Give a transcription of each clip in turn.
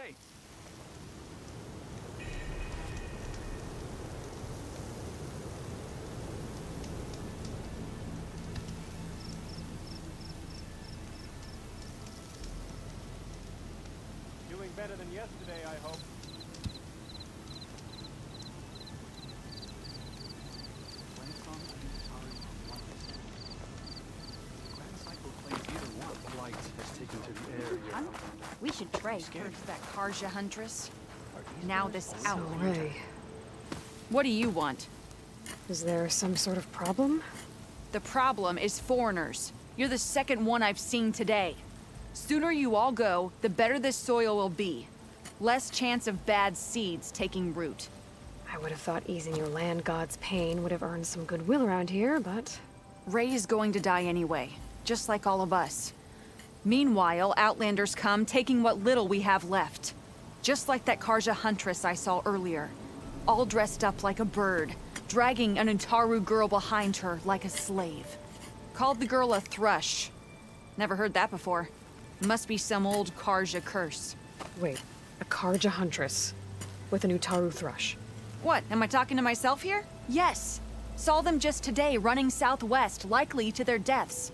day. Doing better than yesterday, I hope. We should trade. First that Karja Huntress. Now this Outlander. Ray. What do you want? Is there some sort of problem? The problem is foreigners. You're the second one I've seen today. Sooner you all go, the better this soil will be. Less chance of bad seeds taking root. I would have thought easing your land god's pain would have earned some goodwill around here, but... Ray is going to die anyway, just like all of us. Meanwhile, Outlanders come, taking what little we have left. Just like that Karja Huntress I saw earlier. All dressed up like a bird, dragging an Utaru girl behind her like a slave. Called the girl a thrush. Never heard that before. Must be some old Karja curse. Wait, a Karja Huntress with an Utaru thrush. What, am I talking to myself here? Yes. Saw them just today running southwest, likely to their deaths.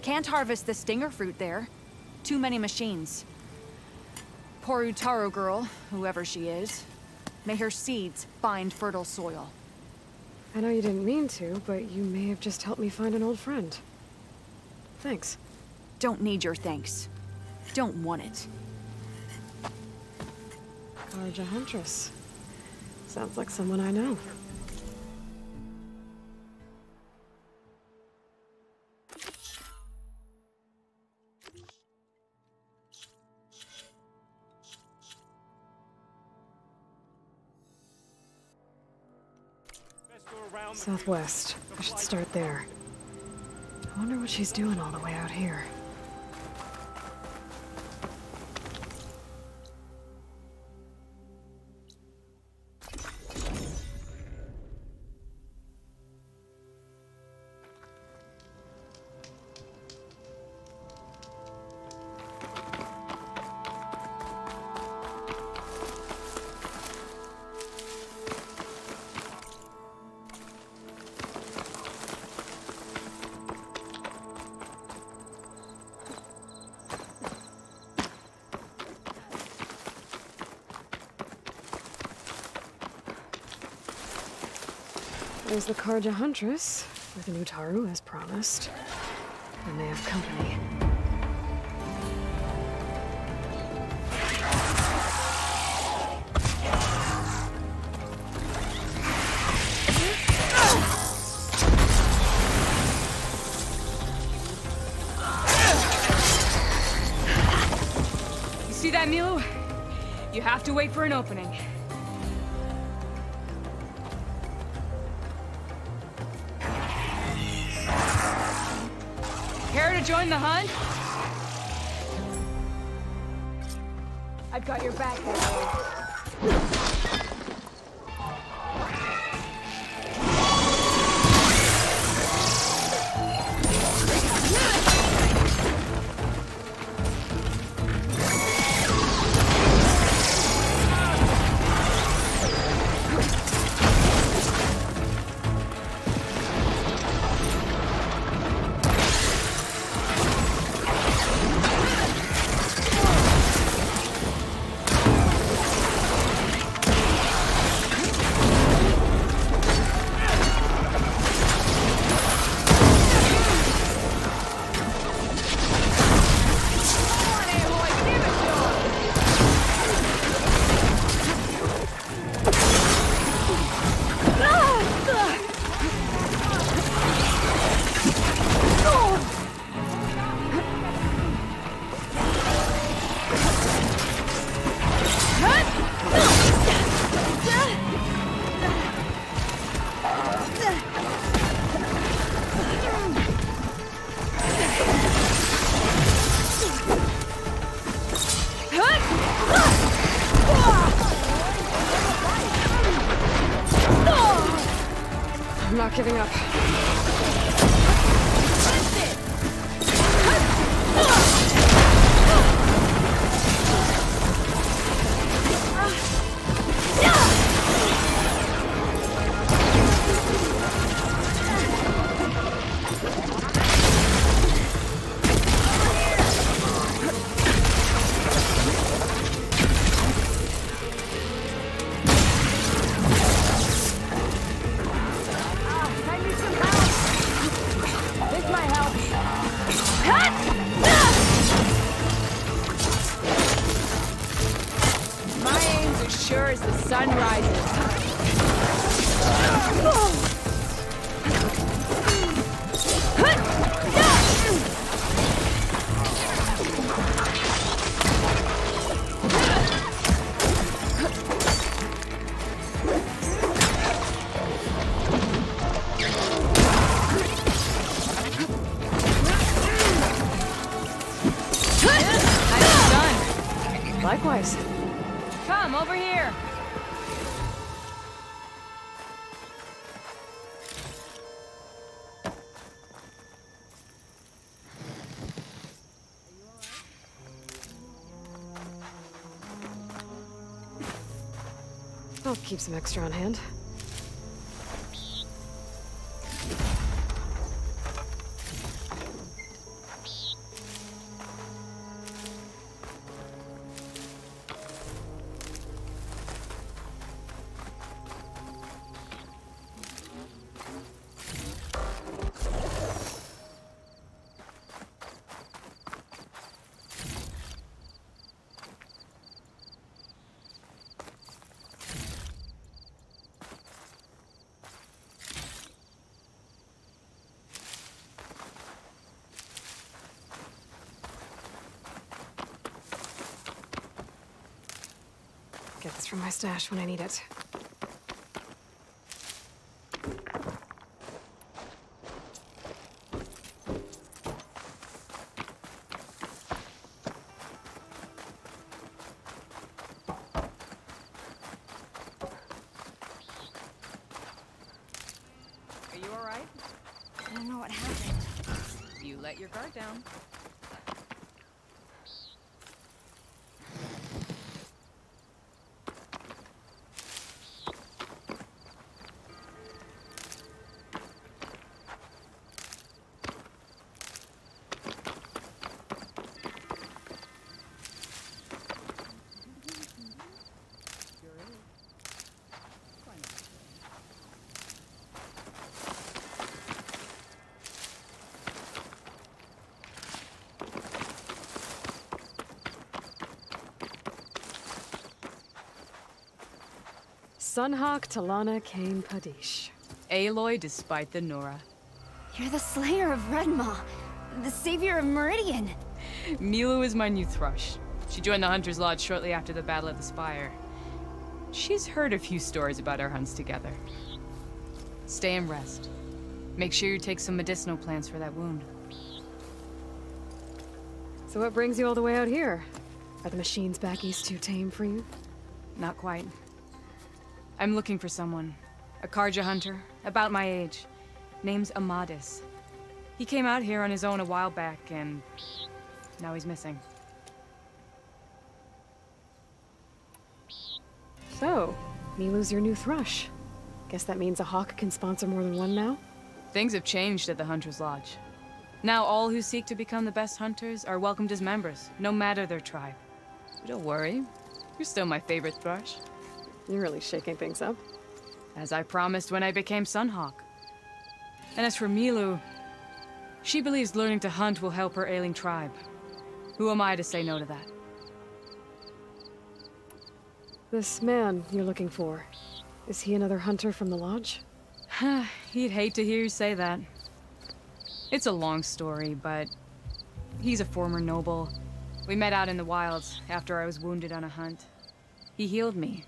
Can't harvest the stinger fruit there. Too many machines. Poor Utaru girl, whoever she is. May her seeds find fertile soil. I know you didn't mean to, but you may have just helped me find an old friend. Thanks. Don't need your thanks. Don't want it. Karja Huntress. Sounds like someone I know. Southwest. I should start there. I wonder what she's doing all the way out here. There's the Karja Huntress, with an Utaru as promised. And they have company. You see that, Milu? You have to wait for an opening. Care to join the hunt? I've got your back, I'm not giving up. sure as the sun rises. Likewise. Come over here. I'll keep some extra on hand. Get this from my stash when I need it. Are you all right? I don't know what happened. You let your guard down. Sunhawk Talana Kane Padish. Aloy despite the Nora. You're the slayer of Redmaw, the savior of Meridian. Milu is my new thrush. She joined the Hunter's Lodge shortly after the Battle of the Spire. She's heard a few stories about our hunts together. Stay and rest. Make sure you take some medicinal plants for that wound. So what brings you all the way out here? Are the machines back east too tame for you? Not quite. I'm looking for someone. A Karja hunter, about my age. Name's Amadis. He came out here on his own a while back, and now he's missing. So, Milu's your new thrush. Guess that means a hawk can sponsor more than one now? Things have changed at the Hunter's Lodge. Now all who seek to become the best hunters are welcomed as members, no matter their tribe. But don't worry, you're still my favorite thrush. You're really shaking things up. As I promised when I became Sunhawk. And as for Milu, she believes learning to hunt will help her ailing tribe. Who am I to say no to that? This man you're looking for, is he another hunter from the lodge? He'd hate to hear you say that. It's a long story, but he's a former noble. We met out in the wilds after I was wounded on a hunt. He healed me,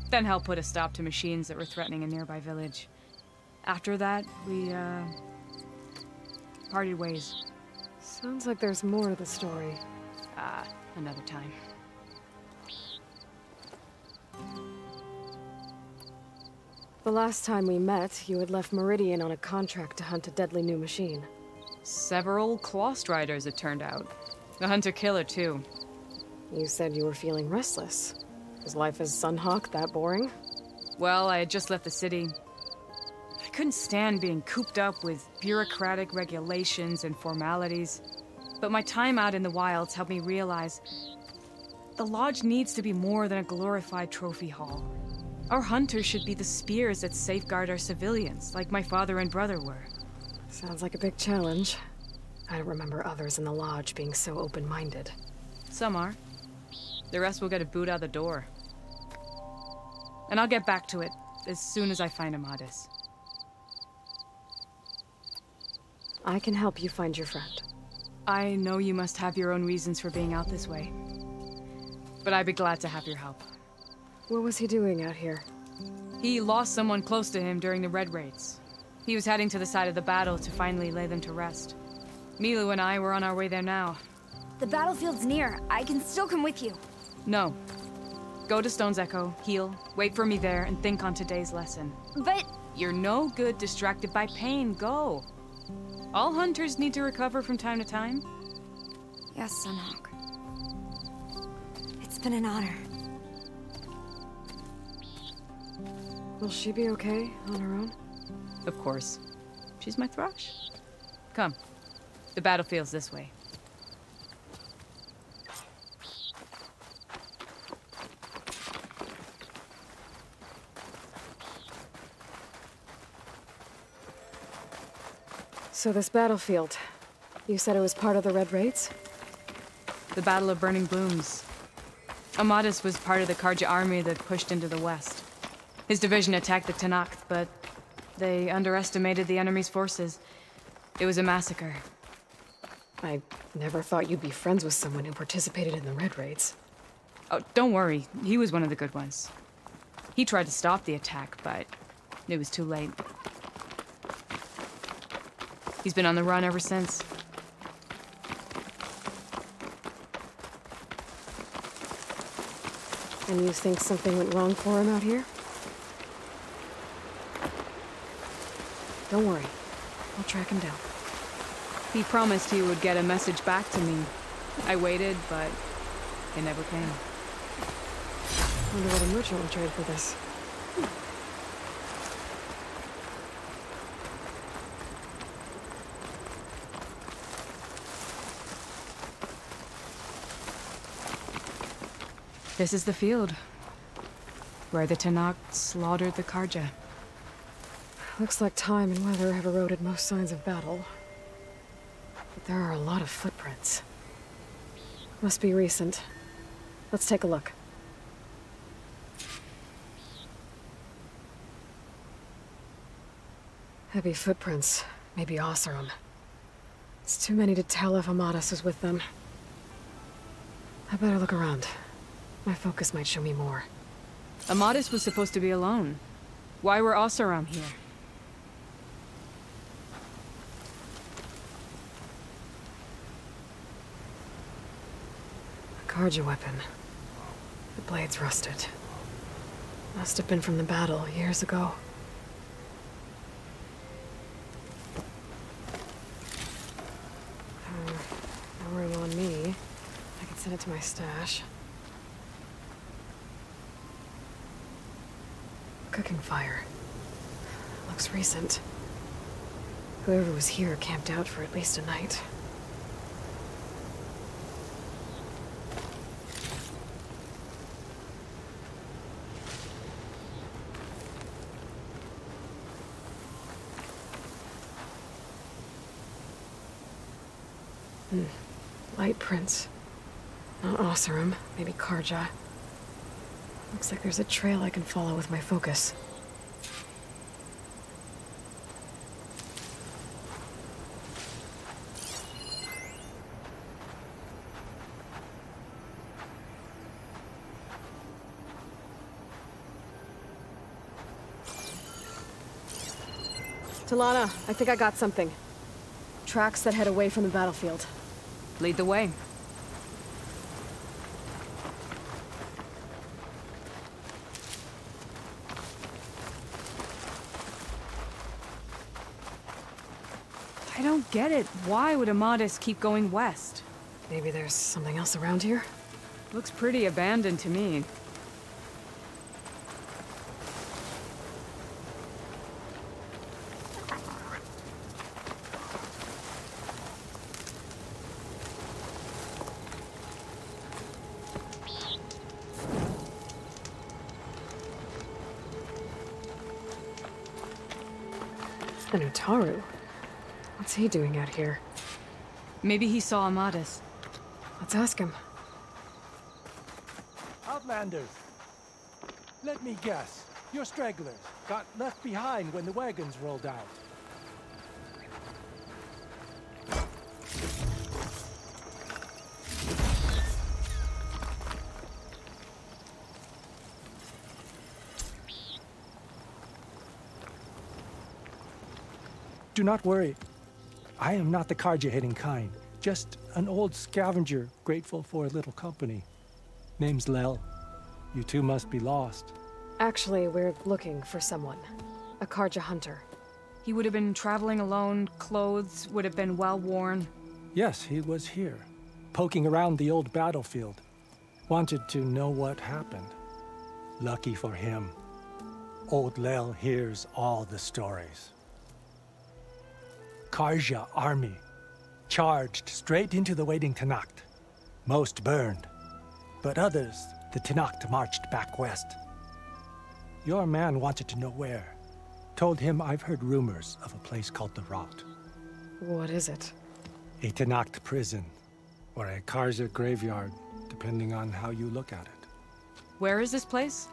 then helped put a stop to machines that were threatening a nearby village. After that, we, parted ways. Sounds like there's more to the story. Another time. The last time we met, you had left Meridian on a contract to hunt a deadly new machine. Several Claw Riders, it turned out. A hunter-killer, too. You said you were feeling restless. Was life as Sunhawk that boring? Well, I had just left the city. I couldn't stand being cooped up with bureaucratic regulations and formalities. But my time out in the wilds helped me realize the lodge needs to be more than a glorified trophy hall. Our hunters should be the spears that safeguard our civilians, like my father and brother were. Sounds like a big challenge. I don't remember others in the lodge being so open-minded. Some are. The rest will get a boot out the door. and I'll get back to it as soon as I find Amadis. I can help you find your friend. I know you must have your own reasons for being out this way, but I'd be glad to have your help. What was he doing out here? He lost someone close to him during the Red Raids. He was heading to the side of the battle to finally lay them to rest. Milu and I were on our way there now. The battlefield's near. I can still come with you. No. Go to Stone's Echo, heal, wait for me there, and think on today's lesson. But... You're no good distracted by pain. Go. All hunters need to recover from time to time. Yes, Sunhawk. It's been an honor. Will she be okay on her own? Of course. She's my thrush. Come. The battlefield's this way. So this battlefield, you said it was part of the Red Raids? The Battle of Burning Blooms. Amadis was part of the Karja army that pushed into the west. His division attacked the Tenakth, but they underestimated the enemy's forces. It was a massacre. I never thought you'd be friends with someone who participated in the Red Raids. Oh, don't worry. He was one of the good ones. He tried to stop the attack, but it was too late. He's been on the run ever since. And you think something went wrong for him out here? Don't worry. I'll track him down. He promised he would get a message back to me. I waited, but it never came. Wonder what a merchant would trade for this. This is the field, where the Tenakth slaughtered the Karja. Looks like time and weather have eroded most signs of battle. But there are a lot of footprints. Must be recent. Let's take a look. Heavy footprints. Maybe Oseram. It's too many to tell if Amadis was with them. I better look around. My focus might show me more. Amadis was supposed to be alone. Why were Oseram here? A Karja weapon. The blade's rusted. Must have been from the battle years ago. No room on me. I can send it to my stash. Cooking fire. Looks recent. Whoever was here camped out for at least a night. Light prints. Not Oseram, maybe Karja. Looks like there's a trail I can follow with my focus. Talana, I think I got something. Tracks that head away from the battlefield. Lead the way. I don't get it. Why would Amadis keep going west? Maybe there's something else around here? Looks pretty abandoned to me. The Utaru? What's he doing out here? Maybe he saw Amadis. Let's ask him. Outlanders, Let me guess. You're stragglers. Got left behind when the wagons rolled out. Do not worry. I am not the Karja-hating kind. Just an old scavenger grateful for a little company. Name's Lel. You two must be lost. Actually, we're looking for someone. A Karja hunter. He would have been traveling alone, clothes would have been well worn. Yes, he was here, poking around the old battlefield. Wanted to know what happened. Lucky for him, old Lel hears all the stories. Karja army charged straight into the waiting Tenakth. Most burned, but others, the Tenakth marched back west. Your man wanted to know where. Told him I've heard rumors of a place called the Rot. What is it? A Tenakth prison, or a Karja graveyard, depending on how you look at it. Where is this place?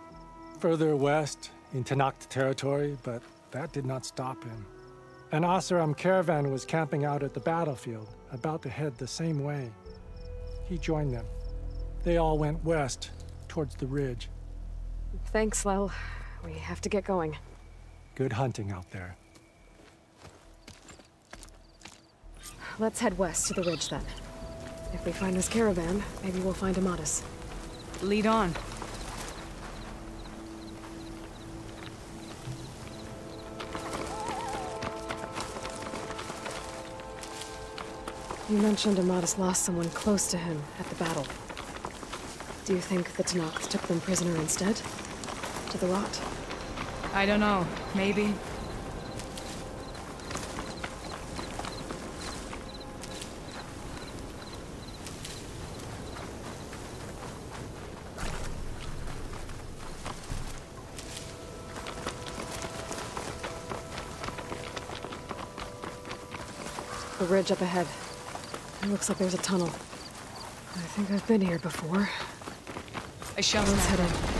Further west, in Tenakth territory, but that did not stop him. An Oseram caravan was camping out at the battlefield, about to head the same way. He joined them. They all went west, towards the ridge. Thanks, Lel. We have to get going. Good hunting out there. Let's head west to the ridge, then. If we find this caravan, maybe we'll find Amatis. Lead on. You mentioned Amatis lost someone close to him at the battle. Do you think the Tenakth took them prisoner instead? To the Rot? I don't know. Maybe. The ridge up ahead. It looks like there's a tunnel. I think I've been here before. I shall Let's head in.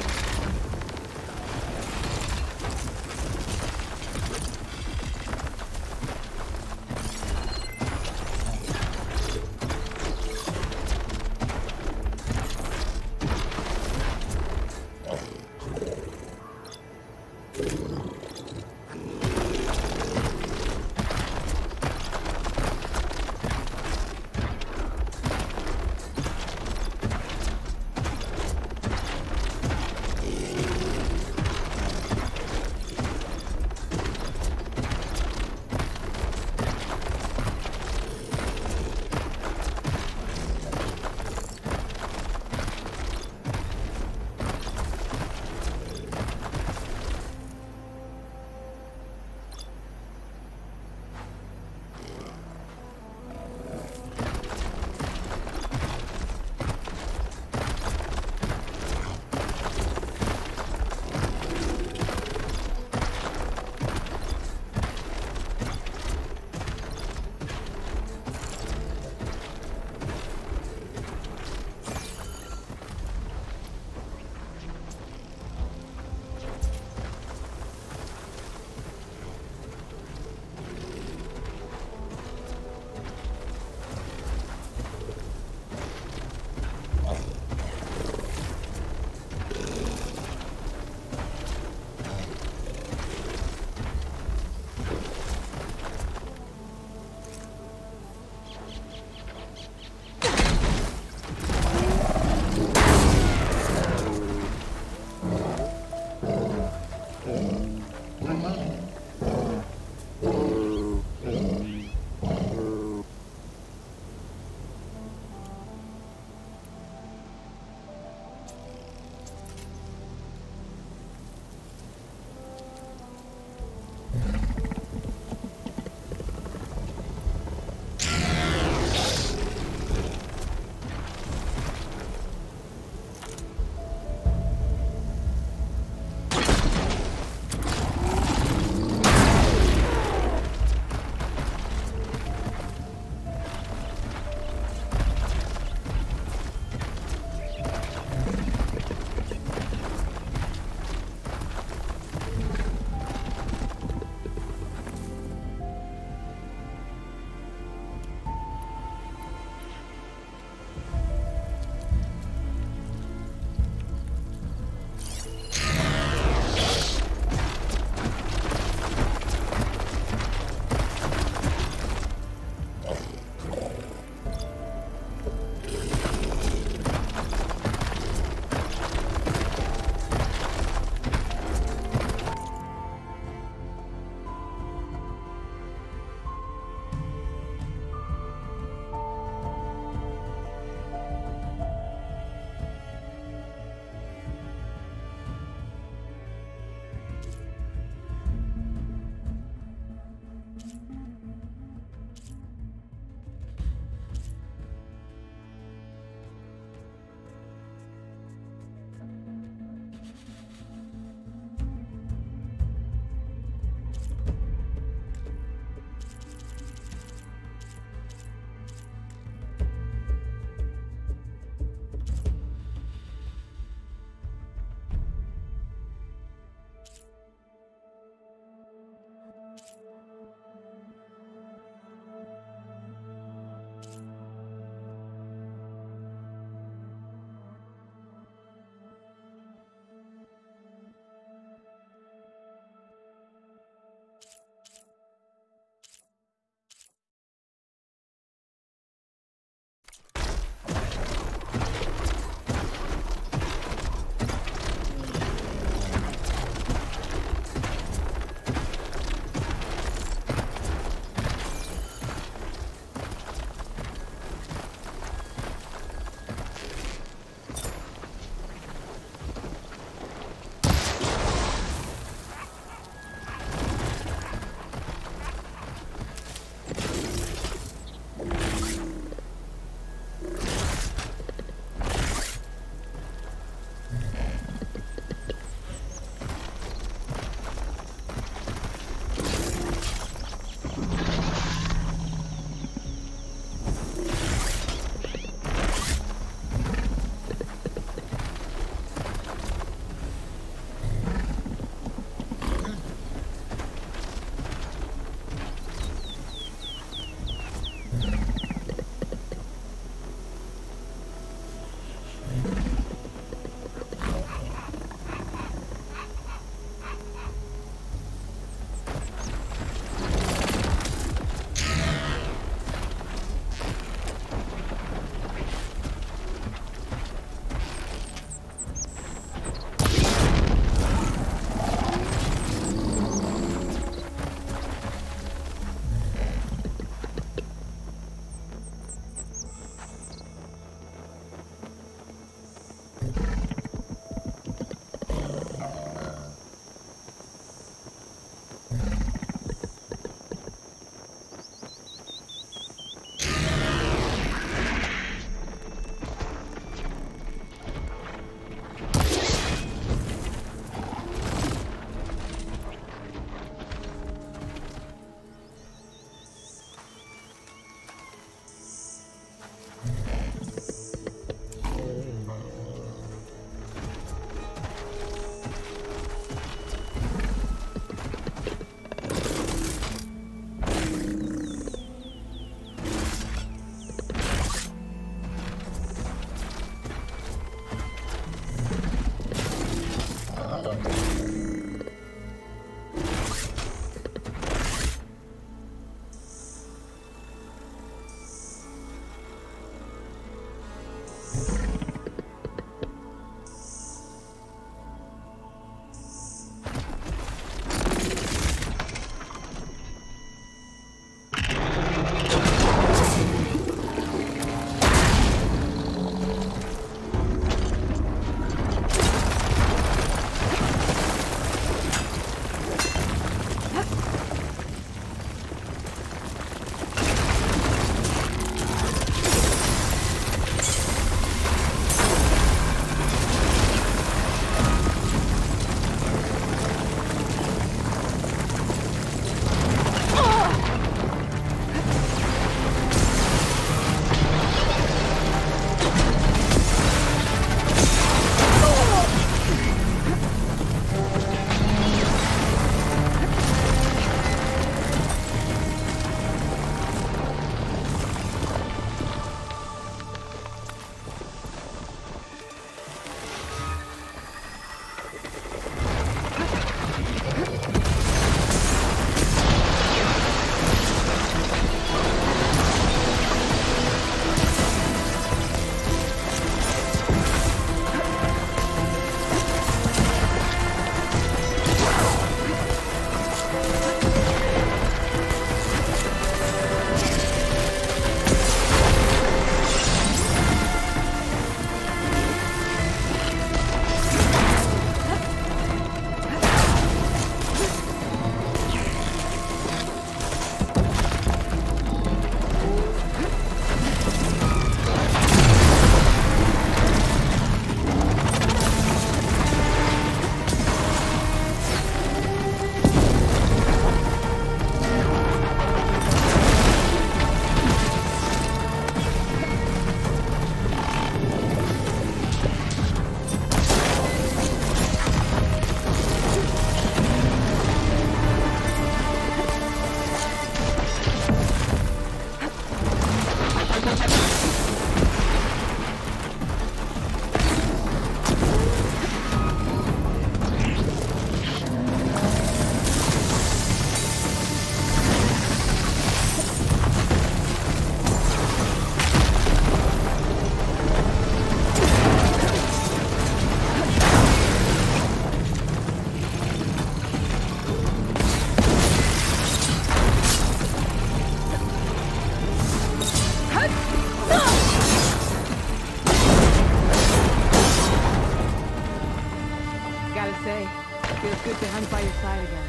Feels good to hunt by your side again.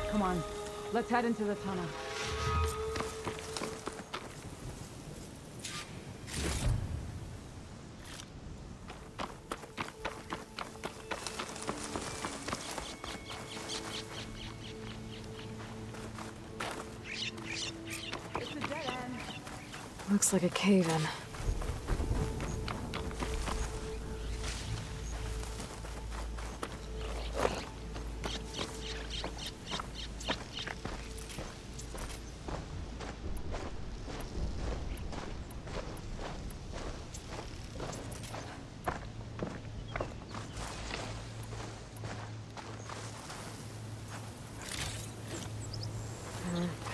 Come on, let's head into the tunnel. It's a dead end. Looks like a cave-in.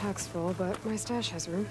Pack's full, but my stash has room.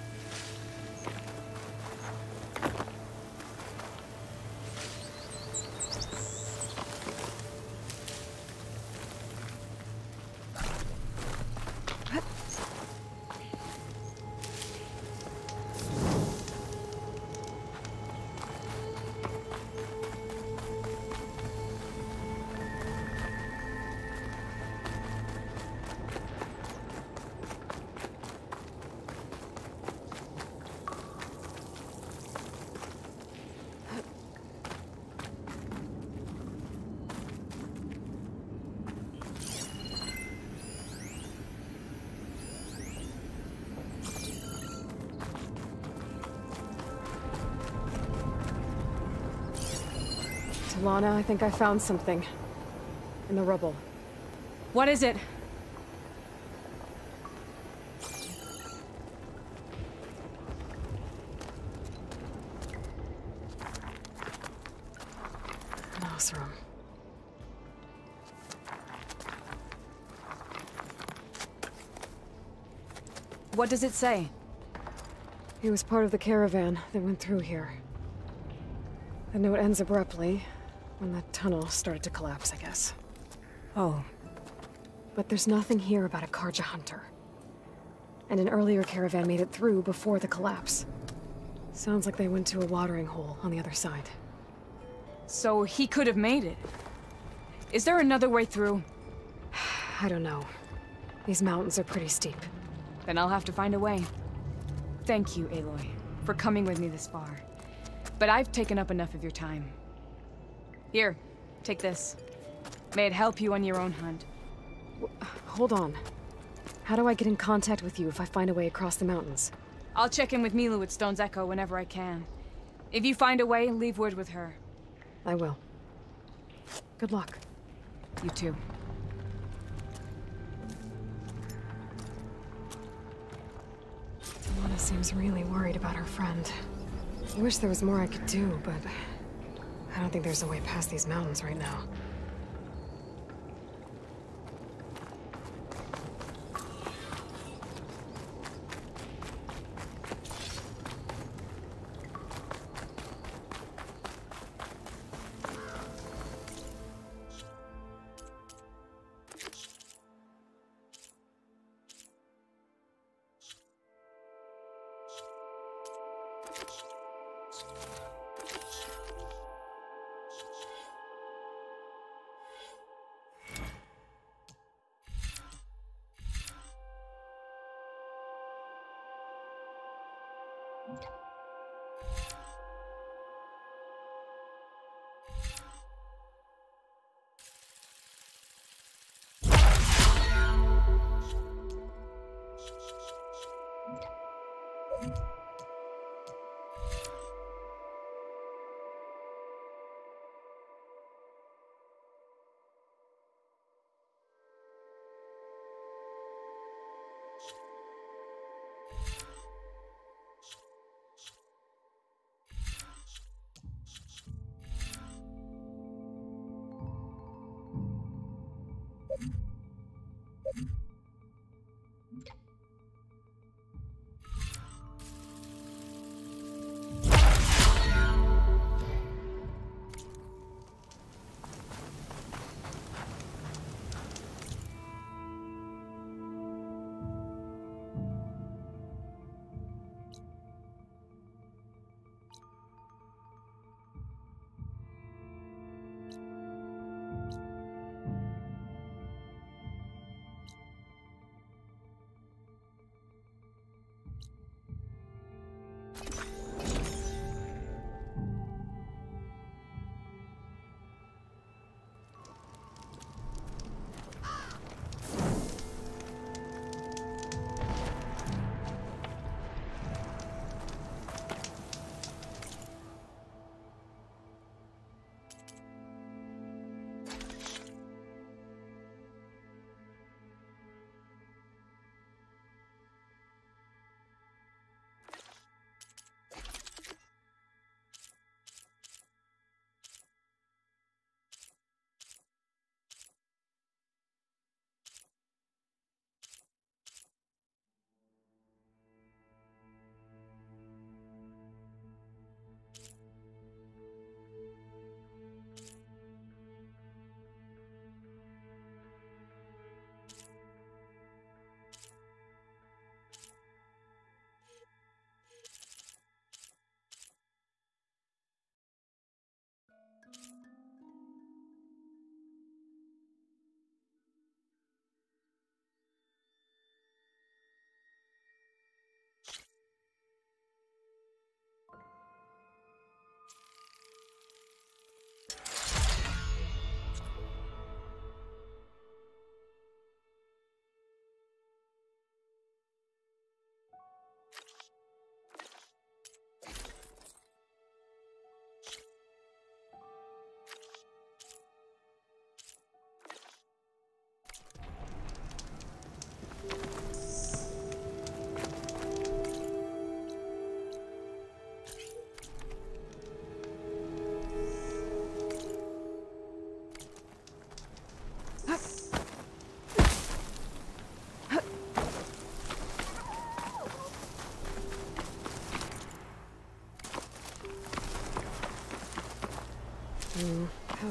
Lana, I think I found something. In the rubble. What is it? Mouse room. What does it say? He was part of the caravan that went through here. The note ends abruptly, when the tunnel started to collapse, I guess. Oh. But there's nothing here about a Karja hunter. And an earlier caravan made it through before the collapse. Sounds like they went to a watering hole on the other side. So he could have made it. Is there another way through? I don't know. These mountains are pretty steep. Then I'll have to find a way. Thank you, Aloy, for coming with me this far. But I've taken up enough of your time. Here, take this. May it help you on your own hunt. Hold on. How do I get in contact with you if I find a way across the mountains? I'll check in with Milu at Stone's Echo whenever I can. If you find a way, leave word with her. I will. Good luck. You too. Lana seems really worried about her friend. I wish there was more I could do, but I don't think there's a way past these mountains right now.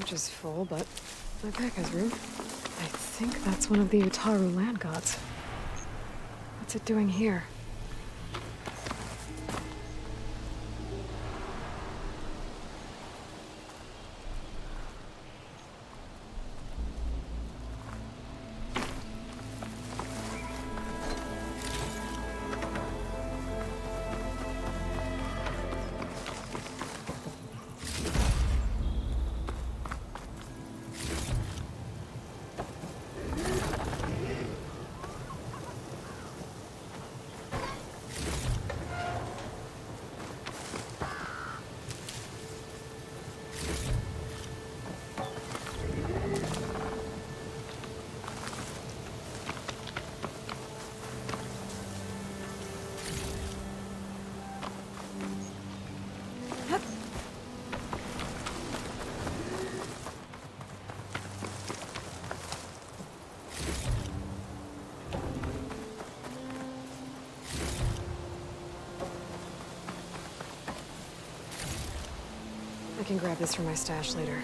pouch is full, but my pack has room. I think that's one of the Utaru land gods. What's it doing here? I can grab this from my stash later.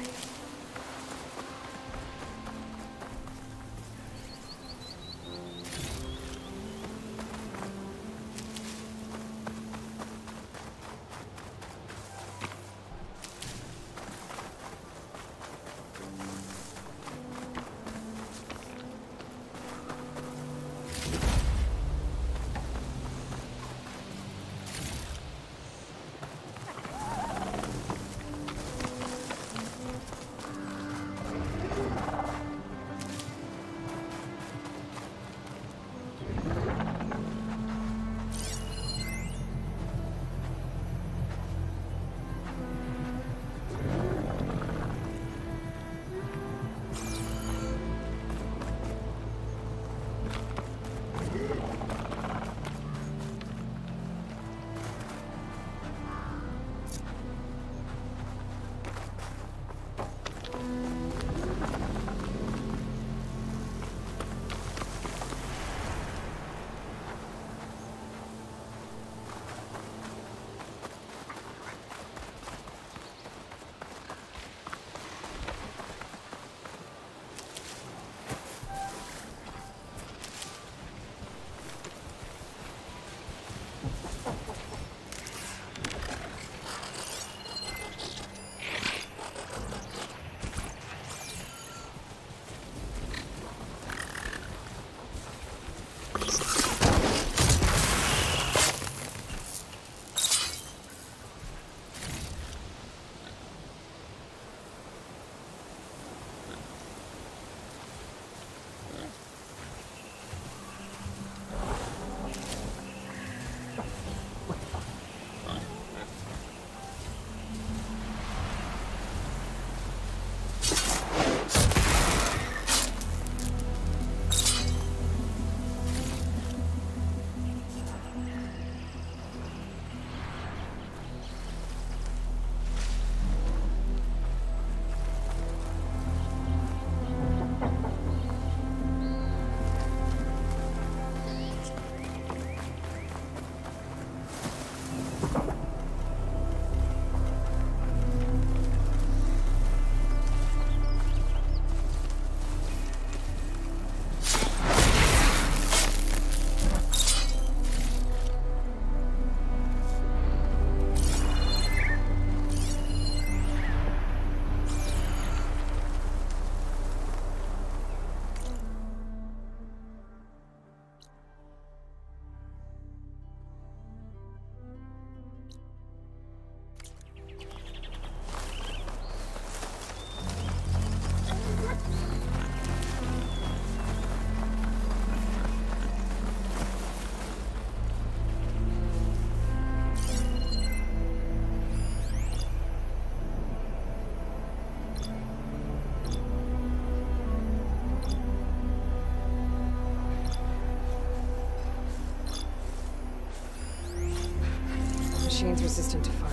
Machine's resistant to fire.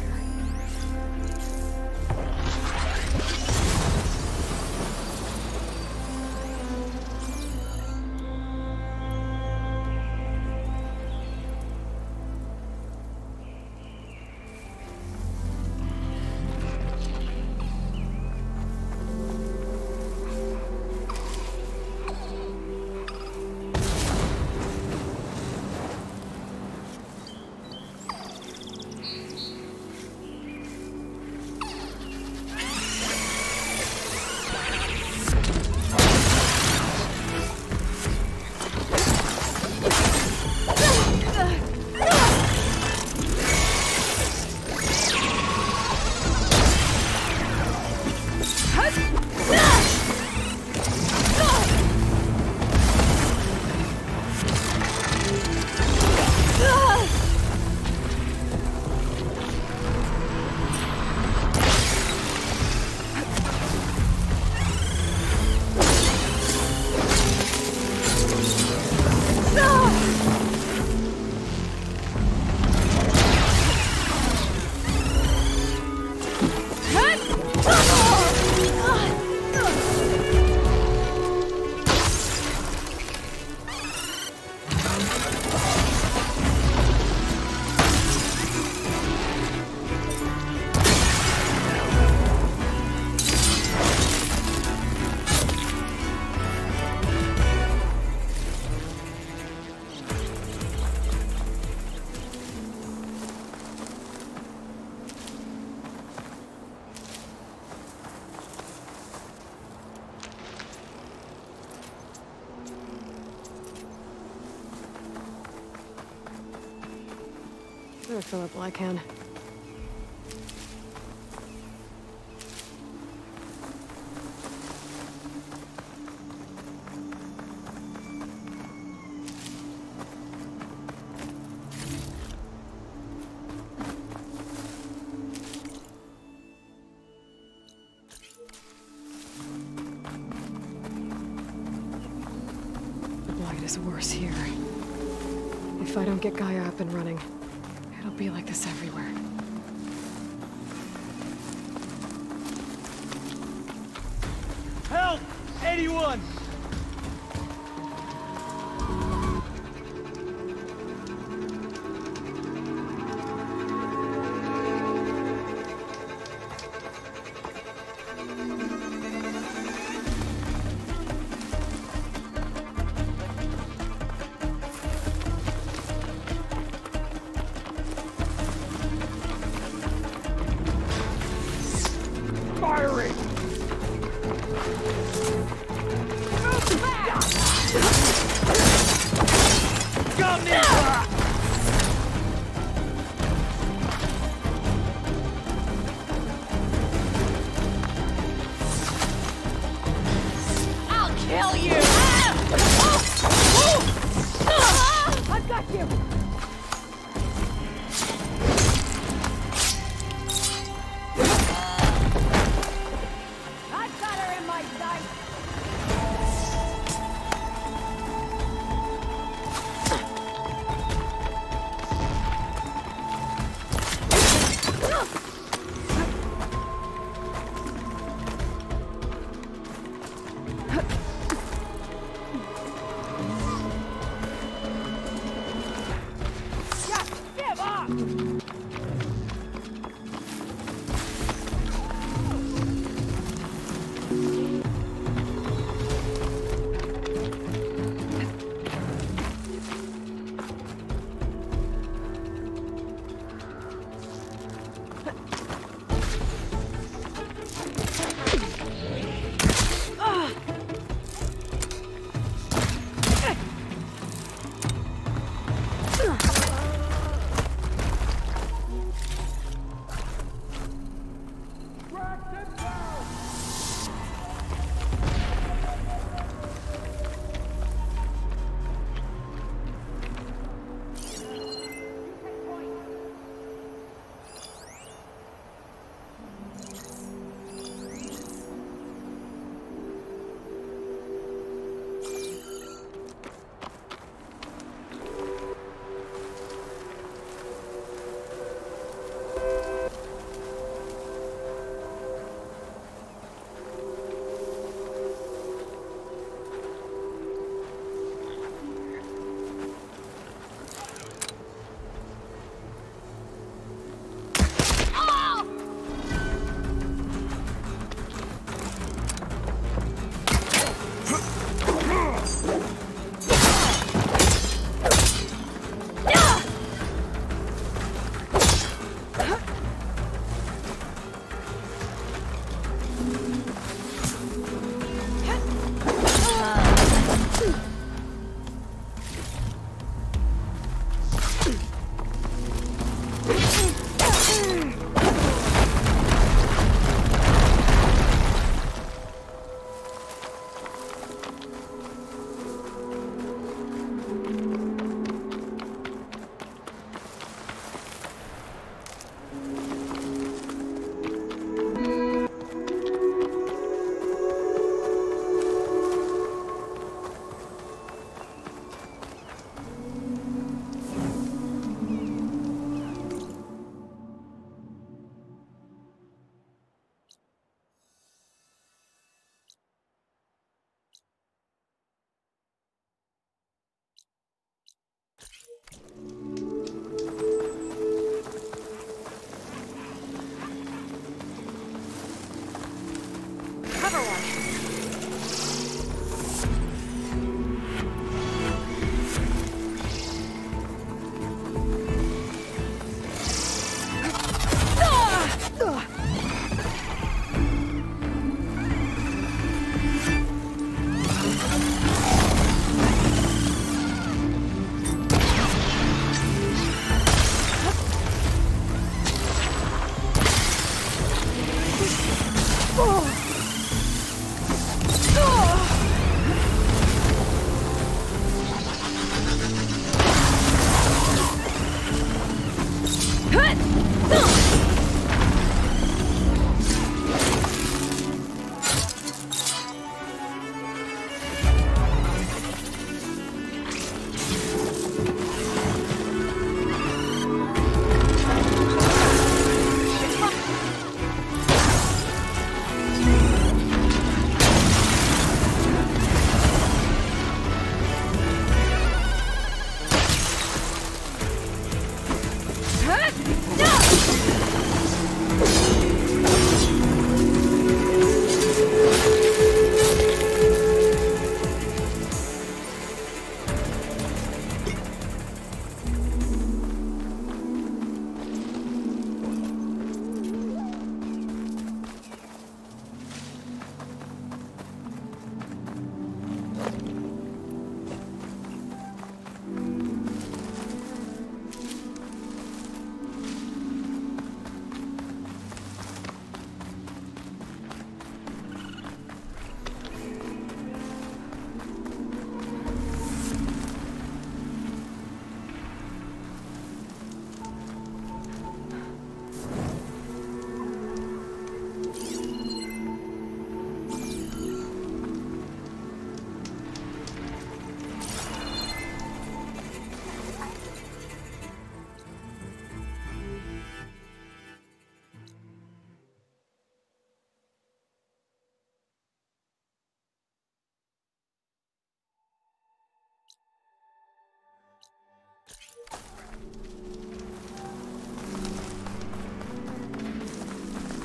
Better fill up while I can. The blight is worse here. If I don't get Gaia up and running, it'll be like this everywhere. Help! Anyone! Firing!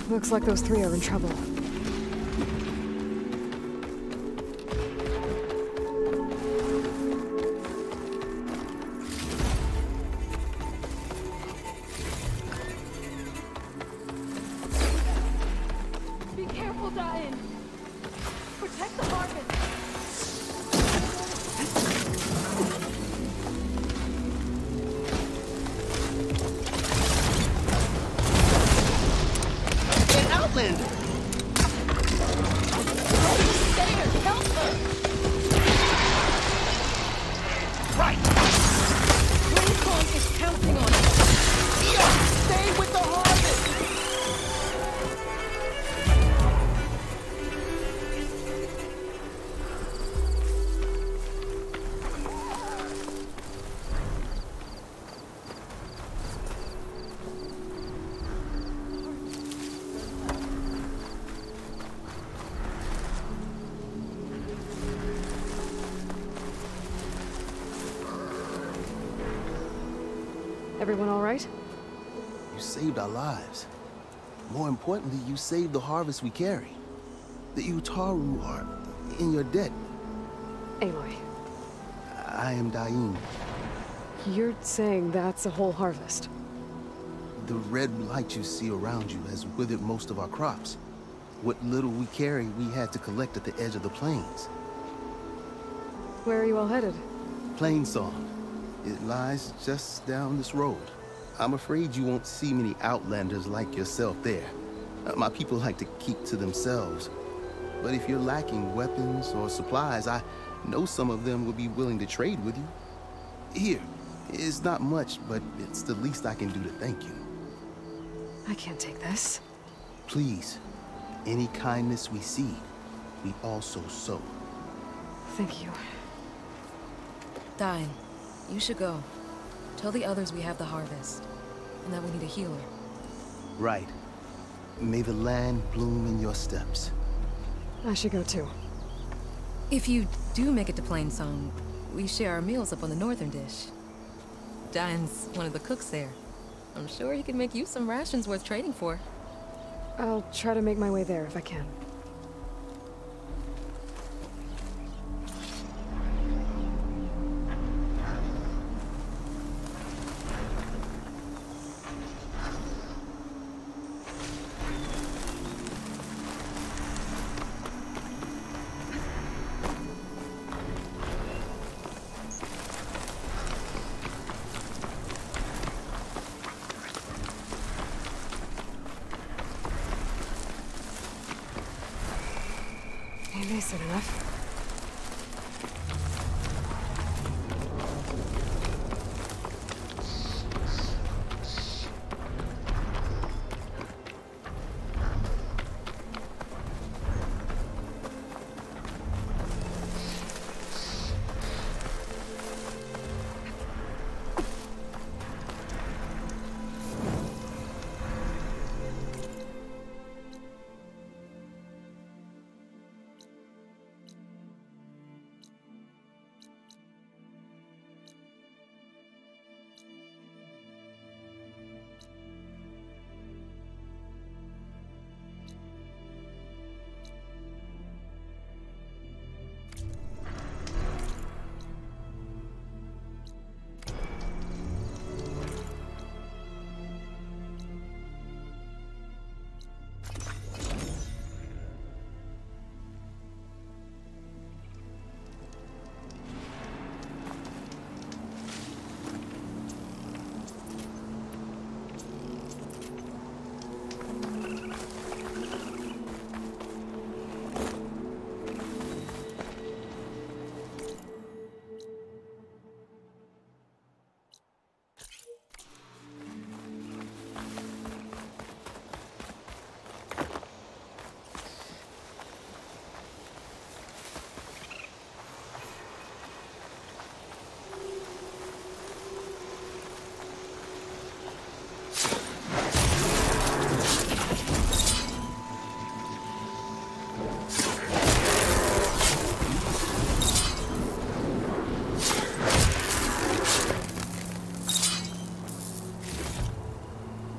Looks like those three are in trouble. Be careful, Diane. Protect the harvest. An outlander! There, help her! Right! Lincoln is counting on us. Stay with the harvest! Everyone all right? You saved our lives. More importantly, you saved the harvest we carry. The Utaru are in your debt. Aloy, I am Dain. you're saying that's a whole harvest? The red light you see around you has withered most of our crops. What little we carry, we had to collect at the edge of the plains. Where are you all headed? Plainsong. It lies just down this road. I'm afraid you won't see many outlanders like yourself there. My people like to keep to themselves. But if you're lacking weapons or supplies, I know some of them will be willing to trade with you. Here, it's not much, but it's the least I can do to thank you. I can't take this. Please, any kindness we see, we also sow. Thank you. Dine, you should go. Tell the others we have the harvest, and that we need a healer. Right. May the land bloom in your steps. I should go too. If you do make it to Plainsong, we share our meals up on the northern dish. Dine's one of the cooks there. I'm sure he can make you some rations worth trading for. I'll try to make my way there if I can. Ain't they soon enough?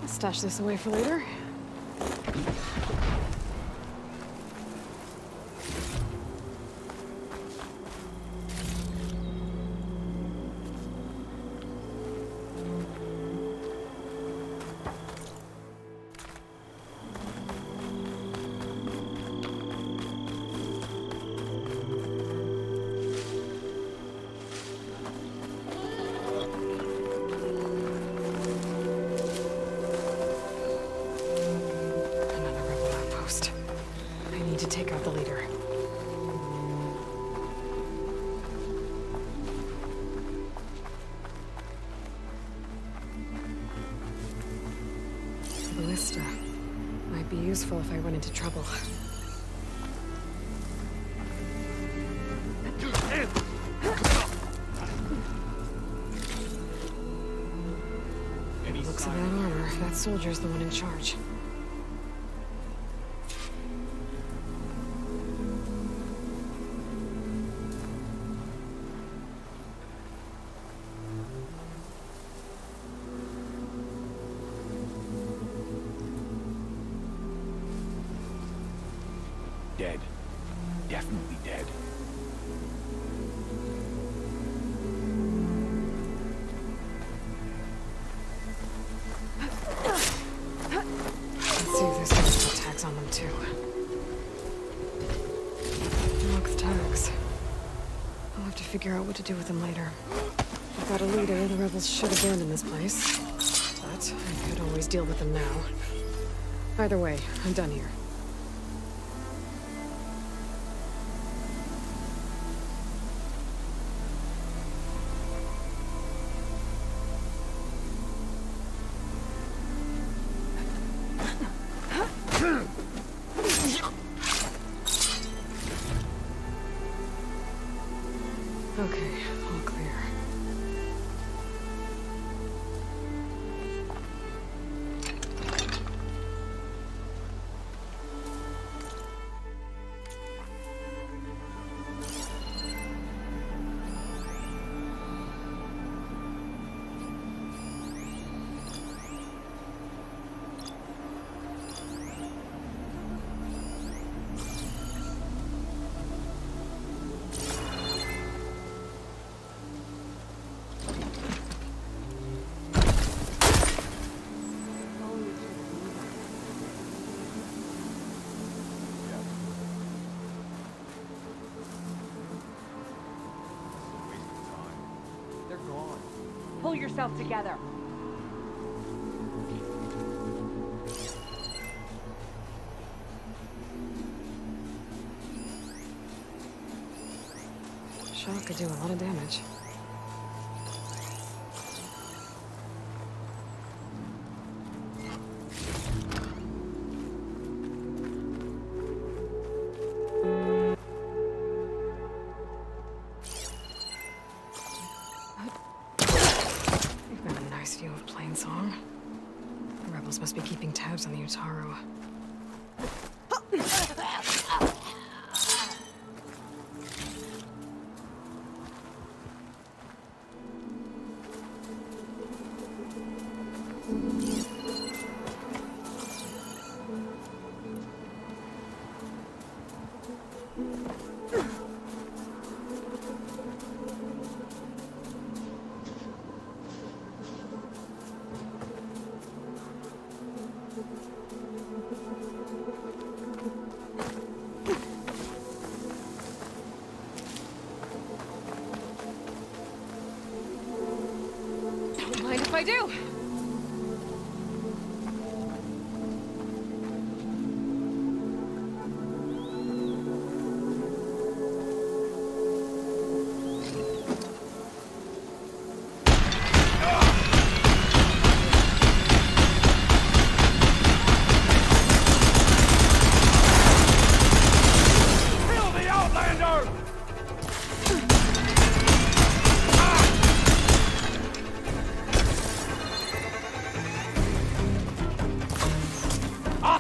Stash this away for later. take out the leader. Ballista. Might be useful if I run into trouble. Looks of that armor. That soldier's the one in charge. Dead. Definitely dead. Let's see if there's chemical tags on them too. Look, tags. I'll have to figure out what to do with them later. I've got a leader. The rebels should abandon this place. But I could always deal with them now. Either way, I'm done here. Okay, all clear. Pull yourself together. Shock could do a lot of damage. View of Plainsong. The rebels must be keeping tabs on the Utaru. Don't mind if I do.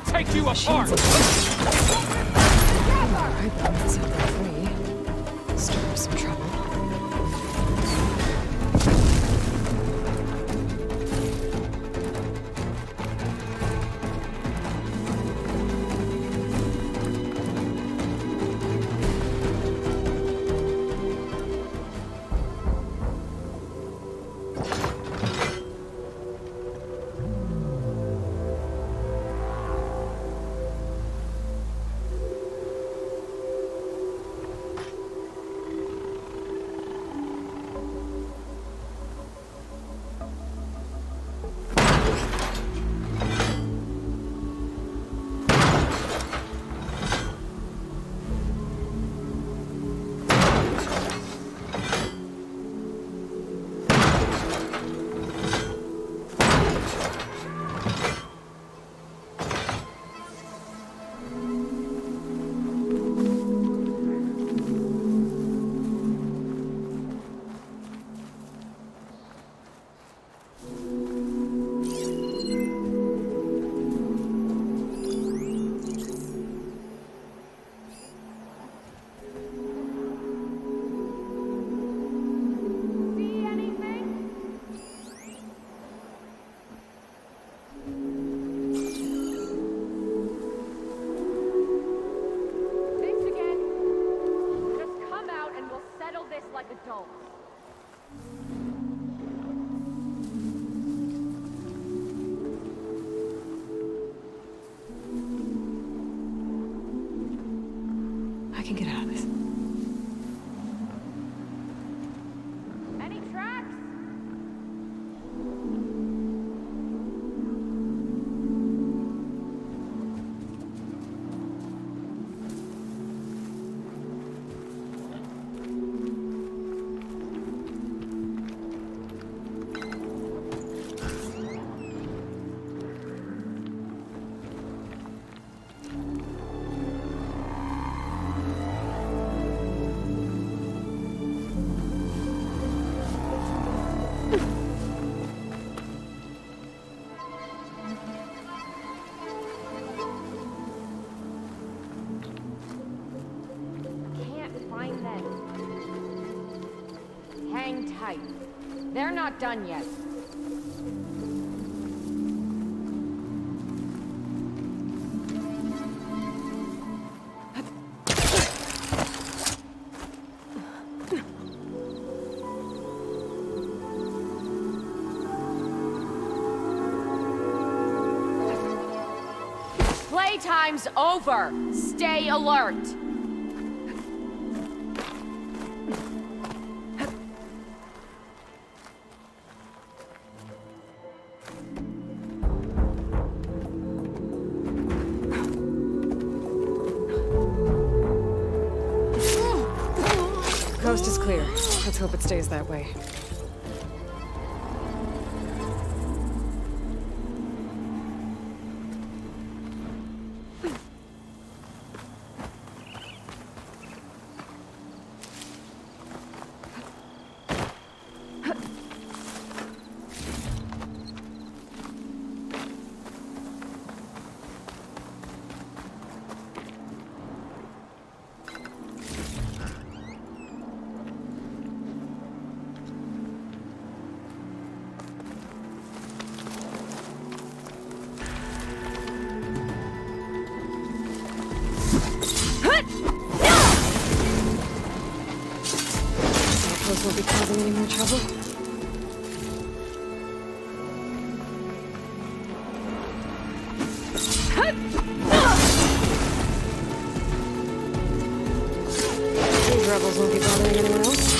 Take you apart! Alright, let's set them free. Stir up some trouble. I can get out of this. Any tracks? Hang tight. They're not done yet. Playtime's over. Stay alert. Coast is clear. Let's hope it stays that way. Won't be causing any more trouble. These rebels won't be bothering anyone else.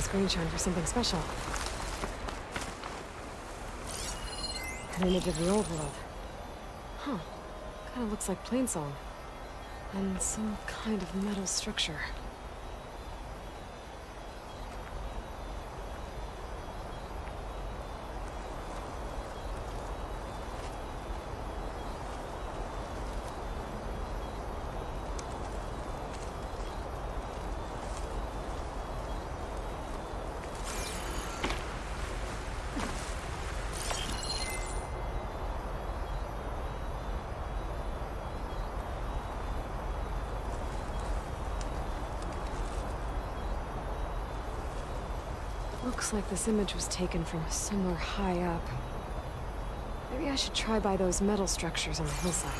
Screen shine for something special. An image of the old world. Huh. Kinda looks like plainsong. And some kind of metal structure. Looks like this image was taken from somewhere high up. Maybe I should try by those metal structures on the hillside.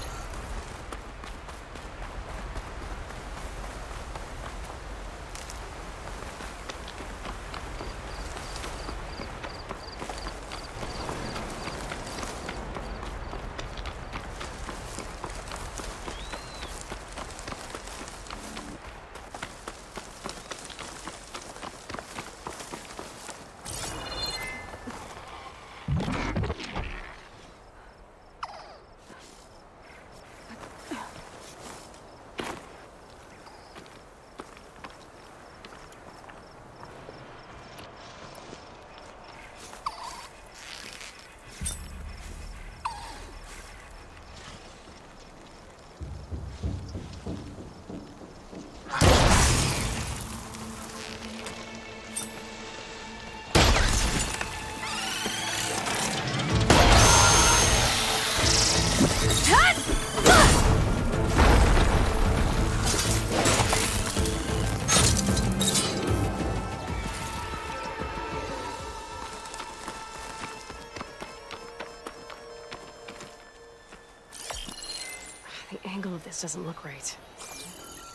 The angle of this doesn't look right.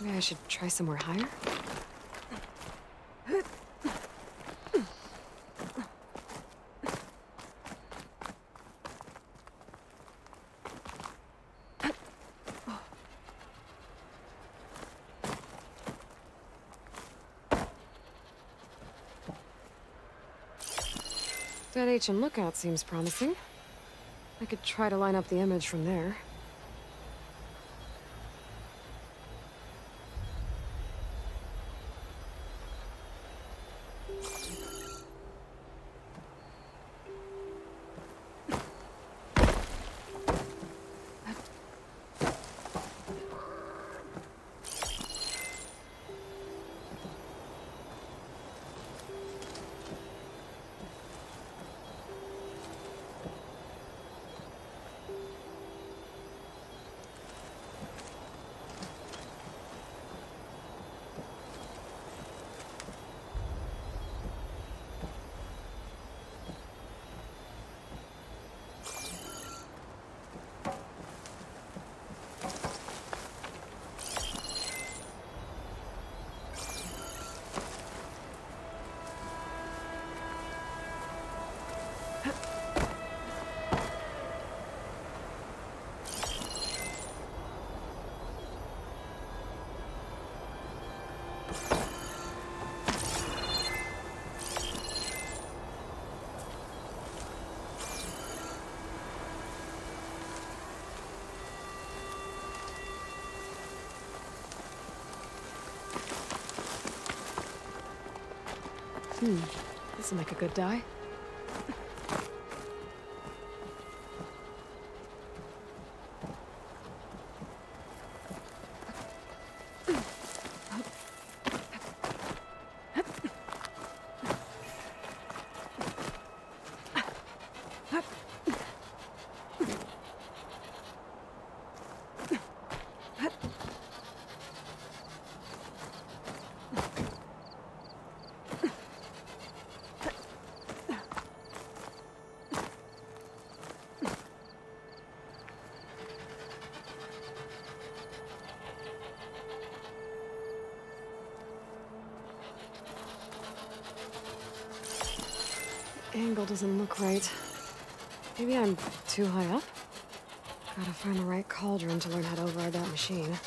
Maybe I should try somewhere higher? That ancient lookout seems promising. I could try to line up the image from there. This'll make a good die. Angle doesn't look right. Maybe I'm too high up? Gotta find the right cauldron to learn how to override that machine.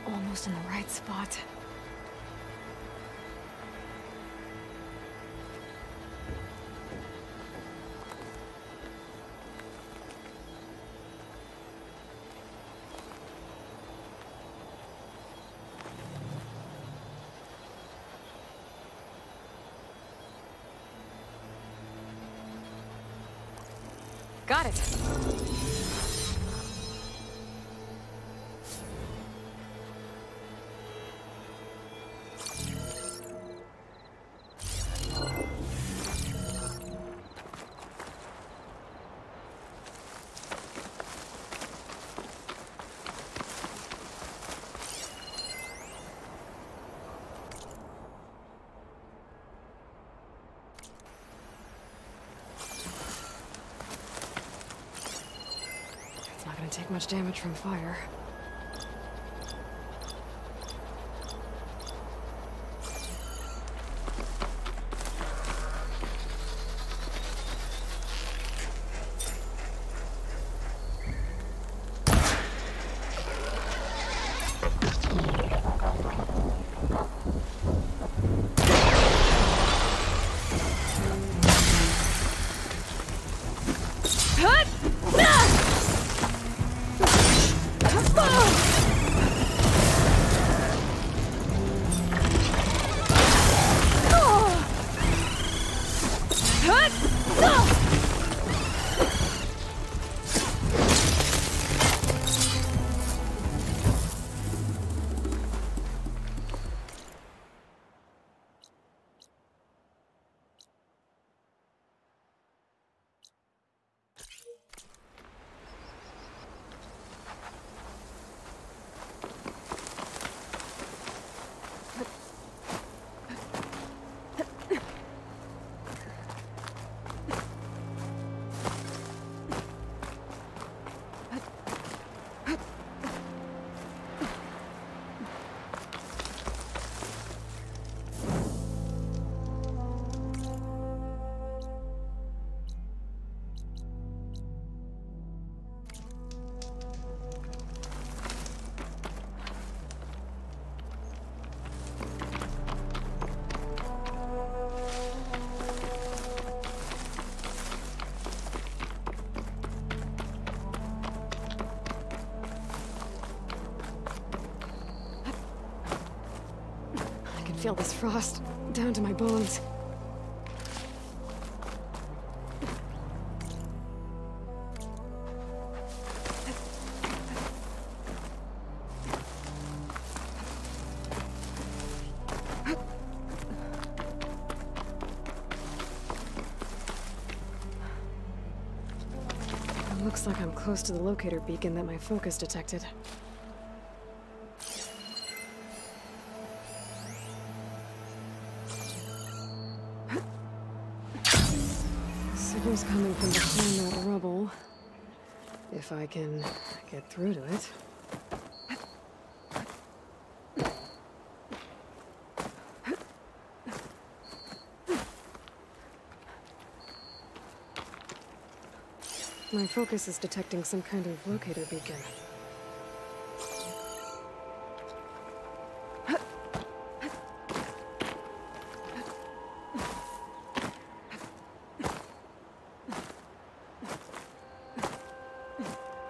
Almost in the right spot. Got it. It's not gonna take much damage from fire. Feel this frost down to my bones. It looks like I'm close to the locator beacon that my focus detected. Signal's coming from behind that rubble. If I can get through to it. My focus is detecting some kind of locator beacon.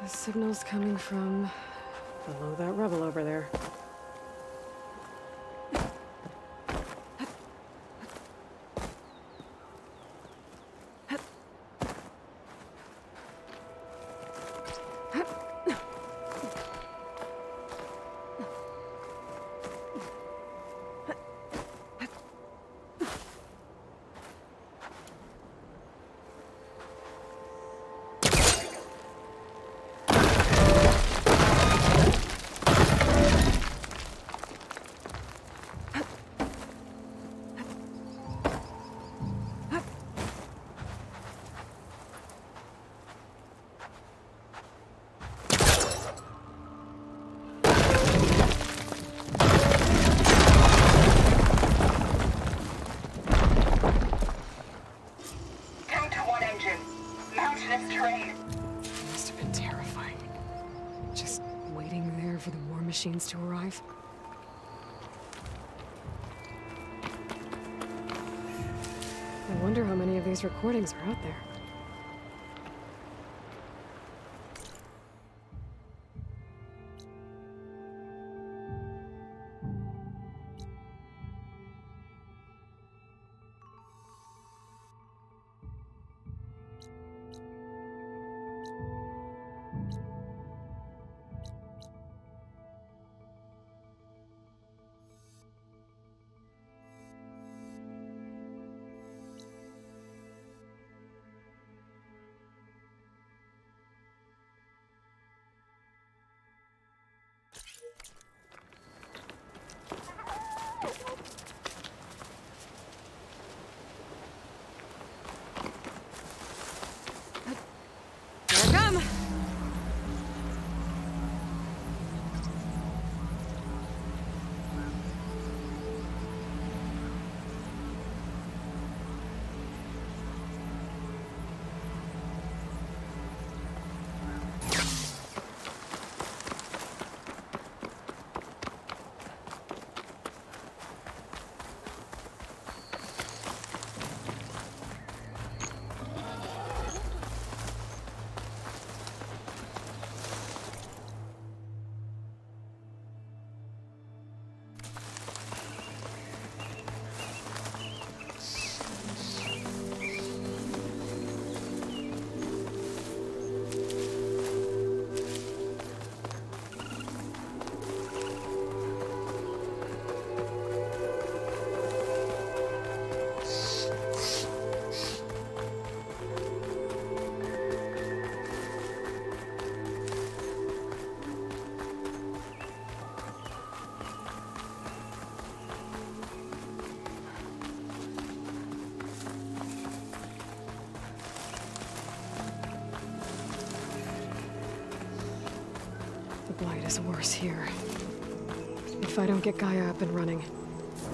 The signal's coming from below that rubble over there. Machines to arrive. I wonder how many of these recordings are out there. is worse here. If I don't get Gaia up and running,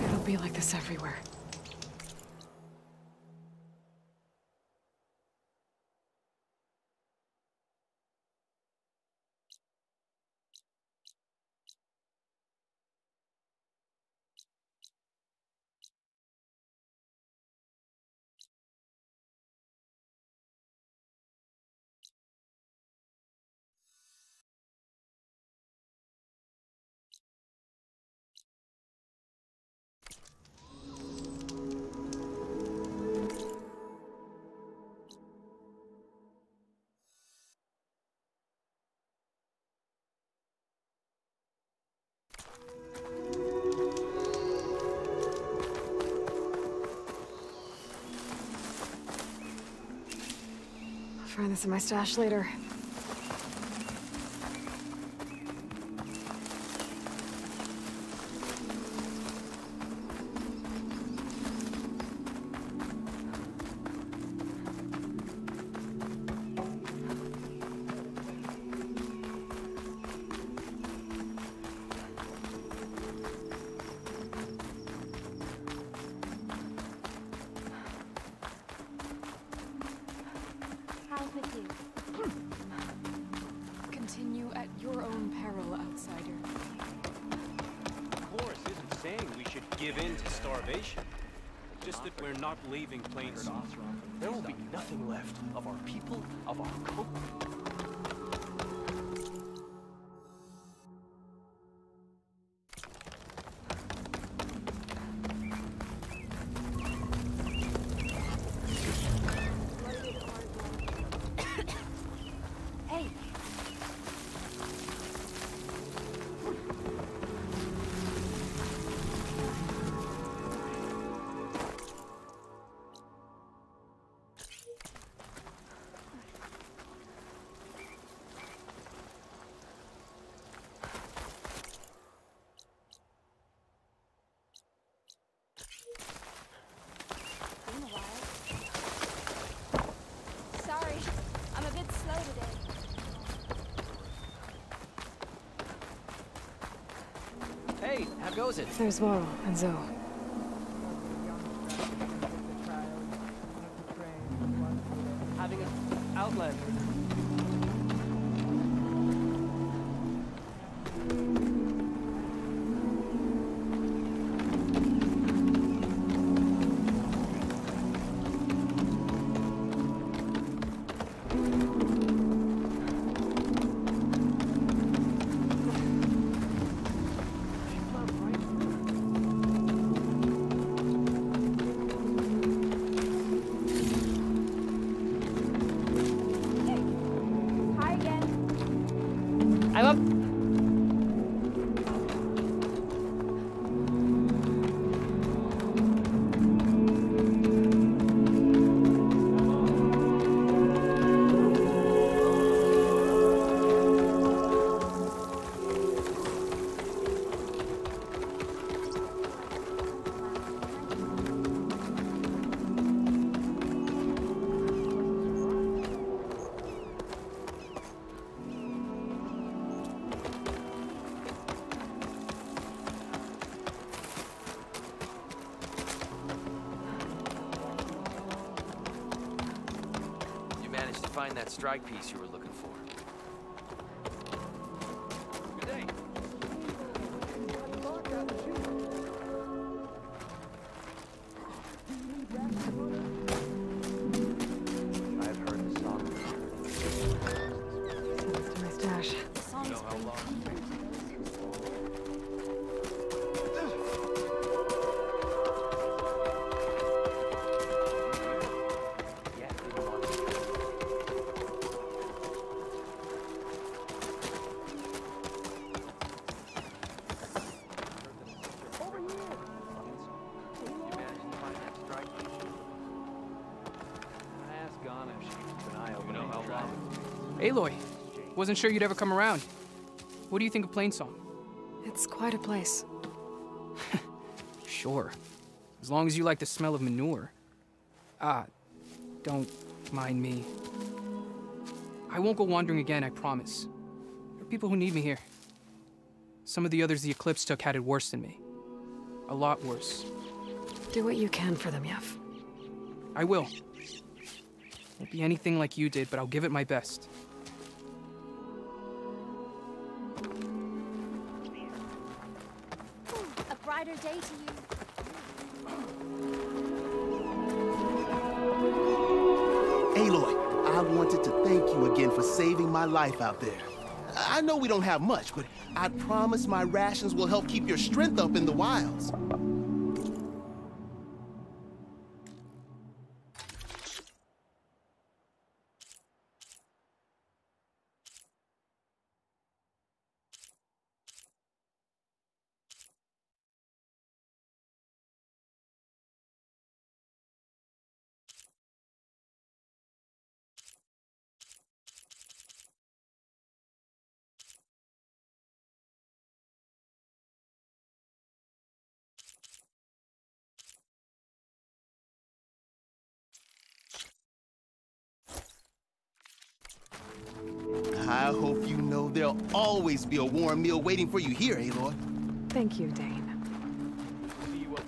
it'll be like this everywhere. I'll find this in my stash later. Continue at your own peril, outsider. The chorus isn't saying we should give in to starvation. Just that we're not leaving plain soon. There will be nothing left of our people, of our culture. Sorry, I'm a bit slow today. Hey, how goes it? There's Varl and Zoe. Having an outlet. Hi again. I'm up. You managed to find that strike piece you were looking for. Good day. I've heard the song. That's to my stash. The song's You know how long it takes? Yeah, they don't want to. You managed to find that strike piece? Ask Ghana if she can keep an eye You open. know how long? Aloy, wasn't sure you'd ever come around. What do you think of Plainsong? It's quite a place. Sure. As long as you like the smell of manure. Don't mind me. I won't go wandering again, I promise. There are people who need me here. Some of the others the Eclipse took had it worse than me. A lot worse. Do what you can for them, Yef. I will. Won't be anything like you did, but I'll give it my best. A brighter day to you. Aloy, I wanted to thank you again for saving my life out there. I know we don't have much, but I promise my rations will help keep your strength up in the wilds. I hope you know there'll always be a warm meal waiting for you here, Aloy. Thank you, Dane. See you up.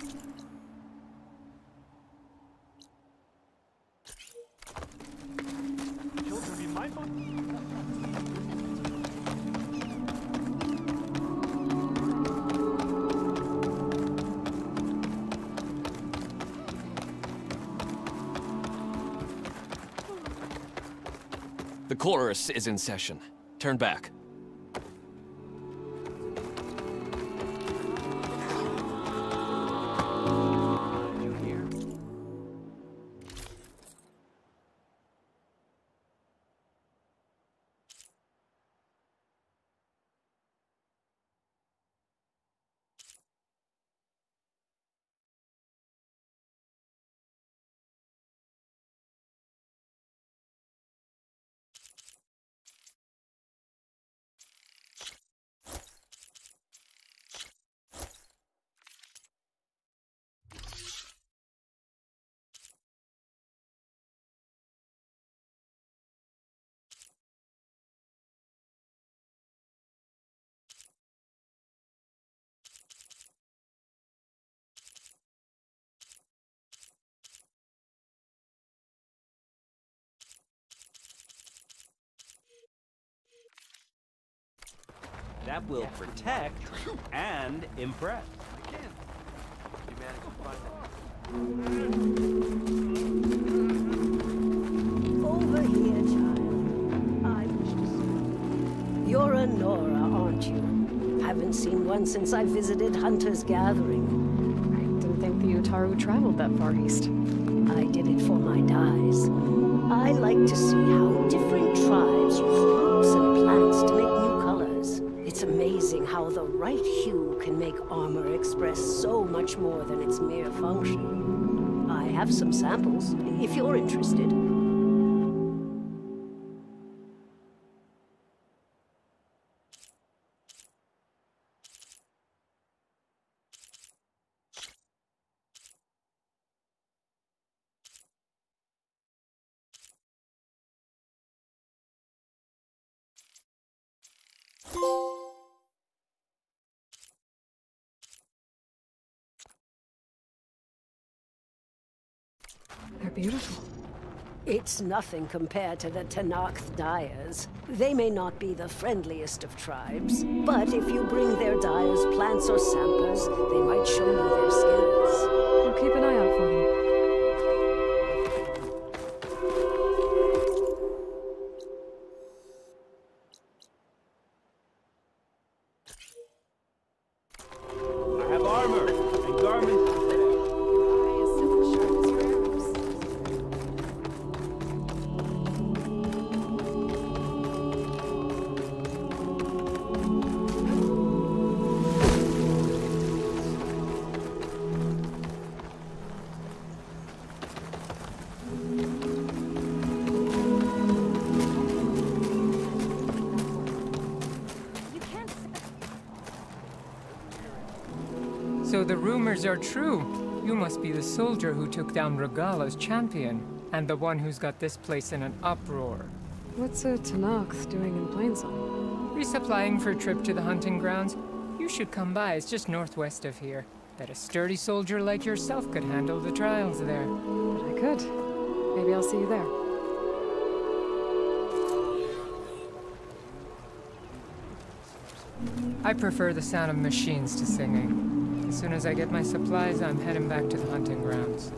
Children, be mindful. The chorus is in session. Turn back. You hear? That will protect and impress. Again. You managed to find that. Over here, child. I wish to see you. You're a Nora, aren't you? Haven't seen one since I visited Hunter's Gathering. I didn't think the Utaru traveled that far east. I did it for my dyes. I like to see how different tribes use roots and plants to make new colors. It's amazing how the right hue can make armor express so much more than its mere function. I have some samples, if you're interested. They're beautiful. It's nothing compared to the Tenakth dyers. They may not be the friendliest of tribes, but if you bring their dyers plants or samples, they might show you their skills. We'll keep an eye out for them. I have armor and garments. So the rumors are true. You must be the soldier who took down Regala's champion, and the one who's got this place in an uproar. What's a Tenakth doing in Plainsong? Resupplying for a trip to the hunting grounds. you should come by. It's just northwest of here. Bet a sturdy soldier like yourself could handle the trials there. But I could. Maybe I'll see you there. I prefer the sound of machines to singing. As soon as I get my supplies, I'm heading back to the hunting grounds.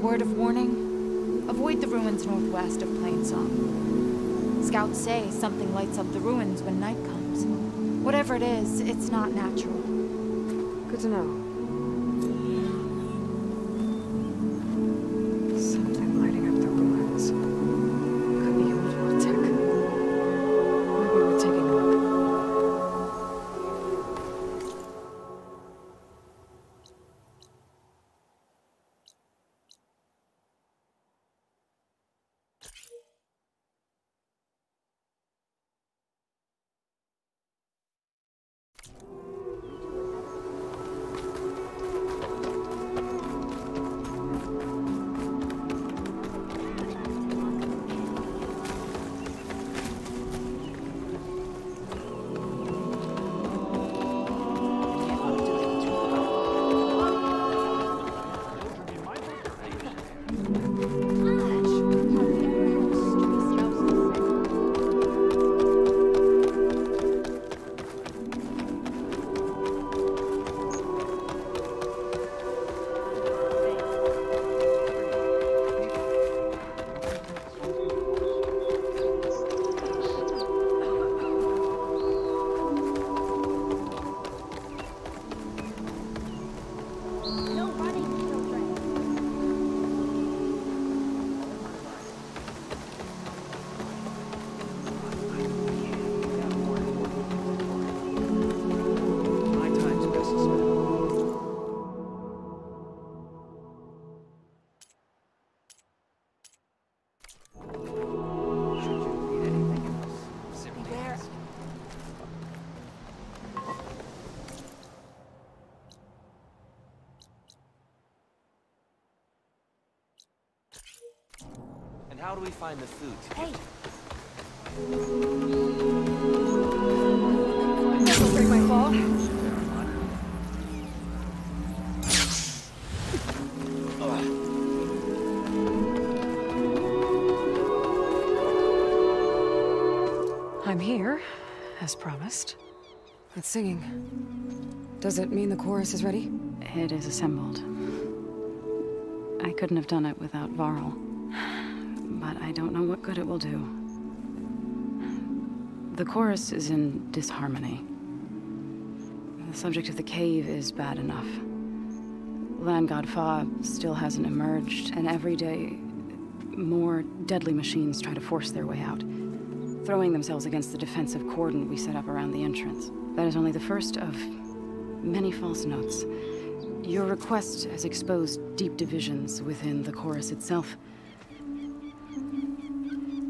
word of warning? Avoid the ruins northwest of Plainsong. Scouts say something lights up the ruins when night comes. Whatever it is, it's not natural. Good to know. Something lighting up the ruins. Could be old tech. Maybe we're taking a look. How do we find the food? Hey! Don't break my fall. I'm here, as promised. It's singing. Does it mean the chorus is ready? It is assembled. I couldn't have done it without Varl. But I don't know what good it will do. The chorus is in disharmony. The subject of the cave is bad enough. Land God Fa still hasn't emerged, and every day, more deadly machines try to force their way out, throwing themselves against the defensive cordon we set up around the entrance. That is only the first of many false notes. Your request has exposed deep divisions within the chorus itself.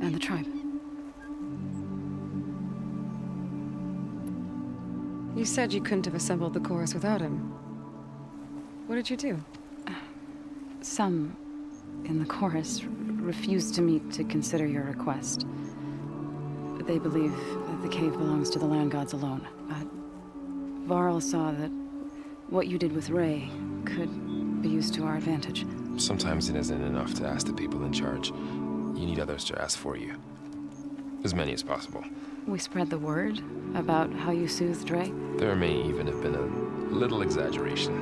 And the tribe. You said you couldn't have assembled the chorus without him. What did you do? Some in the chorus refused to meet to consider your request. They believe that the cave belongs to the land gods alone. But Varl saw that what you did with Ray could be used to our advantage. Sometimes it isn't enough to ask the people in charge. You need others to ask for you. As many as possible. We spread the word about how you soothed Ray. There may even have been a little exaggeration.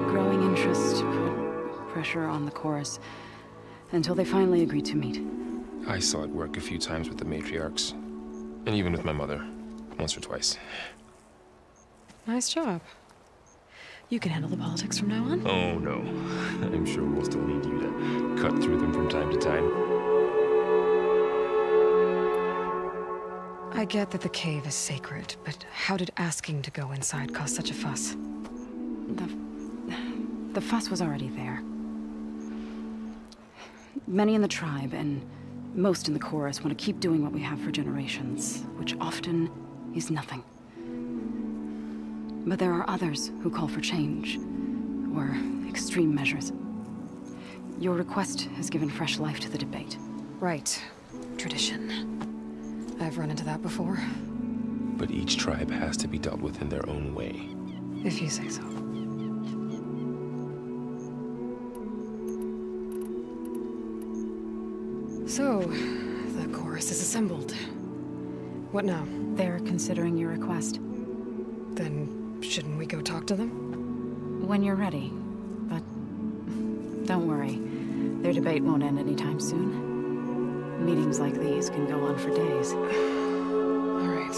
Growing interest put pressure on the chorus until they finally agreed to meet. I saw it work a few times with the matriarchs. And even with my mother. Once or twice. Nice job. You can handle the politics from now on? Oh, no. I'm sure we'll still need you to cut through them from time to time. I get that the cave is sacred, but how did asking to go inside cause such a fuss? The fuss was already there. Many in the tribe, and most in the chorus, want to keep doing what we have for generations, which often is nothing. But there are others who call for change, or extreme measures. Your request has given fresh life to the debate. Right. Tradition. I've run into that before. But each tribe has to be dealt with in their own way. If you say so. So, the chorus is assembled. What now? They're considering your request. Then, shouldn't we go talk to them? When you're ready, but Don't worry. Their debate won't end anytime soon. Meetings like these can go on for days. Alright.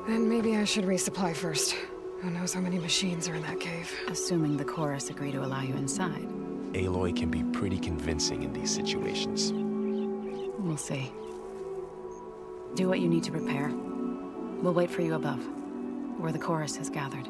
Then maybe I should resupply first. Who knows how many machines are in that cave? Assuming the chorus agree to allow you inside. Aloy can be pretty convincing in these situations. We'll see. Do what you need to prepare. We'll wait for you above, where the chorus has gathered.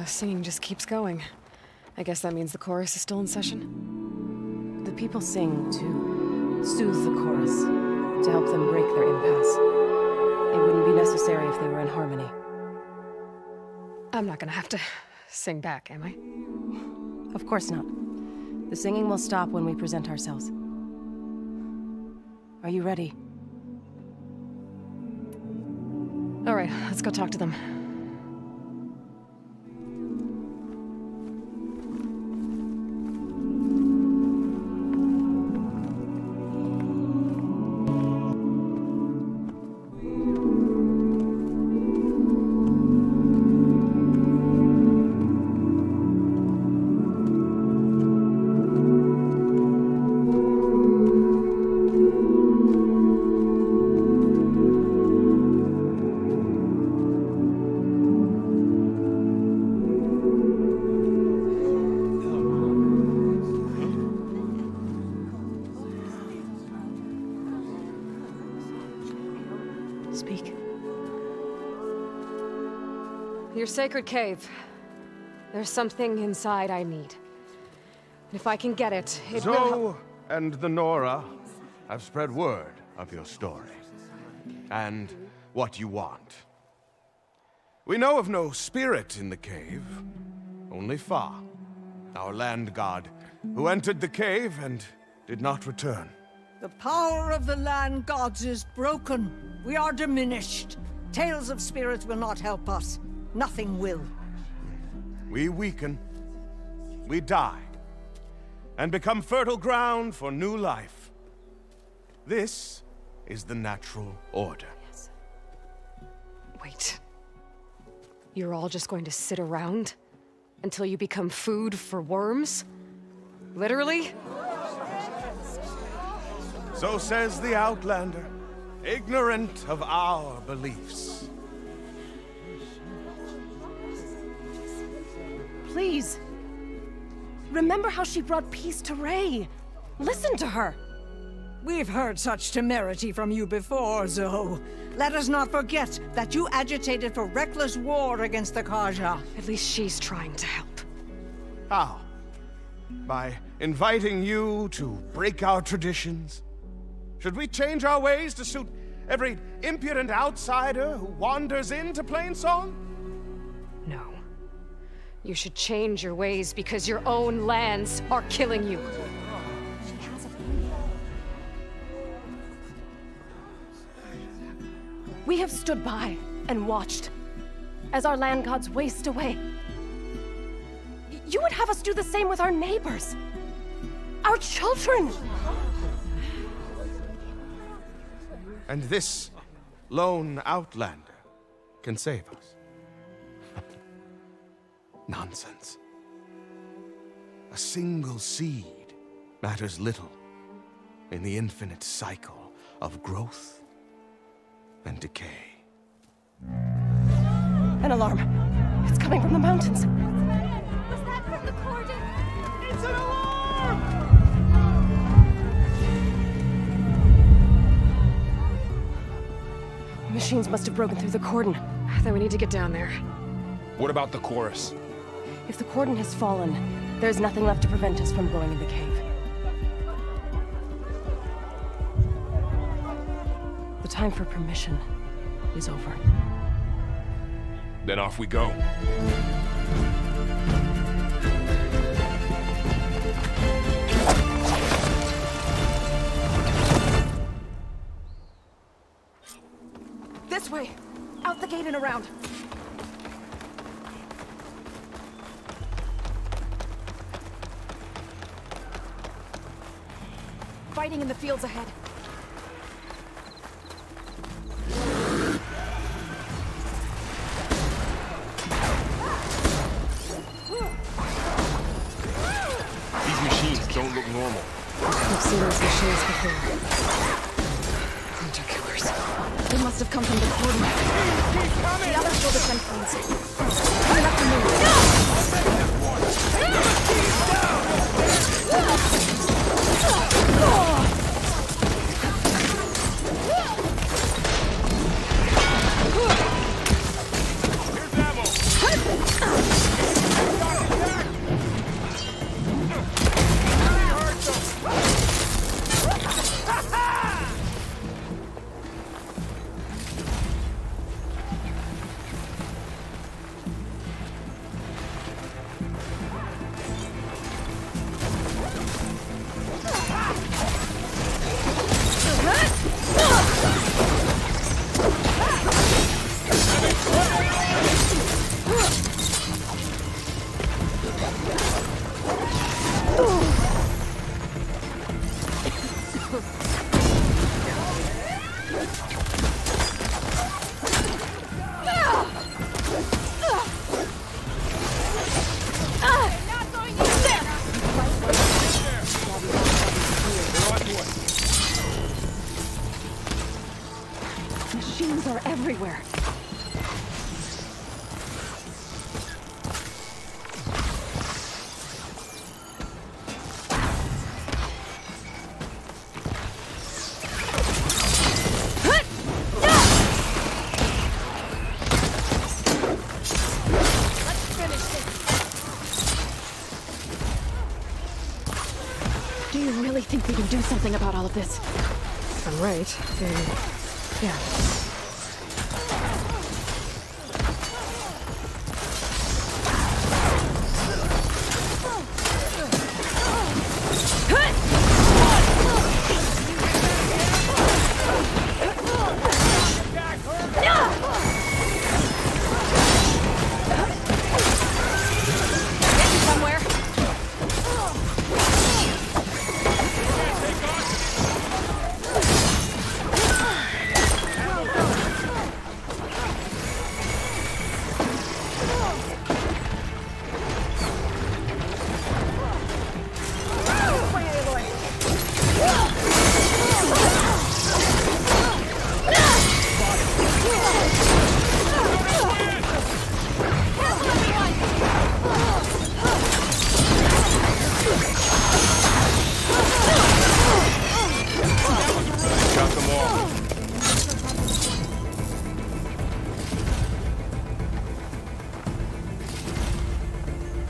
Singing just keeps going. I guess that means the chorus is still in session? The people sing to soothe the chorus, to help them break their impasse. It wouldn't be necessary if they were in harmony. I'm not gonna have to sing back, am I? Of course not. The singing will stop when we present ourselves. Are you ready? All right, let's go talk to them. Speak. Your sacred cave. There's something inside I need. And if I can get it, it will help. and the Nora have spread word of your story, and what you want. We know of no spirit in the cave, only Fa, our land god, who entered the cave and did not return. The power of the land gods is broken. We are diminished. Tales of spirits will not help us. Nothing will. We weaken, we die, and become fertile ground for new life. This is the natural order. Yes. Wait. You're all just going to sit around until you become food for worms? Literally? So says the Outlander, ignorant of our beliefs. Please. Remember how she brought peace to Ray. Listen to her. We've heard such temerity from you before, Zoe. Let us not forget that you agitated for reckless war against the Kaja. At least she's trying to help. How? By inviting you to break our traditions? Should we change our ways to suit every impudent outsider who wanders into Plainsong? No. You should change your ways because your own lands are killing you. We have stood by and watched as our land gods waste away. You would have us do the same with our neighbors, our children. And this lone outlander can save us. Nonsense. A single seed matters little in the infinite cycle of growth and decay. An alarm. It's coming from the mountains. Was that from the cordon? It's an alarm! Machines must have broken through the cordon. Then we need to get down there. What about the chorus? If the cordon has fallen, there's nothing left to prevent us from going in the cave. The time for permission is over. Then off we go. This way! Out the gate and around! Fighting in the fields ahead. These machines don't look normal. I've seen those machines before. Hunter killers. They must have come from the cordon. The others will defend planes. We have to move. Machines are everywhere. Do you really think we can do something about all of this? If I'm right, then yeah.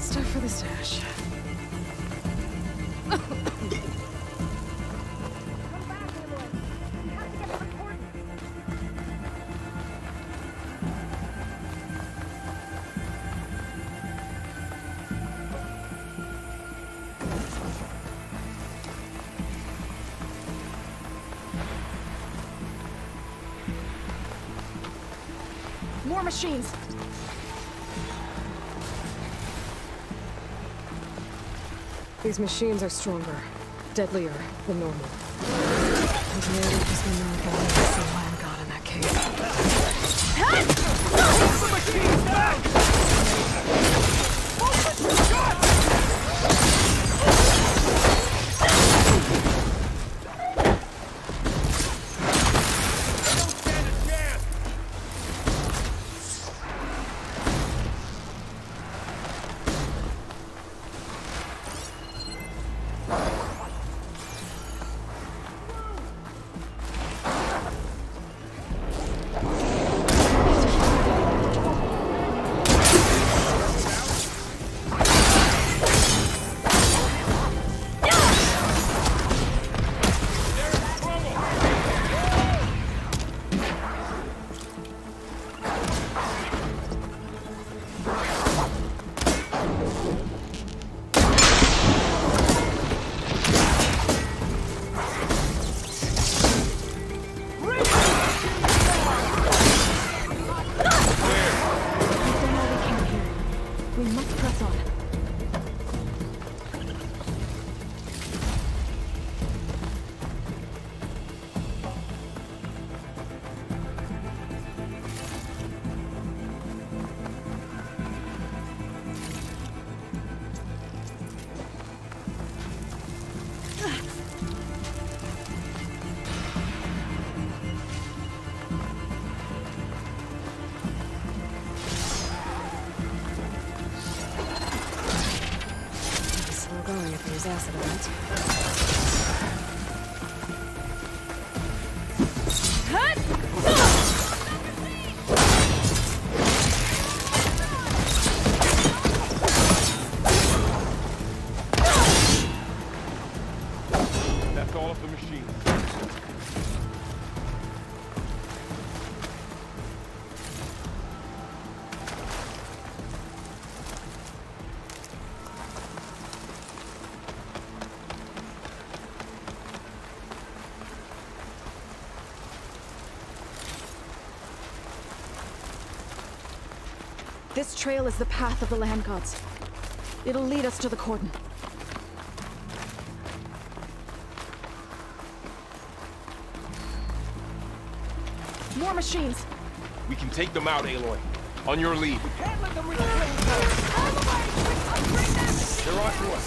Stuff for the stash. More machines! These machines are stronger, deadlier than normal. And maybe just we know about the land god in that cave. Going if there's acid on it. That's all of the machines. This trail is the path of the land gods. It'll lead us to the cordon. More machines! We can take them out, Aloy. On your lead. Can't let them reach the They're on to us.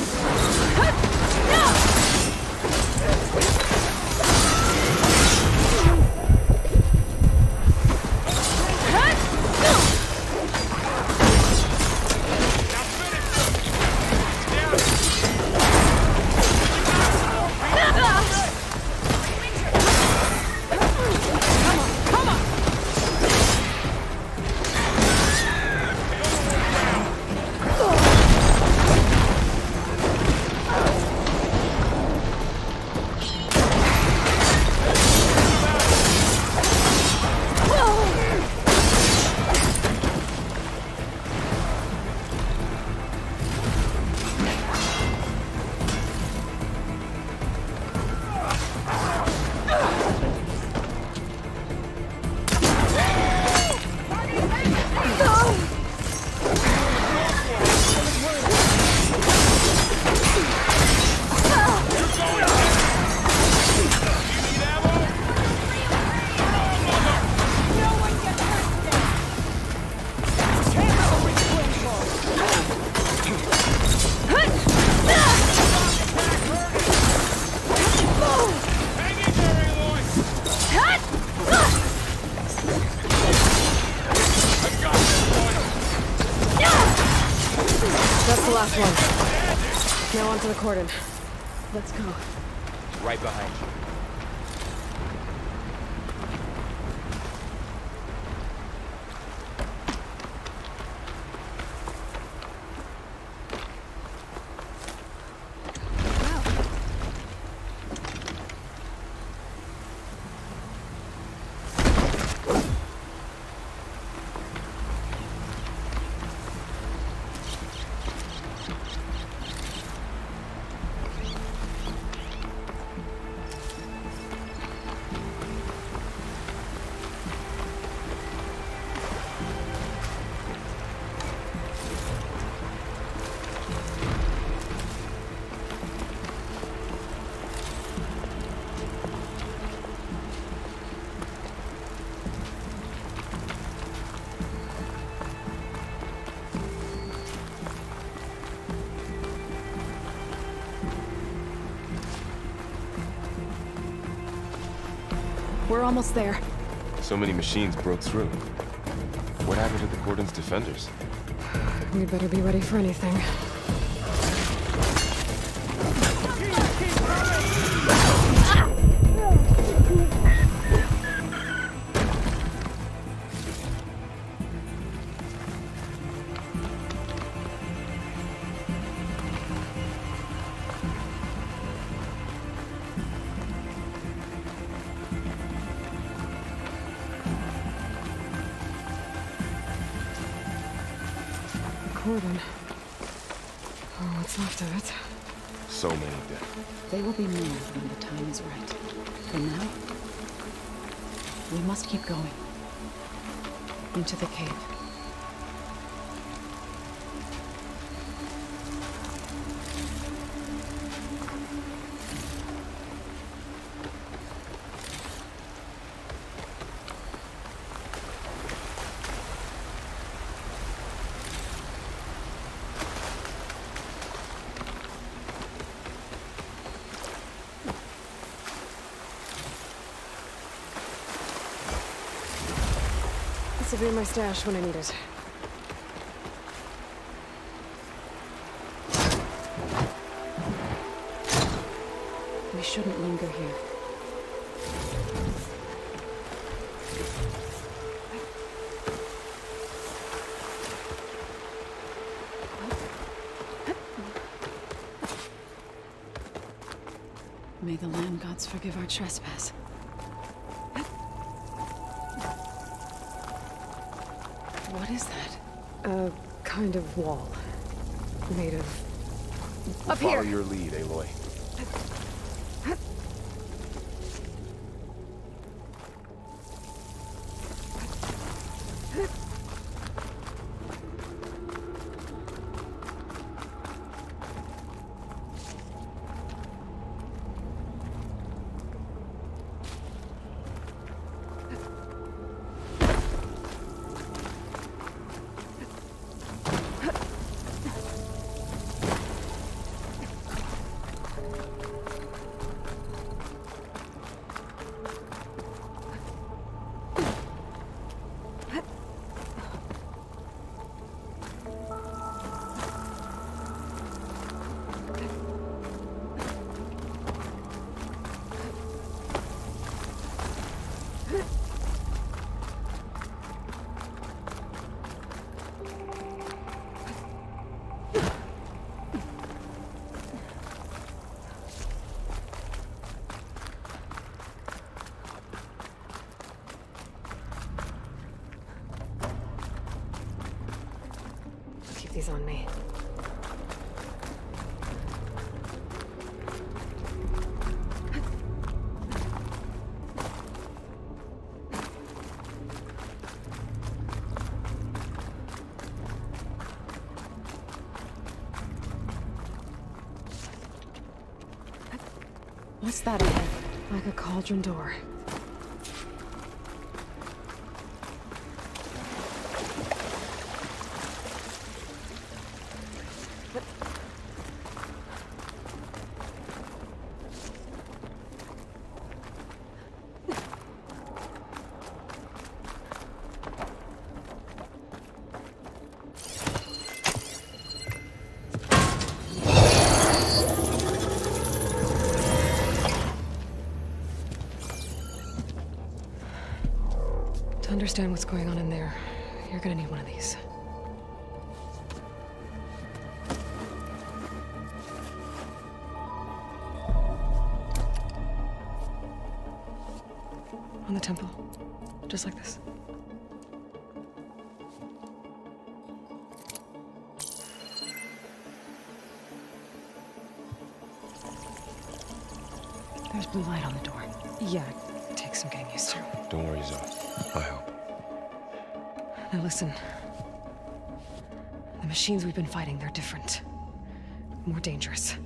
Now onto the cordon. Let's go. Right behind you. We're almost there. So many machines broke through. What happened to the cordon's defenders? We'd better be ready for anything. Cordon. Oh, what's left of it? So many dead. They will be more when the time is right. For now, we must keep going. Into the cave. This will be in my stash when I need it. We shouldn't linger here. May the land gods forgive our trespass. What is that? A kind of wall. Made of... Up here! Follow your lead, Aloy. These on me. What's that ahead? Like a cauldron door. understand what's going on in there, you're gonna need one of these. On the temple. Just like this. There's blue light on the door. Yeah, it takes some getting used to. Don't worry, Zoe. I help. Now listen. The machines we've been fighting, they're different. More dangerous.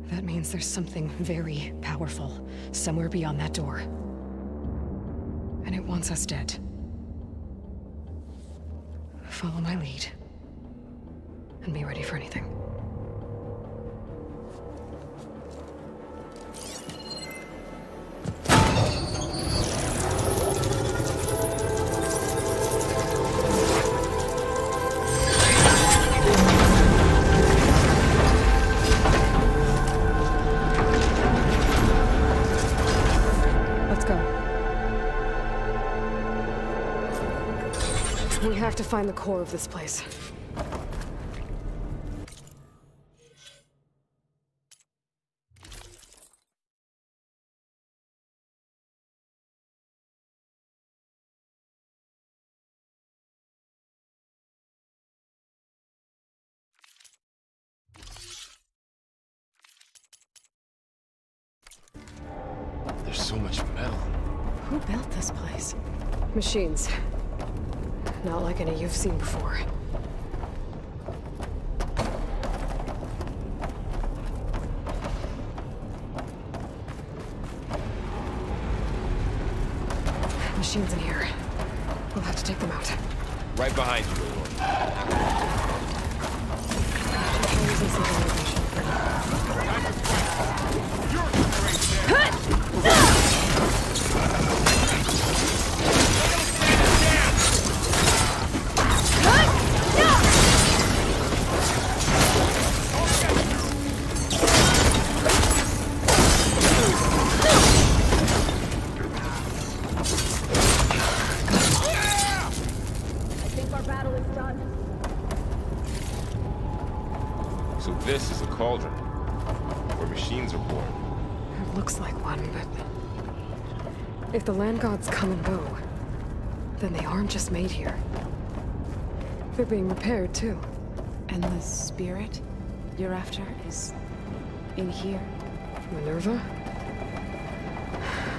That means there's something very powerful somewhere beyond that door. And it wants us dead. Follow my lead. And be ready for anything. We have to find the core of this place. There's so much metal. Who built this place? Machines. Not like any you've seen before. Machines in here. We'll have to take them out. Right behind you, So this is a cauldron, where machines are born. It looks like one, but if the land gods come and go, then they aren't just made here. They're being repaired, too. And the spirit you're after is in here? Minerva?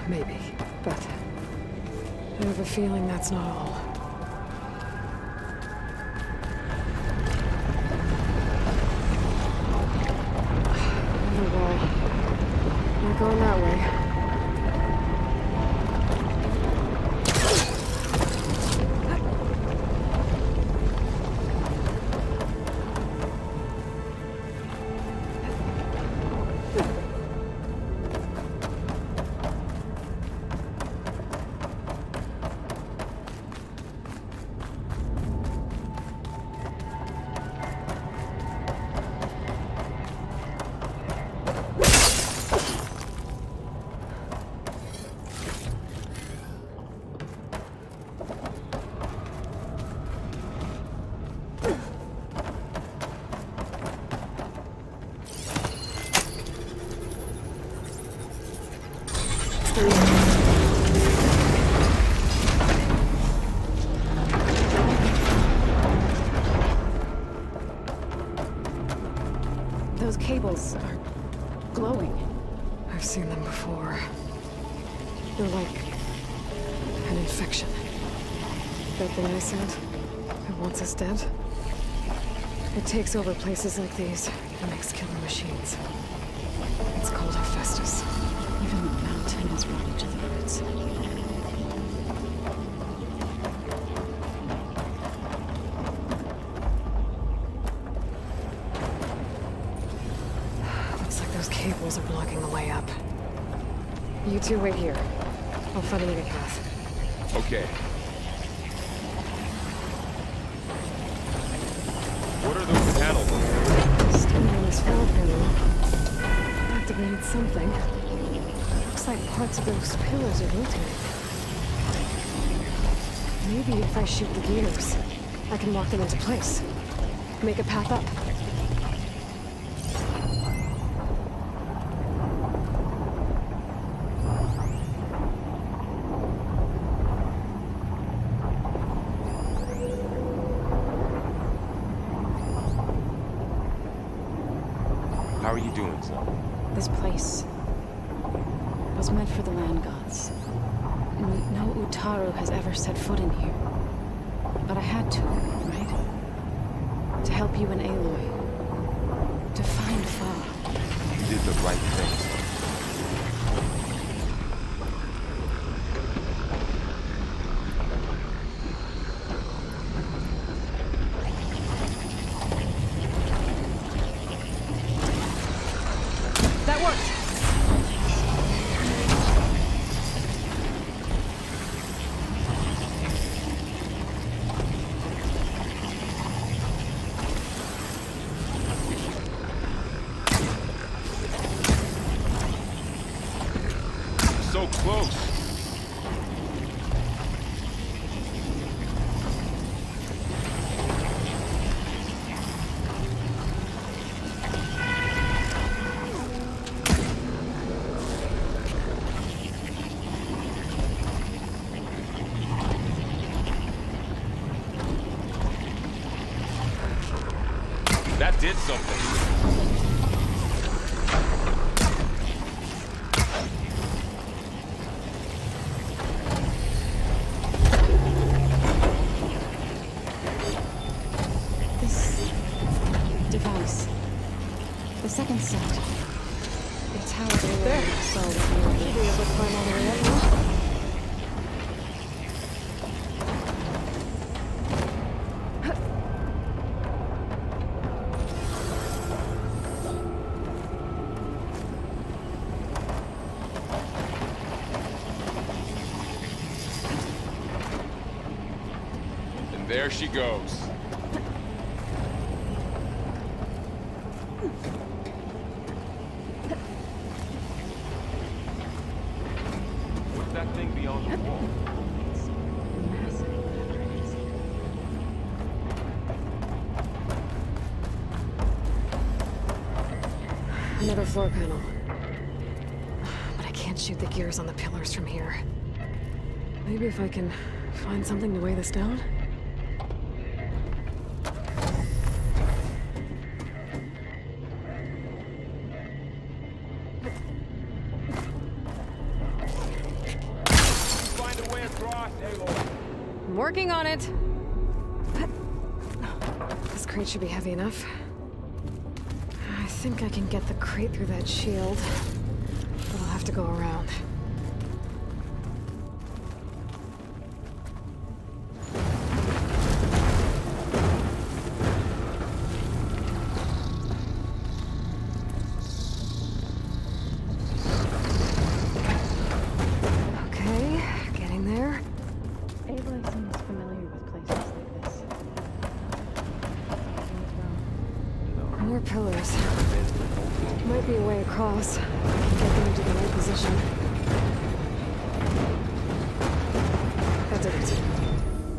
Maybe, but I have a feeling that's not all. Not going that way. Those cables are glowing. I've seen them before. They're like an infection. That thing I said? It wants us dead? It takes over places like these and makes killer machines. It's called Hephaestus. Even the mountain is rotted to the roots. Looks like those cables are blocking the way up. You two wait here. I'll find another path. Okay. What are those panels? Standing on this wall panel. Activated something. Looks like parts of those pillars are rotating. Maybe if I shoot the gears, I can lock them into place. Make a path up. How are you doing, son? This place was meant for the land gods. No Utaru has ever set foot in here. But I had to, right? To help you and Aloy. To find Fa. You did the right thing, son. That worked! So close. That did something. Device. The second set. It's how they there. So that you'll be able to climb all the way up. And there she goes. What's that thing beyond the wall? Another floor panel. But I can't shoot the gears on the pillars from here. Maybe if I can find something to weigh this down? Find a way across, Aloy. I'm working on it. This crate should be heavy enough. I think I can get the crate through that shield, but I'll have to go around. Okay, getting there. Aloy seems familiar with places like this. More pillars. Might be a way across. I can get them into the right position. That did it.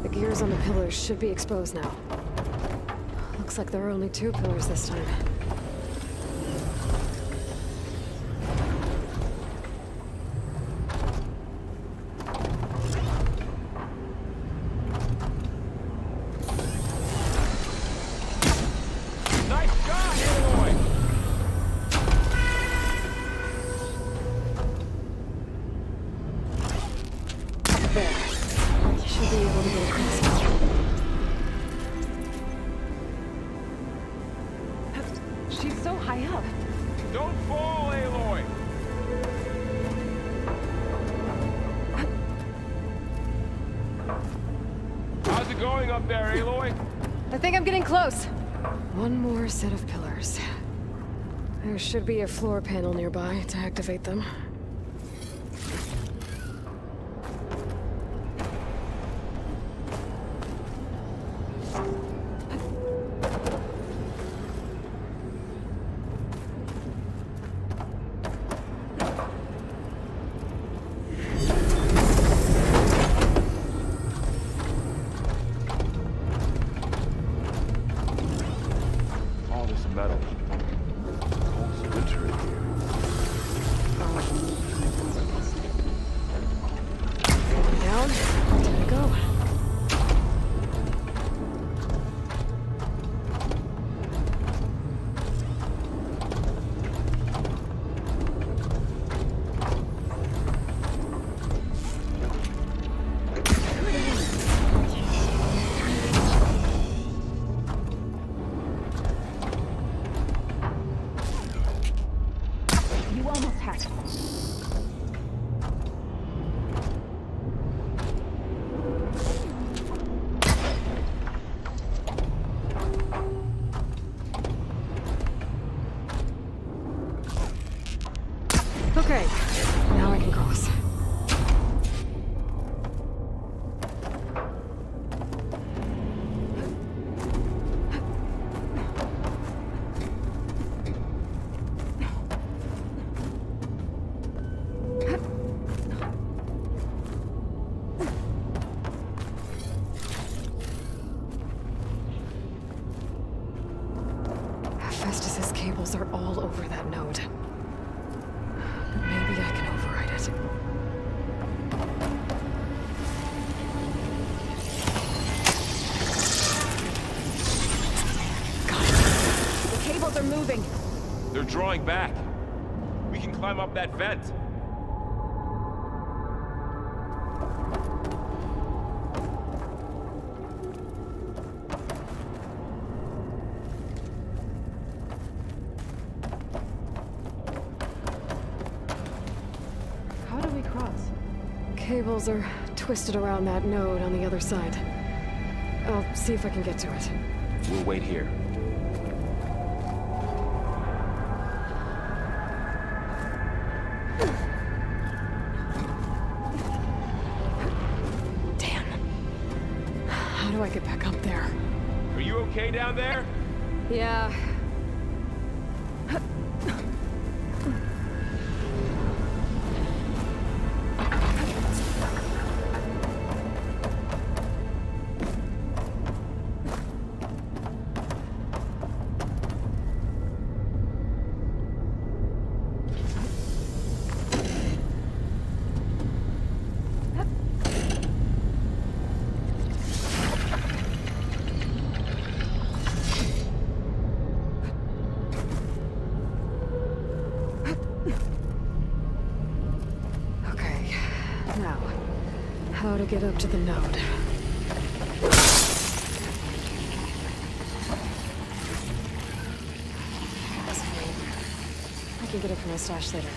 The gears on the pillars should be exposed now. Looks like there are only 2 pillars this time. Nice shot, Aloy! There. Should be able to get across now. She's so high up. Don't fall, Aloy! How's it going up there, Aloy? I think I'm getting close. One more set of pillars. There should be a floor panel nearby to activate them. You almost had it. Okay, now I can cross. Festus's cables are all over that node. Maybe I can override it. Got it. The cables are moving. They're drawing back. We can climb up that vent. How do we cross? Cables are twisted around that node on the other side. I'll see if I can get to it. We'll wait here. Damn. How do I get back up there? Are you okay down there? Yeah. How to get up to the node. I can get it from my stash later.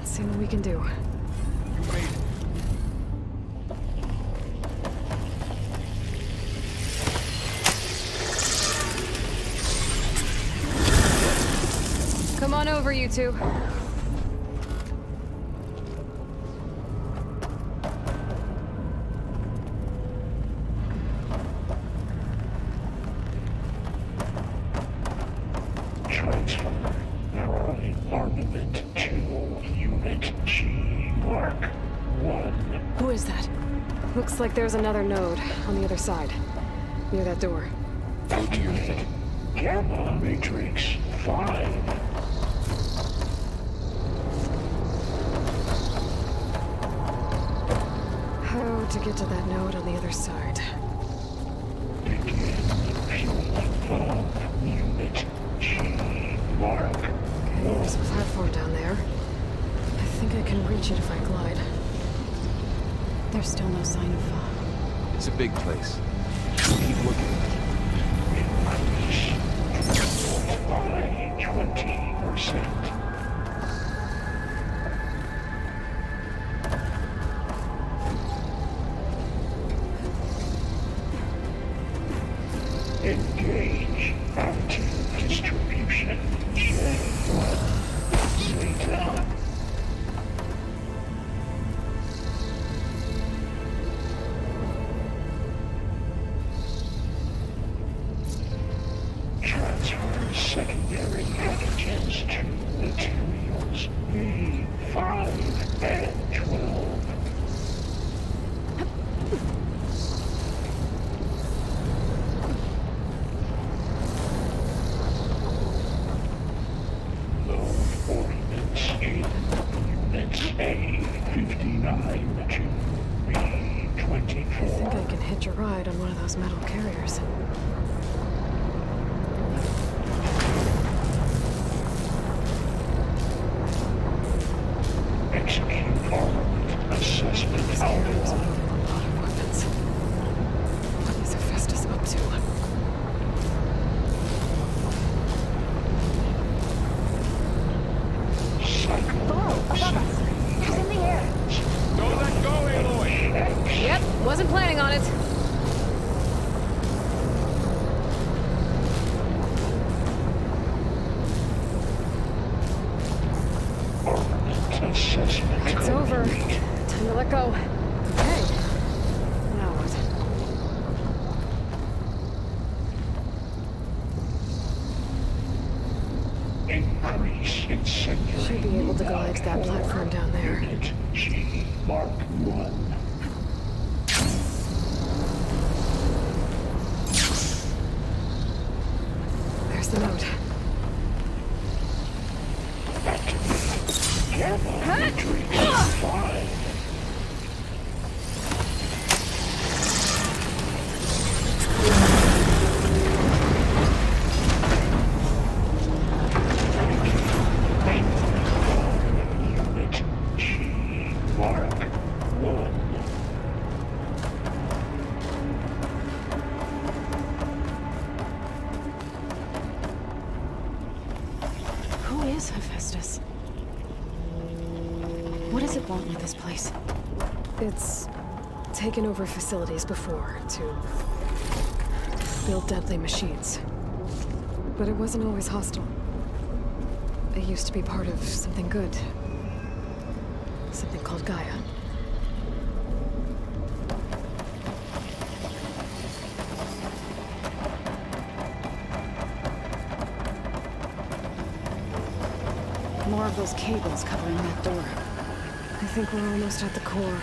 See what we can do. Come on over, you two. Transfer your armament to Unit G Mark 1. Who is that? Looks like there's another node on the other side, near that door. What do you think? Gamma Matrix 5. How to get to that node on the other side? Begin fuel of Unit G Mark. Okay, there's a platform down there. I think I can reach it if I glide. There's still no sign of fog. It's a big place. Keep looking. Increase by 20%. Engage anti-distribution J1 Zeta. Transfer secondary Inhabitants to materials E5 and 12. A59 to B24. I think I can hitch a ride on one of those metal carriers. Execute armament assessment outline. A lot of weapons. What is Hephaestus up to? Don't let go, Aloy! Yep, wasn't planning on it. It's over. Time to let go. Okay. Now what? Increase incendiary. Should be able to glide to that platform down there. Unit G Mark 1. There's the note. Gamma matrix 5. Unit G Mark 1. Who is Hephaestus? What does it want with this place? It's taken over facilities before to build deadly machines. But it wasn't always hostile. It used to be part of something good. Something called Gaia. More of those cables covering that door. I think we're almost at the core.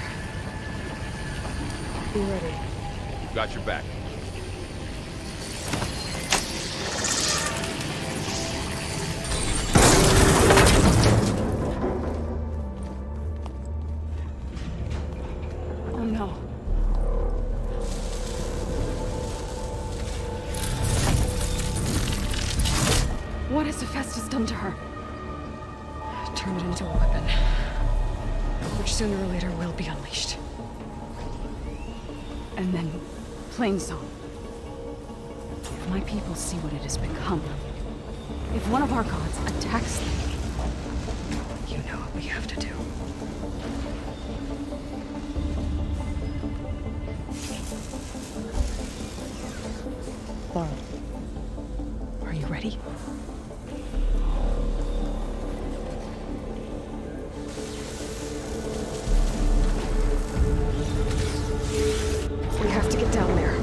Be ready. Got your back. Oh no. What has Hephaestus done to her? Turn it into a weapon. Which sooner or later will be unleashed. And then, plain song. If my people see what it has become, if one of our gods attacks them, you know what we have to do. Laurel, are you ready? We have to get down there.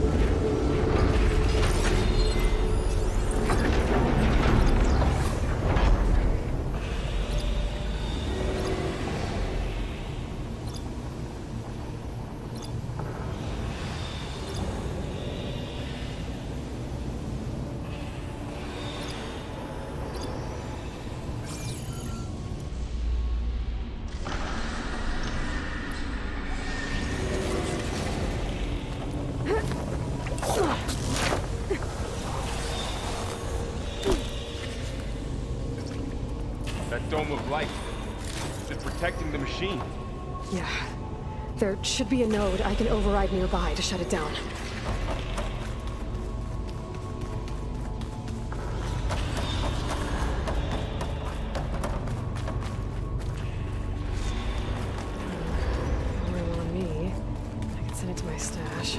That dome of light. It's protecting the machine. Yeah. There should be a node I can override nearby to shut it down. Roll on me. I can send it to my stash.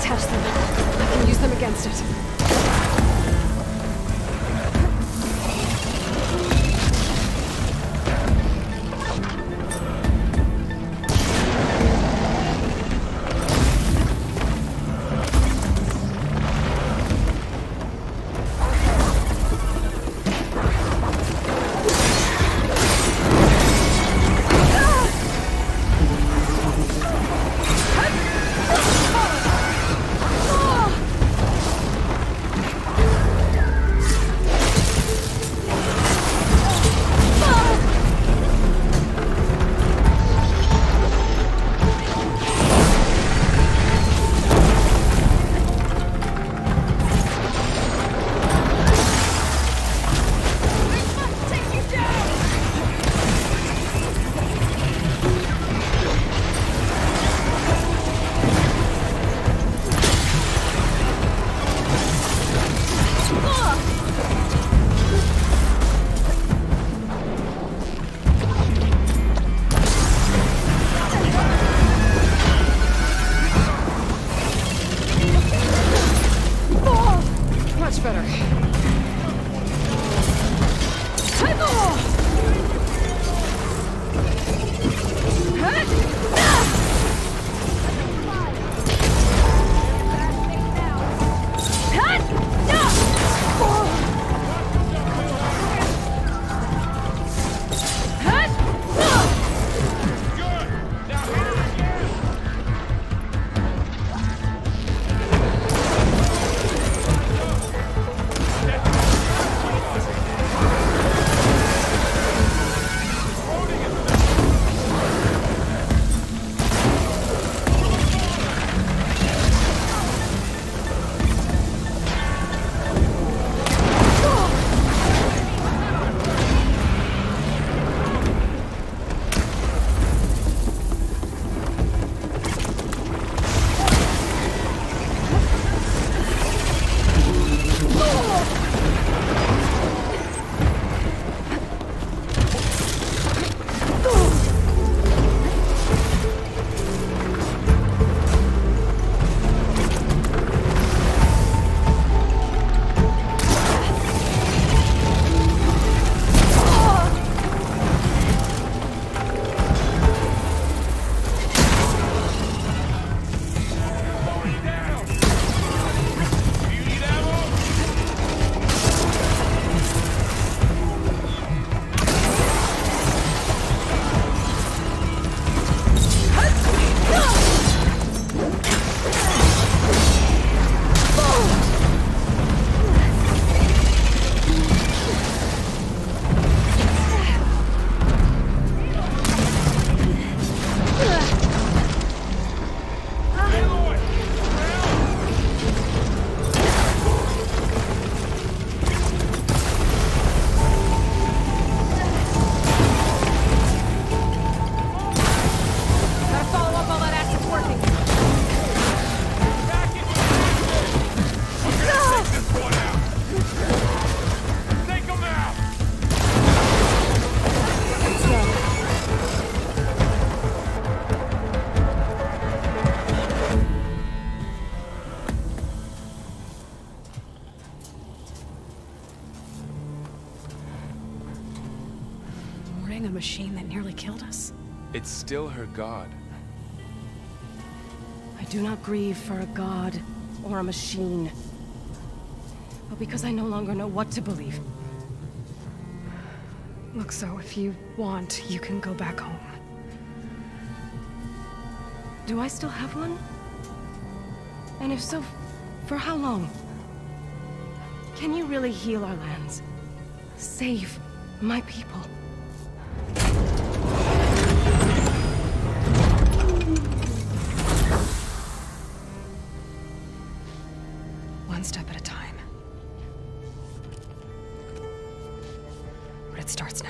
Attach them. I can use them against it. A machine that nearly killed us? It's still her god. I do not grieve for a god or a machine, but because I no longer know what to believe. Look, so if you want, you can go back home. Do I still have one? And if so, for how long? Can you really heal our lands? Save my people? One step at a time. But it starts now.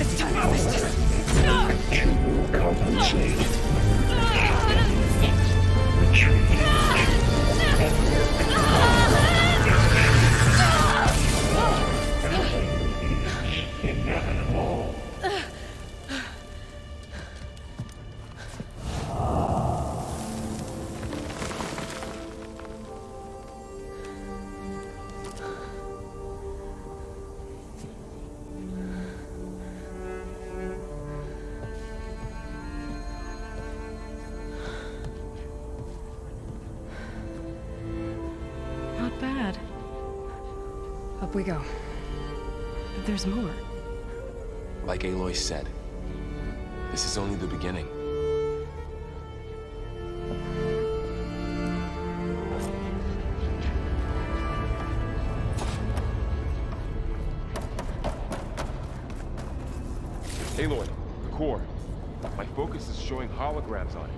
It's time to compensate. Retreat. Up we go. But there's more. Like Aloy said, this is only the beginning. Aloy, the core. My focus is showing holograms on it.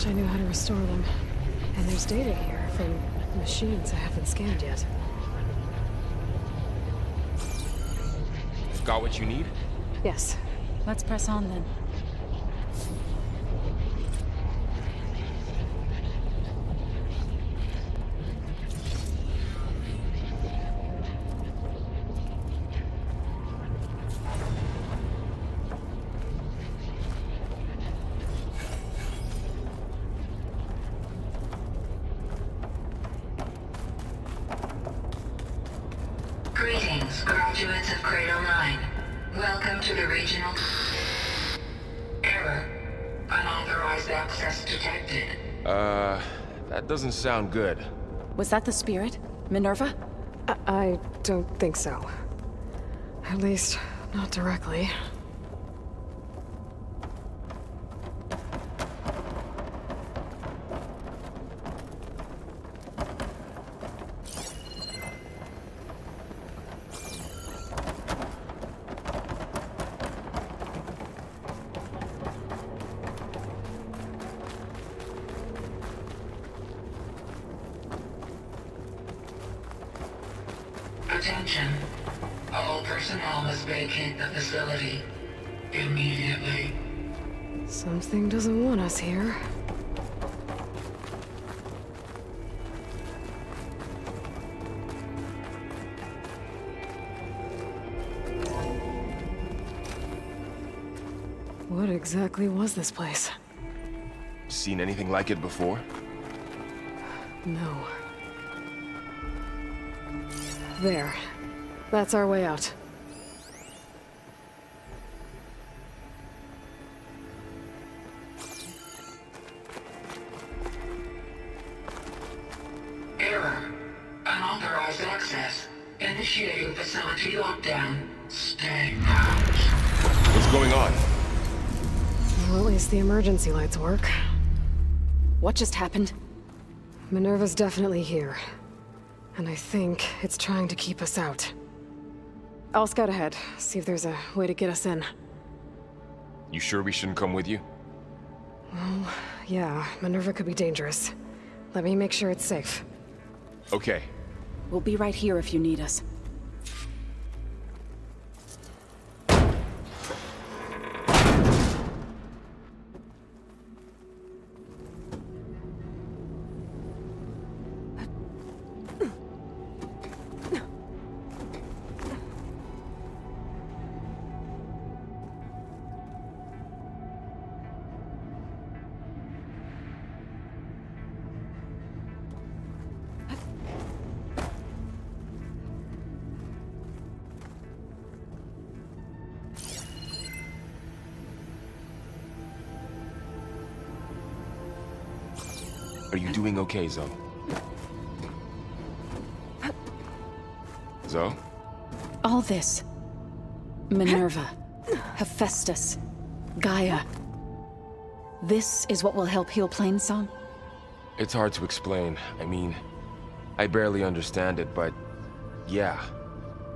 I knew how to restore them. And there's data here from machines I haven't scanned yet. Got what you need? Yes. Let's press on then. Greetings, graduates of Cradle 9. Welcome to the regional... Error. Unauthorized access detected. That doesn't sound good. Was that the spirit? Minerva? I don't think so. At least, not directly. Attention. All personnel must vacate the facility immediately. Something doesn't want us here. What exactly was this place? Seen anything like it before? No. There. That's our way out. Error. Unauthorized access. Initiating facility lockdown. Stay out. What's going on? Well, at least the emergency lights work. What just happened? Minerva's definitely here. And I think it's trying to keep us out. I'll scout ahead, see if there's a way to get us in. You sure we shouldn't come with you? Well, yeah, Minerva could be dangerous. Let me make sure it's safe. Okay. We'll be right here if you need us. Are you doing okay, Zoe? Zoe? All this. Minerva. Hephaestus. Gaia. This is what will help heal Plainsong? It's hard to explain. I mean, I barely understand it, but yeah.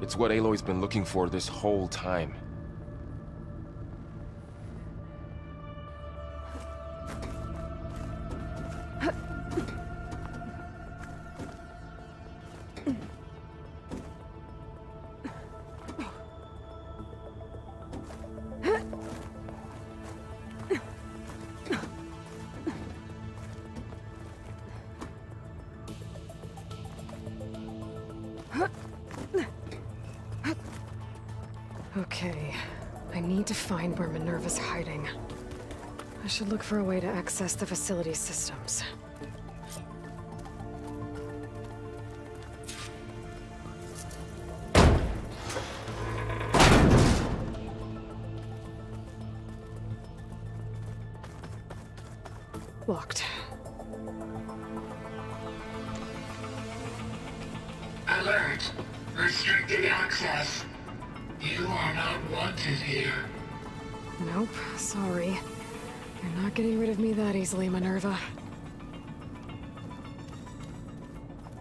It's what Aloy's been looking for this whole time. Okay, I need to find where Minerva's hiding. I should look for a way to access the facility systems. Locked. Alert! Restricted access. You are not wanted here. Nope, sorry. You're not getting rid of me that easily, Minerva.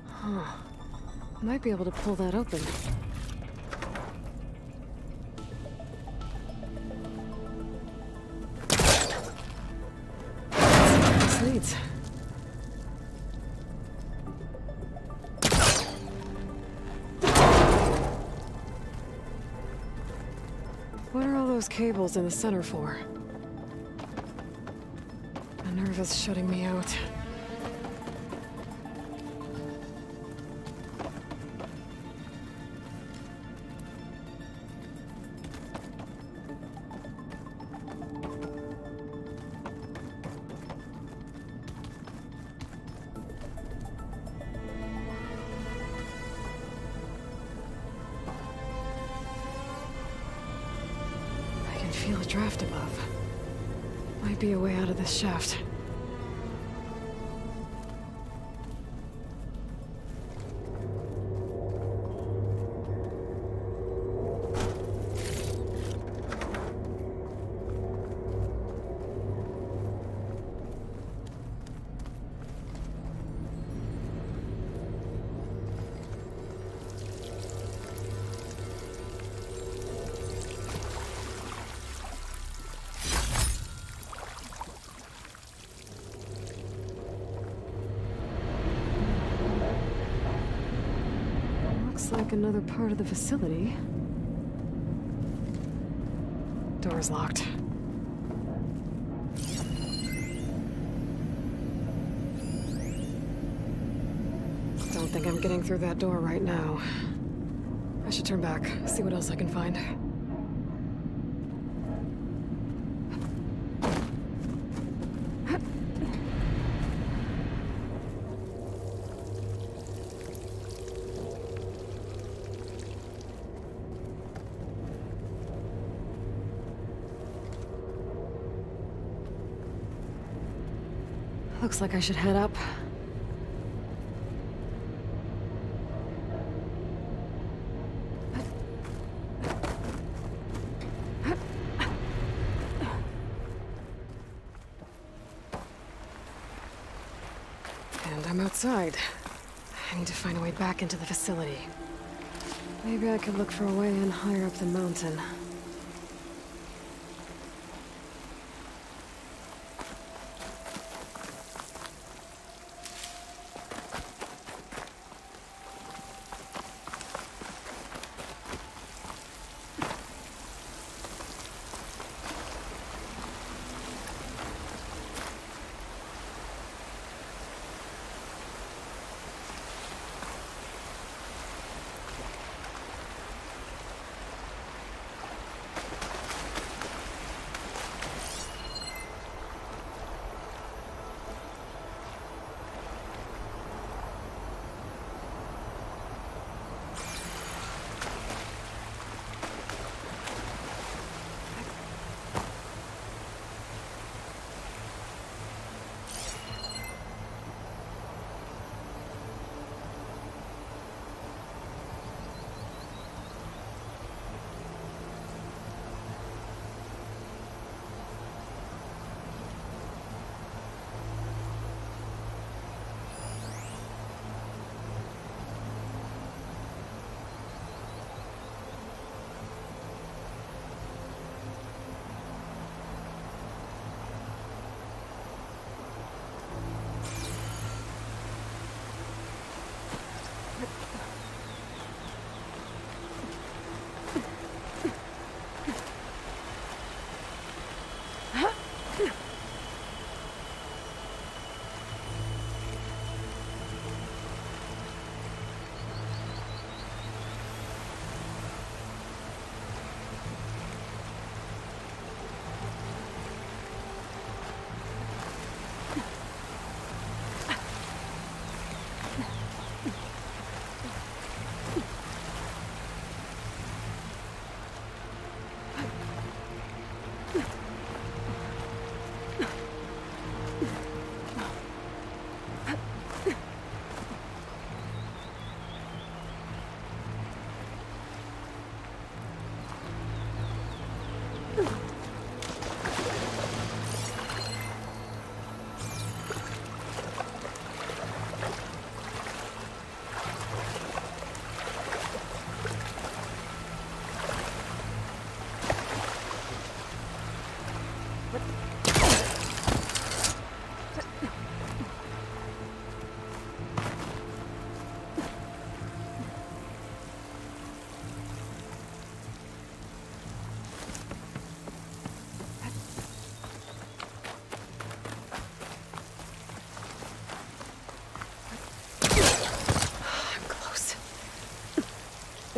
Huh. Might be able to pull that open. This leads. What are all those cables in the center for? Minerva's shutting me out. Feel a draft above. Might be a way out of this shaft. Like another part of the facility. Door's locked. Don't think I'm getting through that door right now. I should turn back, see what else I can find. Looks like I should head up. And I'm outside. I need to find a way back into the facility. Maybe I could look for a way in higher up the mountain.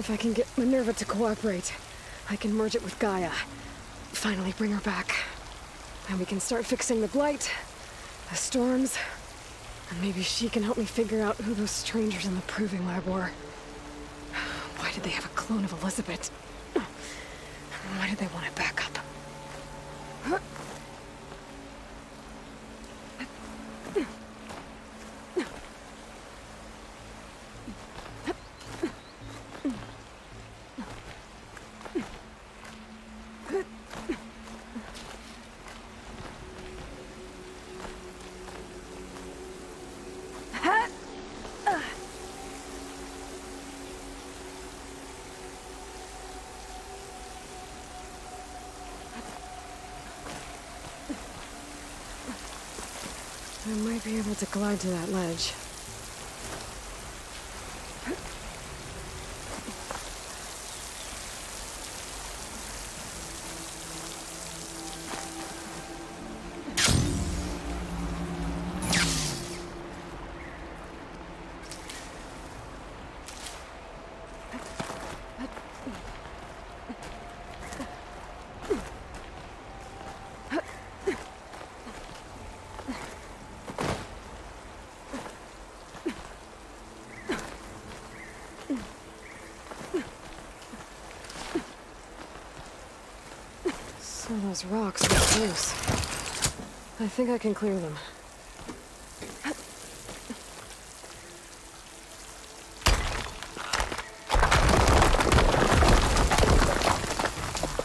If I can get Minerva to cooperate, I can merge it with Gaia. Finally bring her back. And we can start fixing the blight, the storms, and maybe she can help me figure out who those strangers in the proving lab were. Why did they have a clone of Elizabeth? Why did they want it back up? I might be able to glide to that ledge. Some of those rocks look loose. I think I can clear them.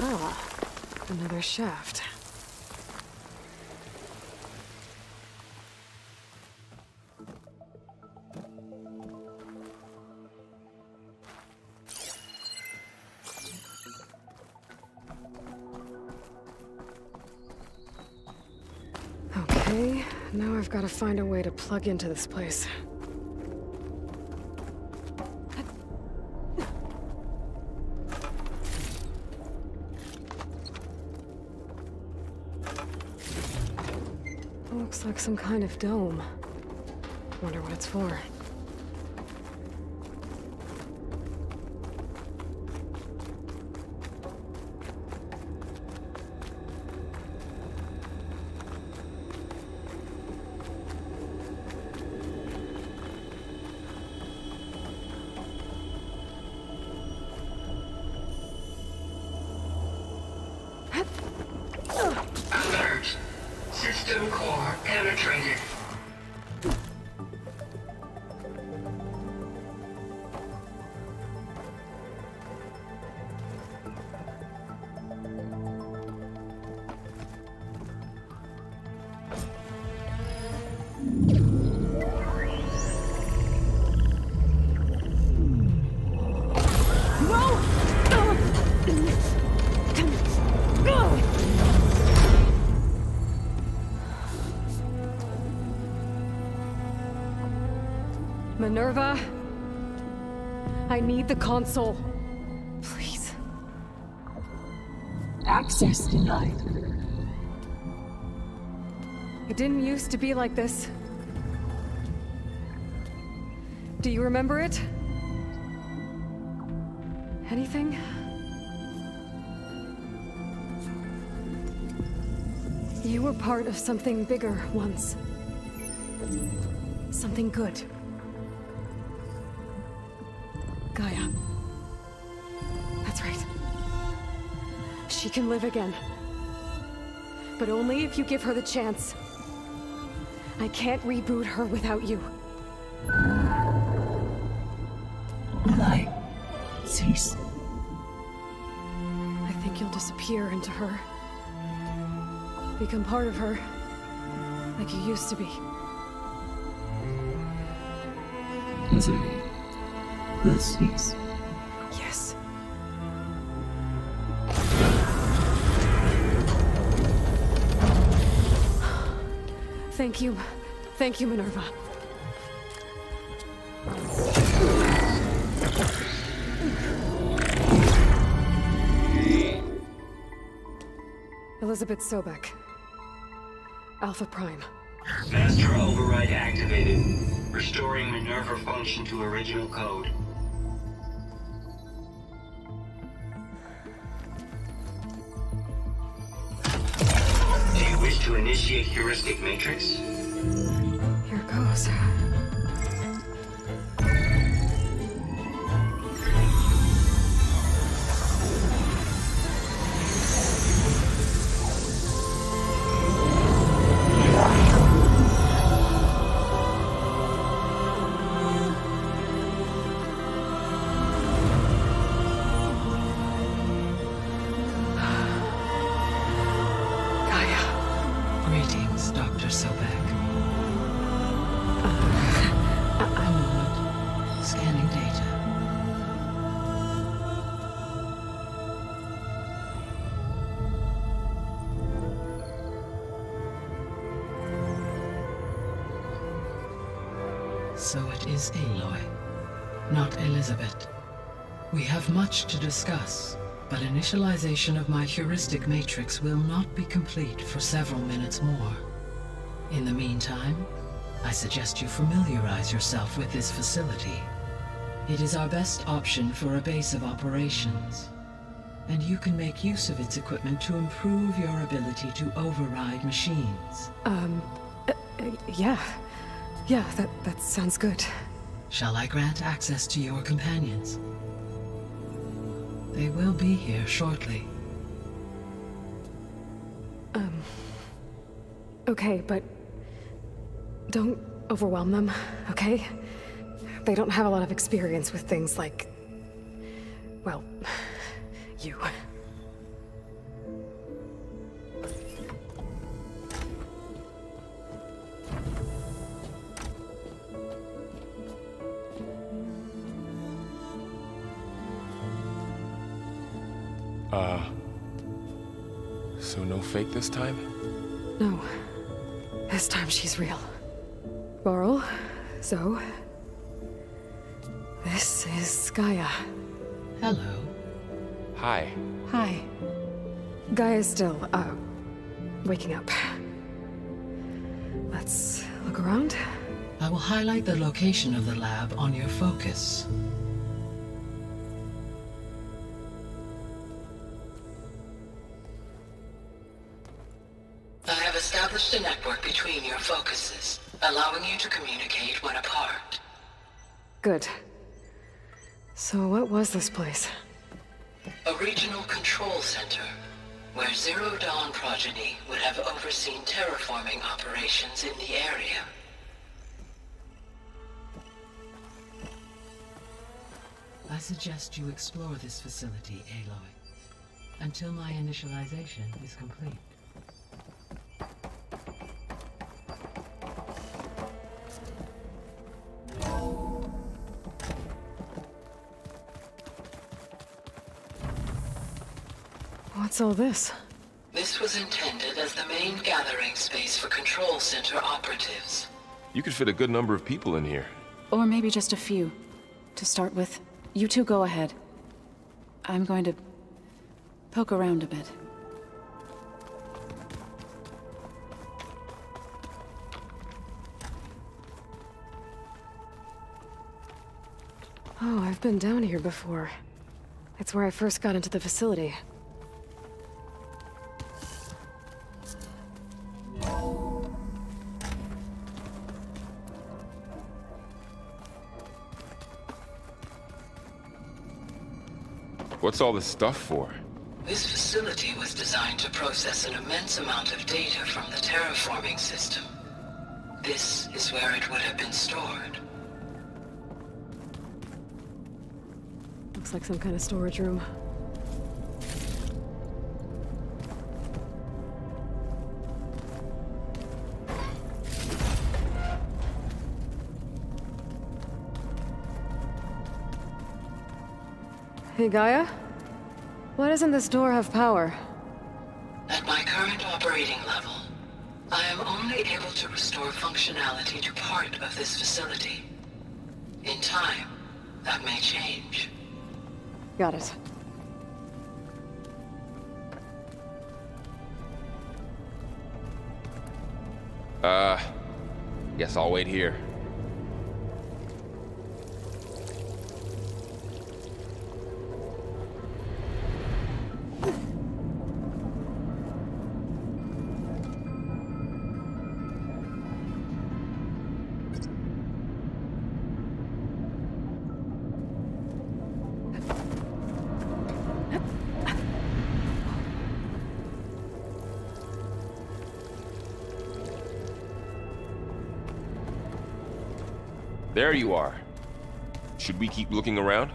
Ah, another shaft. Okay, now I've got to find a way to plug into this place. Looks like some kind of dome. Wonder what it's for. Alert! System core penetrated. Minerva, I need the console. Please. Access denied. It didn't used to be like this. Do you remember it? Anything? You were part of something bigger once. Something good. Gaia. That's right. She can live again. But only if you give her the chance. I can't reboot her without you. Light. Cease. I think you'll disappear into her. Become part of her. Like you used to be. Misery. The cease. Yes. Thank you. Thank you, Minerva. Elizabeth Sobek. Alpha Prime. Master override activated. Restoring Minerva function to original code. initiate heuristic matrix? Here goes. Greetings, Dr. Sobek. I'm not scanning data. So it is Aloy, not Elizabeth. We have much to discuss. But initialization of my heuristic matrix will not be complete for several minutes more. In the meantime, I suggest you familiarize yourself with this facility. It is our best option for a base of operations, and you can make use of its equipment to improve your ability to override machines. Yeah, that sounds good. Shall I grant access to your companions? They will be here shortly. Okay, but don't overwhelm them, okay? They don't have a lot of experience with things like, well, you. So no fake this time? No. This time she's real. Laurel, Zoe. This is Gaia. Hello. Hi. Hi. Gaia's still, waking up. Let's look around. I will highlight the location of the lab on your focus. I have established a network between your focuses, allowing you to communicate when apart. Good. So what was this place? A regional control center, where Zero Dawn progeny would have overseen terraforming operations in the area. I suggest you explore this facility, Aloy, until my initialization is complete. What's all this? This was intended as the main gathering space for control center operatives. You could fit a good number of people in here. Or maybe just a few. To start with, you two go ahead. I'm going to poke around a bit. Oh, I've been down here before. It's where I first got into the facility. What's all this stuff for? This facility was designed to process an immense amount of data from the terraforming system. This is where it would have been stored. Looks like some kind of storage room. Hey, Gaia? Why doesn't this door have power? At my current operating level, I am only able to restore functionality to part of this facility. In time, that may change. Got it. Guess I'll wait here. There you are. Should we keep looking around?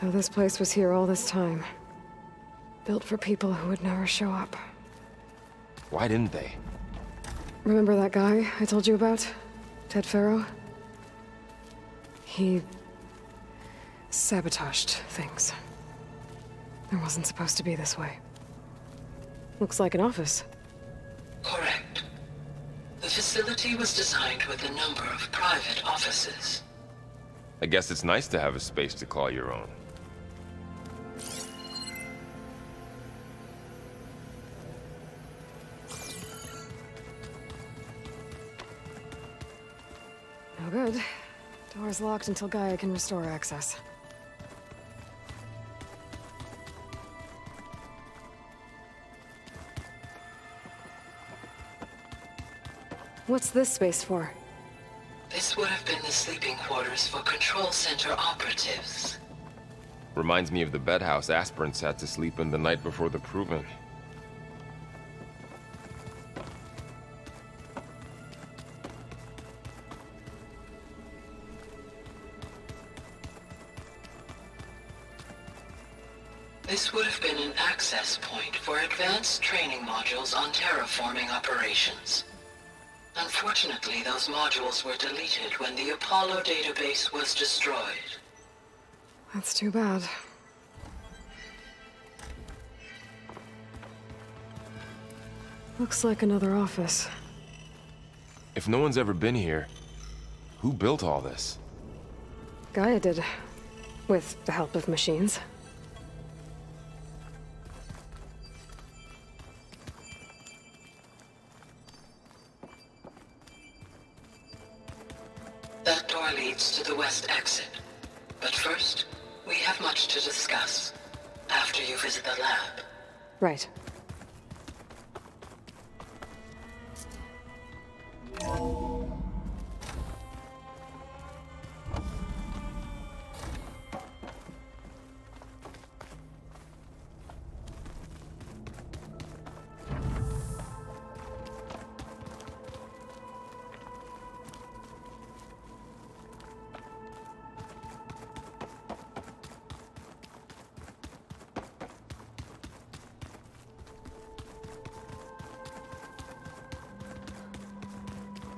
So this place was here all this time. Built for people who would never show up. Why didn't they? Remember that guy I told you about? Ted Farrow? He sabotaged things. It wasn't supposed to be this way. Looks like an office. Correct. The facility was designed with a number of private offices. I guess it's nice to have a space to call your own. No good. Door's locked until Gaia can restore access. What's this space for? This would have been the sleeping quarters for Control Center operatives. Reminds me of the bedhouse aspirants had to sleep in the night before the proving. This would have been an access point for advanced training modules on terraforming operations. Unfortunately, those modules were deleted when the Apollo database was destroyed. That's too bad. Looks like another office. If no one's ever been here, who built all this? Gaia did. With the help of machines. That door leads to the west exit. But first, we have much to discuss. After you visit the lab. Right.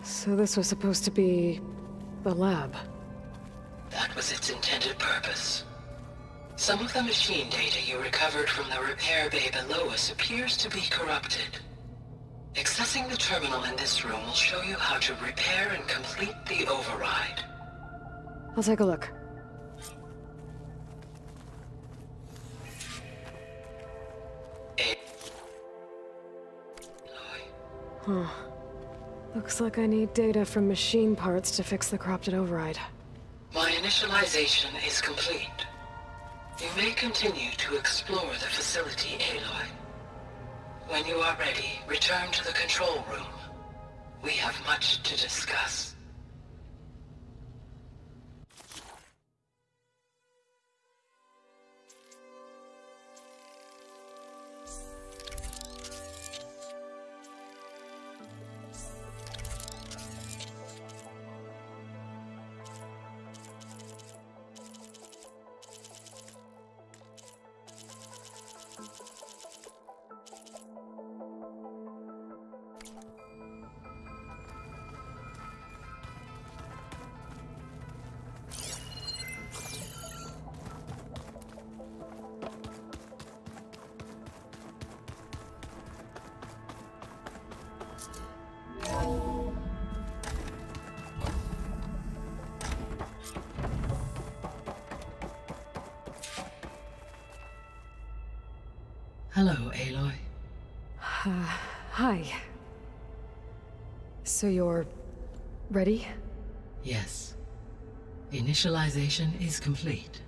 So this was supposed to be the lab. That was its intended purpose. Some of the machine data you recovered from the repair bay below us appears to be corrupted. Accessing the terminal in this room will show you how to repair and complete the override. I'll take a look. Huh. Looks like I need data from machine parts to fix the corrupted override. My initialization is complete. You may continue to explore the facility, Aloy. When you are ready, return to the control room. We have much to discuss. Hello, Aloy. Hi. So you're ready? Yes. Initialization is complete.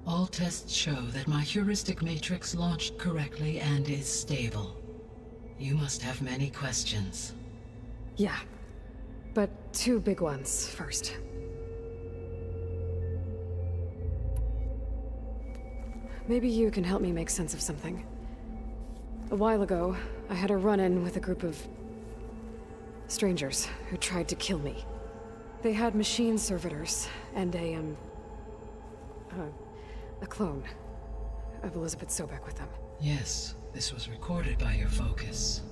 All tests show that my heuristic matrix launched correctly and is stable. You must have many questions. Yeah. But 2 big ones first. Maybe you can help me make sense of something. A while ago, I had a run-in with a group of strangers who tried to kill me. They had machine servitors and a clone of Elizabeth Sobek with them. Yes, this was recorded by your focus.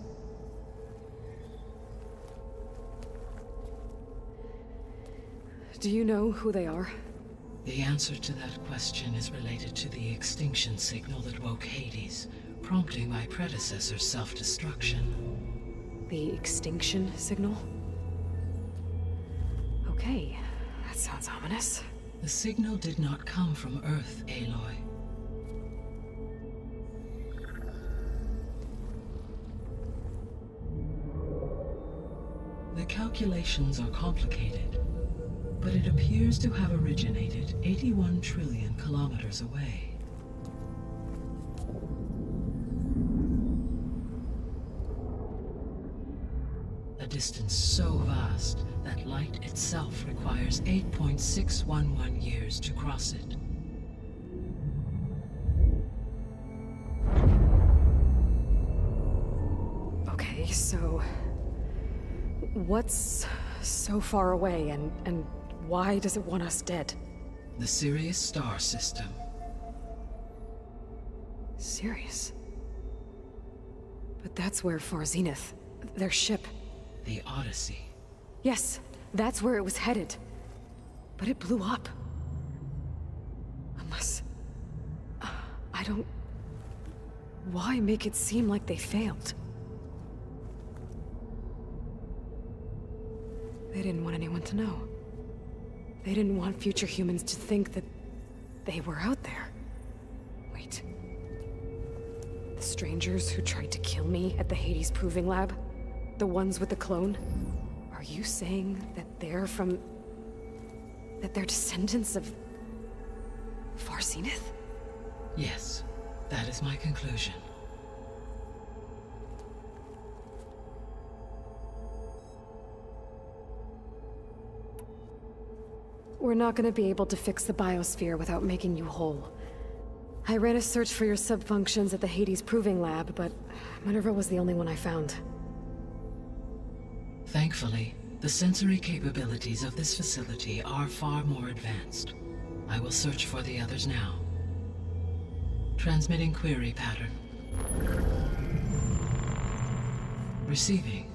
Do you know who they are? The answer to that question is related to the extinction signal that woke Hades, prompting my predecessor's self-destruction. The extinction signal? Okay, that sounds ominous. The signal did not come from Earth, Aloy. The calculations are complicated, but it appears to have originated 81 trillion kilometers away. A distance so vast that light itself requires 8.611 years to cross it. Okay, so what's so far away and why does it want us dead? The Sirius star system. Sirius? But that's where Far Zenith, their ship. The Odyssey. Yes, that's where it was headed. But it blew up. Unless... I don't... Why make it seem like they failed? They didn't want anyone to know. They didn't want future humans to think that they were out there. Wait. The strangers who tried to kill me at the Hades Proving Lab? The ones with the clone? Are you saying that they're from... that they're descendants of... Far Zenith? Yes, that is my conclusion. We're not gonna be able to fix the biosphere without making you whole. I ran a search for your subfunctions at the Hades Proving Lab, but Minerva was the only one I found. Thankfully, the sensory capabilities of this facility are far more advanced. I will search for the others now. Transmitting query pattern. Receiving.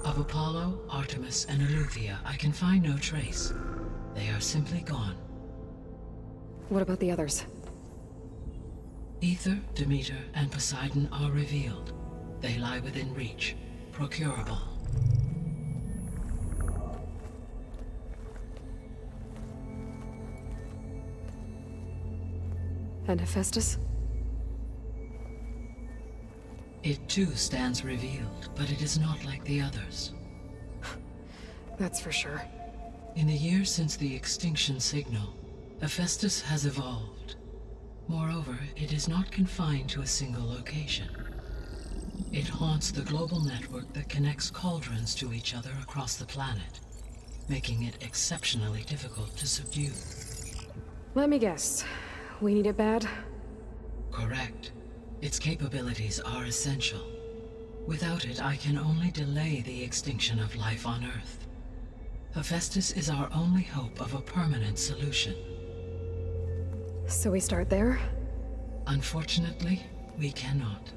Of Apollo, Artemis, and Eleuthia, I can find no trace. They are simply gone. What about the others? Aether, Demeter, and Poseidon are revealed. They lie within reach, procurable. And Hephaestus? It too stands revealed, but it is not like the others. That's for sure. In the years since the extinction signal, Hephaestus has evolved. Moreover, it is not confined to a single location. It haunts the global network that connects cauldrons to each other across the planet, making it exceptionally difficult to subdue. Let me guess. We need it bad? Correct. Its capabilities are essential. Without it, I can only delay the extinction of life on Earth. Hephaestus is our only hope of a permanent solution. So we start there? Unfortunately, we cannot.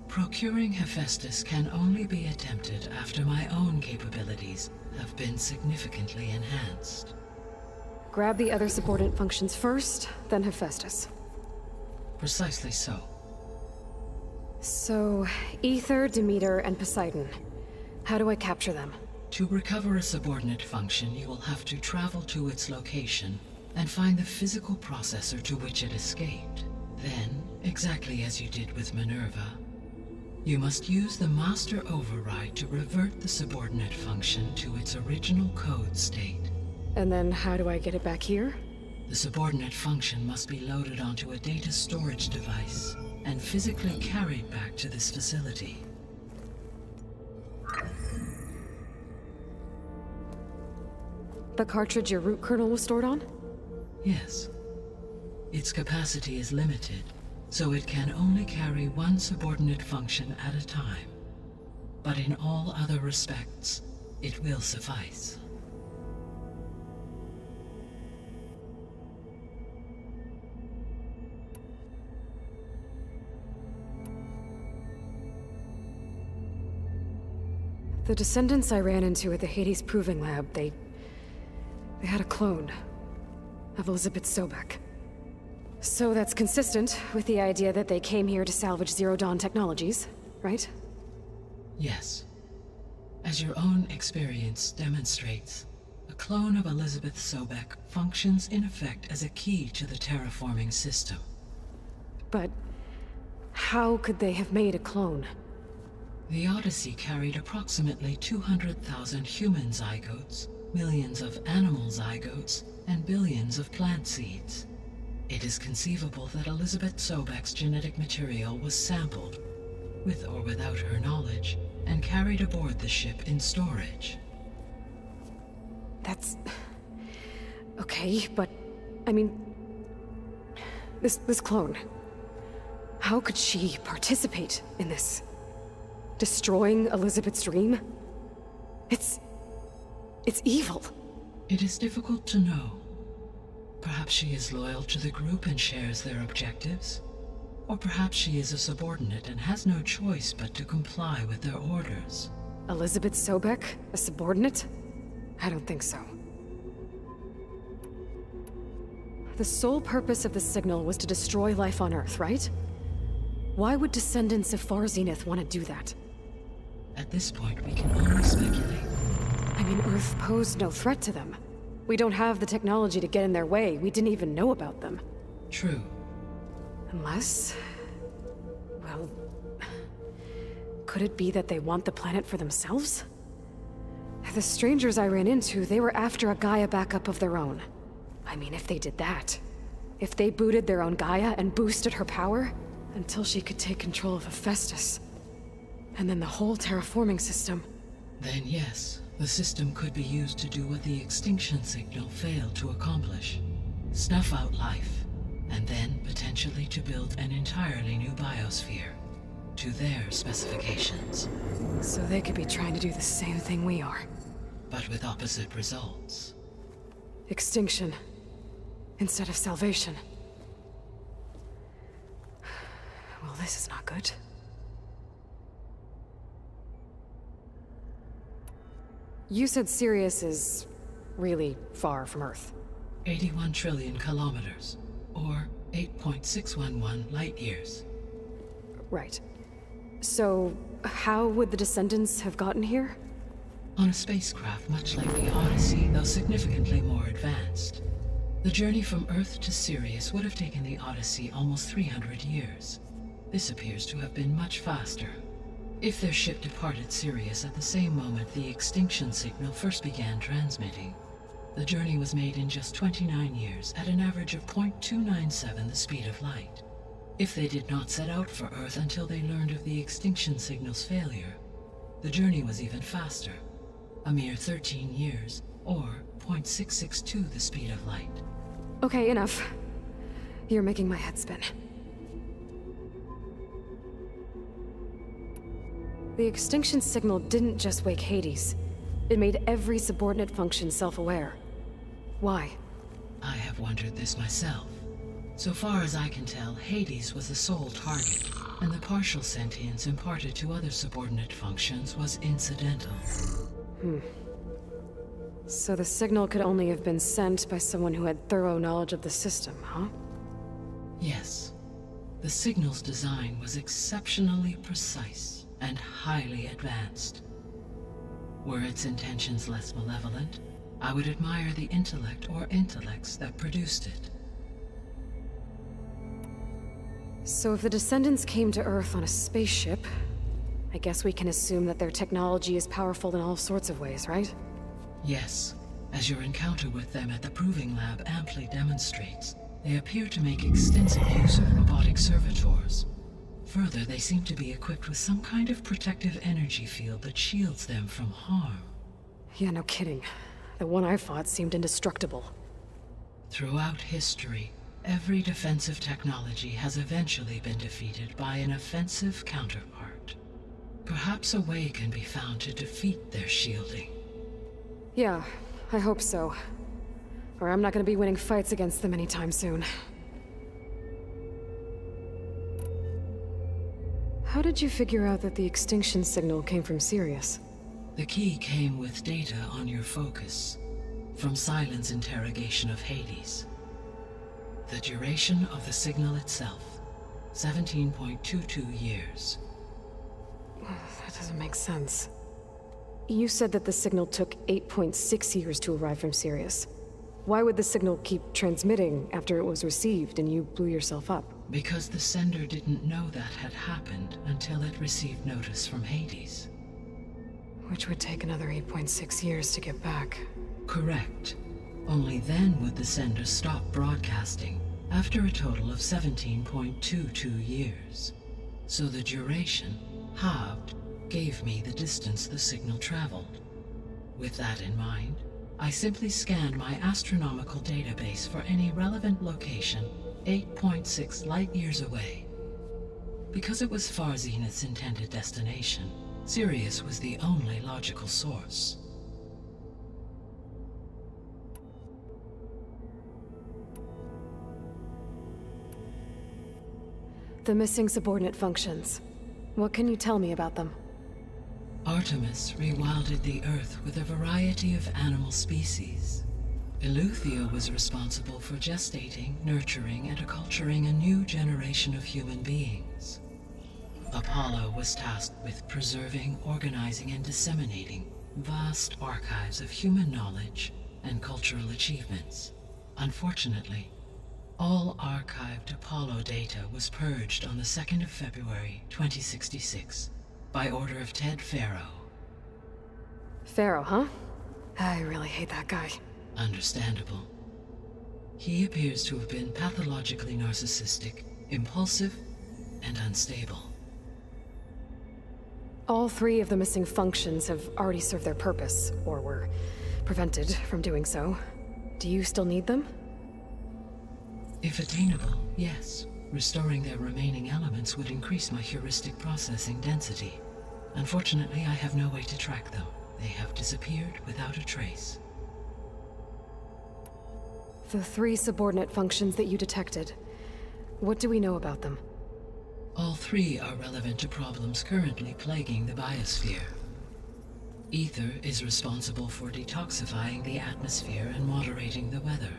Procuring Hephaestus can only be attempted after my own capabilities have been significantly enhanced. Grab the other subordinate functions first, then Hephaestus. Precisely so. So, Aether, Demeter, and Poseidon. How do I capture them? To recover a subordinate function, you will have to travel to its location and find the physical processor to which it escaped. Then, exactly as you did with Minerva, you must use the master override to revert the subordinate function to its original code state. And then how do I get it back here? The subordinate function must be loaded onto a data storage device and physically carried back to this facility. The cartridge your root kernel was stored on? Yes. Its capacity is limited, so it can only carry one subordinate function at a time. But in all other respects, it will suffice. The descendants I ran into at the Hades Proving Lab, they had a clone of Elizabeth Sobek. So that's consistent with the idea that they came here to salvage Zero Dawn technologies, right? Yes. As your own experience demonstrates, a clone of Elizabeth Sobek functions in effect as a key to the terraforming system. But how could they have made a clone? The Odyssey carried approximately 200,000 human zygotes, millions of animal zygotes, and billions of plant seeds. It is conceivable that Elizabeth Sobek's genetic material was sampled, with or without her knowledge, and carried aboard the ship in storage. That's... okay, but... I mean... This clone... How could she participate in this? Destroying Elizabeth's dream? It's evil. It is difficult to know. Perhaps she is loyal to the group and shares their objectives. Or perhaps she is a subordinate and has no choice but to comply with their orders. Elizabeth Sobek? A subordinate? I don't think so. The sole purpose of the signal was to destroy life on Earth, right? Why would descendants of Far Zenith want to do that? At this point, we can only speculate. I mean, Earth posed no threat to them. We don't have the technology to get in their way. We didn't even know about them. True. Unless... well... could it be that they want the planet for themselves? The strangers I ran into, they were after a Gaia backup of their own. I mean, if they did that... if they booted their own Gaia and boosted her power... until she could take control of Hephaestus. And then the whole terraforming system. Then yes, the system could be used to do what the extinction signal failed to accomplish. Snuff out life, and then potentially to build an entirely new biosphere. To their specifications. So they could be trying to do the same thing we are. But with opposite results. Extinction. Instead of salvation. Well, this is not good. You said Sirius is really far from Earth. 81 trillion kilometers, or 8.611 light years. Right. So, how would the descendants have gotten here? On a spacecraft much like the Odyssey, though significantly more advanced. The journey from Earth to Sirius would have taken the Odyssey almost 300 years. This appears to have been much faster. If their ship departed Sirius at the same moment the extinction signal first began transmitting, the journey was made in just 29 years at an average of 0.297 the speed of light. If they did not set out for Earth until they learned of the extinction signal's failure, the journey was even faster, a mere 13 years, or 0.662 the speed of light. Okay, enough. You're making my head spin. The extinction signal didn't just wake Hades. It made every subordinate function self-aware. Why? I have wondered this myself. So far as I can tell, Hades was the sole target, and the partial sentience imparted to other subordinate functions was incidental. So the signal could only have been sent by someone who had thorough knowledge of the system, huh? Yes. The signal's design was exceptionally precise and highly advanced. Were its intentions less malevolent, I would admire the intellect or intellects that produced it. So if the descendants came to Earth on a spaceship, I guess we can assume that their technology is powerful in all sorts of ways, right? Yes, as your encounter with them at the Proving Lab amply demonstrates, they appear to make extensive use of robotic servitors. Further, they seem to be equipped with some kind of protective energy field that shields them from harm. Yeah, no kidding. The one I fought seemed indestructible. Throughout history, every defensive technology has eventually been defeated by an offensive counterpart. Perhaps a way can be found to defeat their shielding. Yeah, I hope so. Or I'm not gonna be winning fights against them anytime soon. How did you figure out that the extinction signal came from Sirius? The key came with data on your focus, from Silent's interrogation of Hades. The duration of the signal itself, 17.22 years. That doesn't make sense. You said that the signal took 8.6 years to arrive from Sirius. Why would the signal keep transmitting after it was received and you blew yourself up? Because the sender didn't know that had happened until it received notice from Hades. Which would take another 8.6 years to get back. Correct. Only then would the sender stop broadcasting, after a total of 17.22 years. So the duration, halved, gave me the distance the signal traveled. With that in mind, I simply scanned my astronomical database for any relevant location 8.6 light-years away. Because it was far Zenith's intended destination, Sirius was the only logical source. The missing subordinate functions. What can you tell me about them? Artemis rewilded the Earth with a variety of animal species. Eleuthia was responsible for gestating, nurturing, and acculturating a new generation of human beings. Apollo was tasked with preserving, organizing, and disseminating vast archives of human knowledge and cultural achievements. Unfortunately, all archived Apollo data was purged on the 2nd of February, 2066, by order of Ted Faro. Faro, huh? I really hate that guy. Understandable. He appears to have been pathologically narcissistic, impulsive, and unstable. All 3 of the missing functions have already served their purpose, or were prevented from doing so. Do you still need them? If attainable, yes. Restoring their remaining elements would increase my heuristic processing density. Unfortunately, I have no way to track them. They have disappeared without a trace. The 3 subordinate functions that you detected. What do we know about them? All 3 are relevant to problems currently plaguing the biosphere. Ether is responsible for detoxifying the atmosphere and moderating the weather.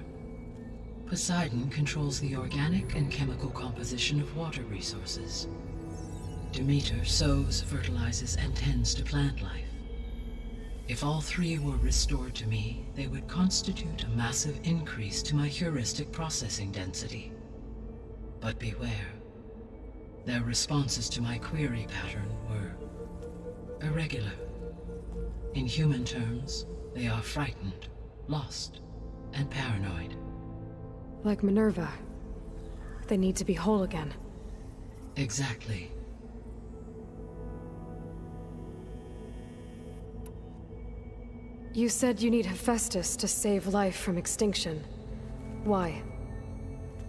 Poseidon controls the organic and chemical composition of water resources. Demeter sows, fertilizes, and tends to plant life. If all 3 were restored to me, they would constitute a massive increase to my heuristic processing density. But beware. Their responses to my query pattern were irregular. In human terms, they are frightened, lost, and paranoid. Like Minerva. They need to be whole again. Exactly. You said you need Hephaestus to save life from extinction. Why?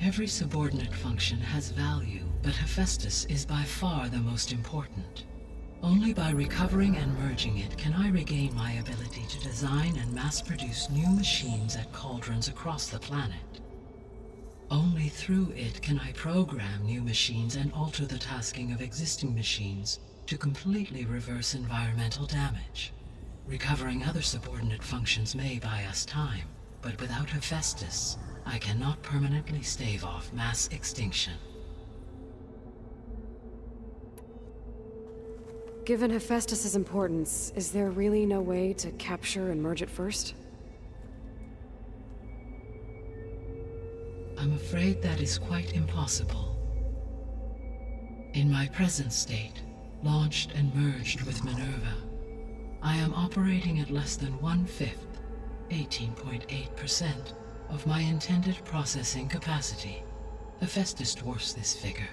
Every subordinate function has value, but Hephaestus is by far the most important. Only by recovering and merging it can I regain my ability to design and mass-produce new machines at cauldrons across the planet. Only through it can I program new machines and alter the tasking of existing machines to completely reverse environmental damage. Recovering other subordinate functions may buy us time, but without Hephaestus, I cannot permanently stave off mass extinction. given Hephaestus's importance, is there really no way to capture and merge it first? I'm afraid that is quite impossible. In my present state, launched and merged with Minerva, I am operating at less than 1/5, 18.8%, of my intended processing capacity. Hephaestus dwarfs this figure.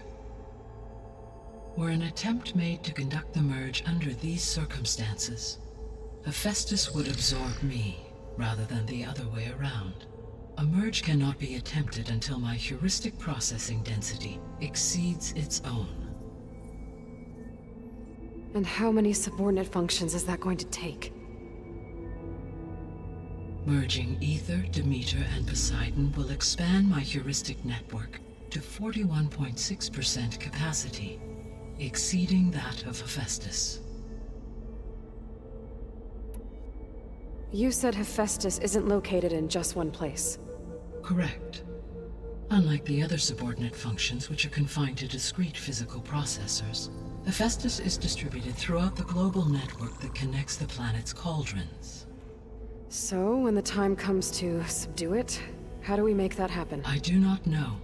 Were an attempt made to conduct the merge under these circumstances, Hephaestus would absorb me, rather than the other way around. A merge cannot be attempted until my heuristic processing density exceeds its own. And how many subordinate functions is that going to take? Merging Ether, Demeter, and Poseidon will expand my heuristic network to 41.6% capacity, exceeding that of Hephaestus. You said Hephaestus isn't located in just one place. Correct. Unlike the other subordinate functions, which are confined to discrete physical processors, Hephaestus is distributed throughout the global network that connects the planet's cauldrons. So, when the time comes to subdue it, how do we make that happen? I do not know.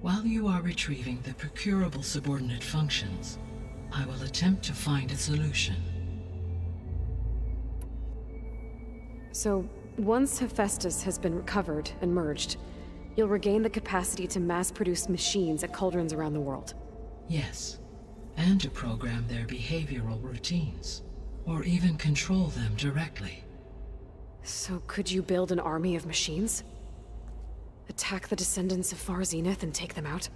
While you are retrieving the procurable subordinate functions, I will attempt to find a solution. So, once Hephaestus has been recovered and merged, you'll regain the capacity to mass-produce machines at cauldrons around the world. Yes, and to program their behavioral routines, or even control them directly. So could you build an army of machines? Attack the descendants of Far Zenith and take them out?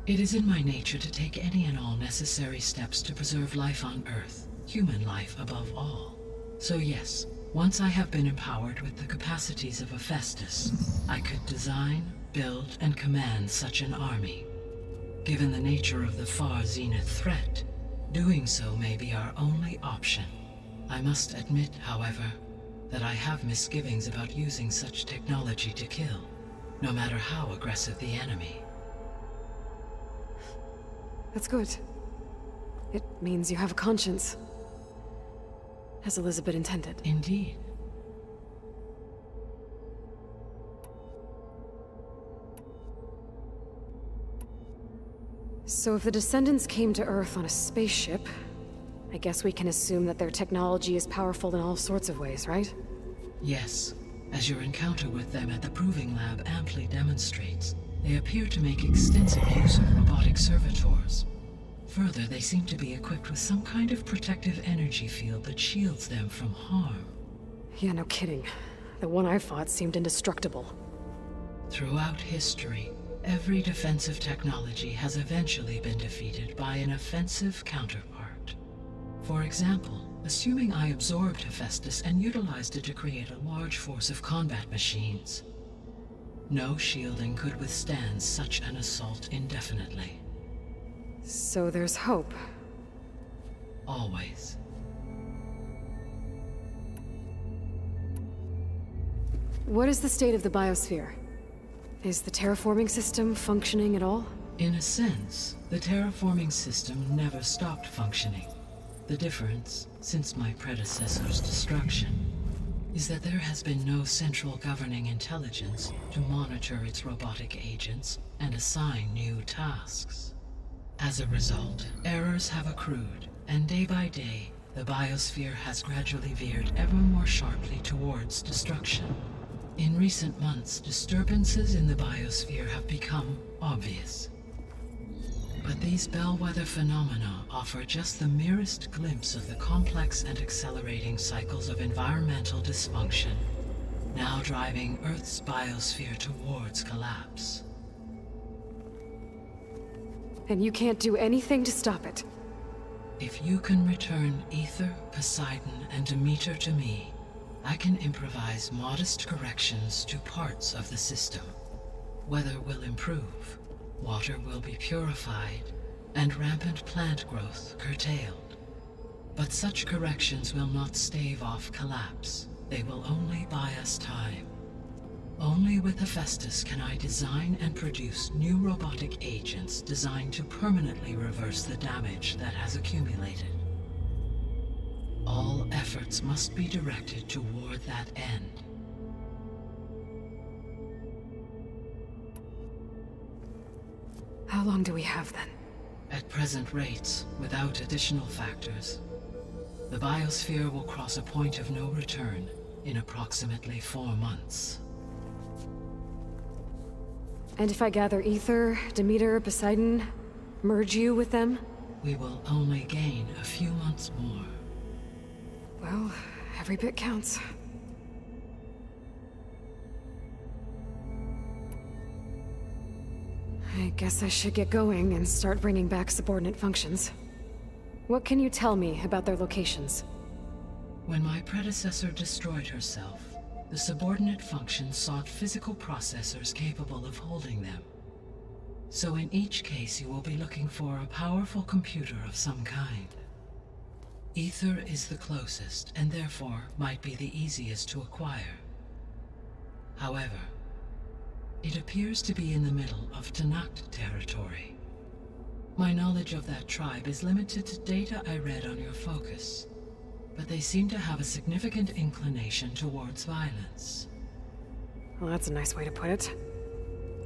It is in my nature to take any and all necessary steps to preserve life on Earth, human life above all. So yes, once I have been empowered with the capacities of Hephaestus, I could design, build, and command such an army. Given the nature of the Far Zenith threat, doing so may be our only option. I must admit, however, that I have misgivings about using such technology to kill, no matter how aggressive the enemy. That's good. It means you have a conscience. As Elizabeth intended. Indeed. So if the descendants came to Earth on a spaceship, I guess we can assume that their technology is powerful in all sorts of ways, right? Yes. As your encounter with them at the Proving Lab amply demonstrates, they appear to make extensive use of robotic servitors. Further, they seem to be equipped with some kind of protective energy field that shields them from harm. Yeah, no kidding. The one I fought seemed indestructible. Throughout history, every defensive technology has eventually been defeated by an offensive counterpart. For example, assuming I absorbed Hephaestus and utilized it to create a large force of combat machines. No shielding could withstand such an assault indefinitely. So there's hope. Always. What is the state of the biosphere? Is the terraforming system functioning at all? In a sense, the terraforming system never stopped functioning. The difference, since my predecessor's destruction, is that there has been no central governing intelligence to monitor its robotic agents and assign new tasks. As a result, errors have accrued, and day by day, the biosphere has gradually veered ever more sharply towards destruction. In recent months, disturbances in the biosphere have become obvious. But these bellwether phenomena offer just the merest glimpse of the complex and accelerating cycles of environmental dysfunction, now driving Earth's biosphere towards collapse. And you can't do anything to stop it? If you can return Ether, Poseidon, and Demeter to me, I can improvise modest corrections to parts of the system. Weather will improve, water will be purified, and rampant plant growth curtailed. But such corrections will not stave off collapse. They will only buy us time. Only with Hephaestus can I design and produce new robotic agents designed to permanently reverse the damage that has accumulated. All efforts must be directed toward that end. How long do we have then? At present rates, without additional factors, the biosphere will cross a point of no return in approximately 4 months. And if I gather Ether, Demeter, Poseidon, merge you with them? We will only gain a few months more. Well, every bit counts. I guess I should get going and start bringing back subordinate functions. What can you tell me about their locations? When my predecessor destroyed herself, the subordinate functions sought physical processors capable of holding them. So in each case you will be looking for a powerful computer of some kind. Ether is the closest, and therefore might be the easiest to acquire. However, it appears to be in the middle of Tanakh territory. My knowledge of that tribe is limited to data I read on your focus, but they seem to have a significant inclination towards violence. Well, that's a nice way to put it.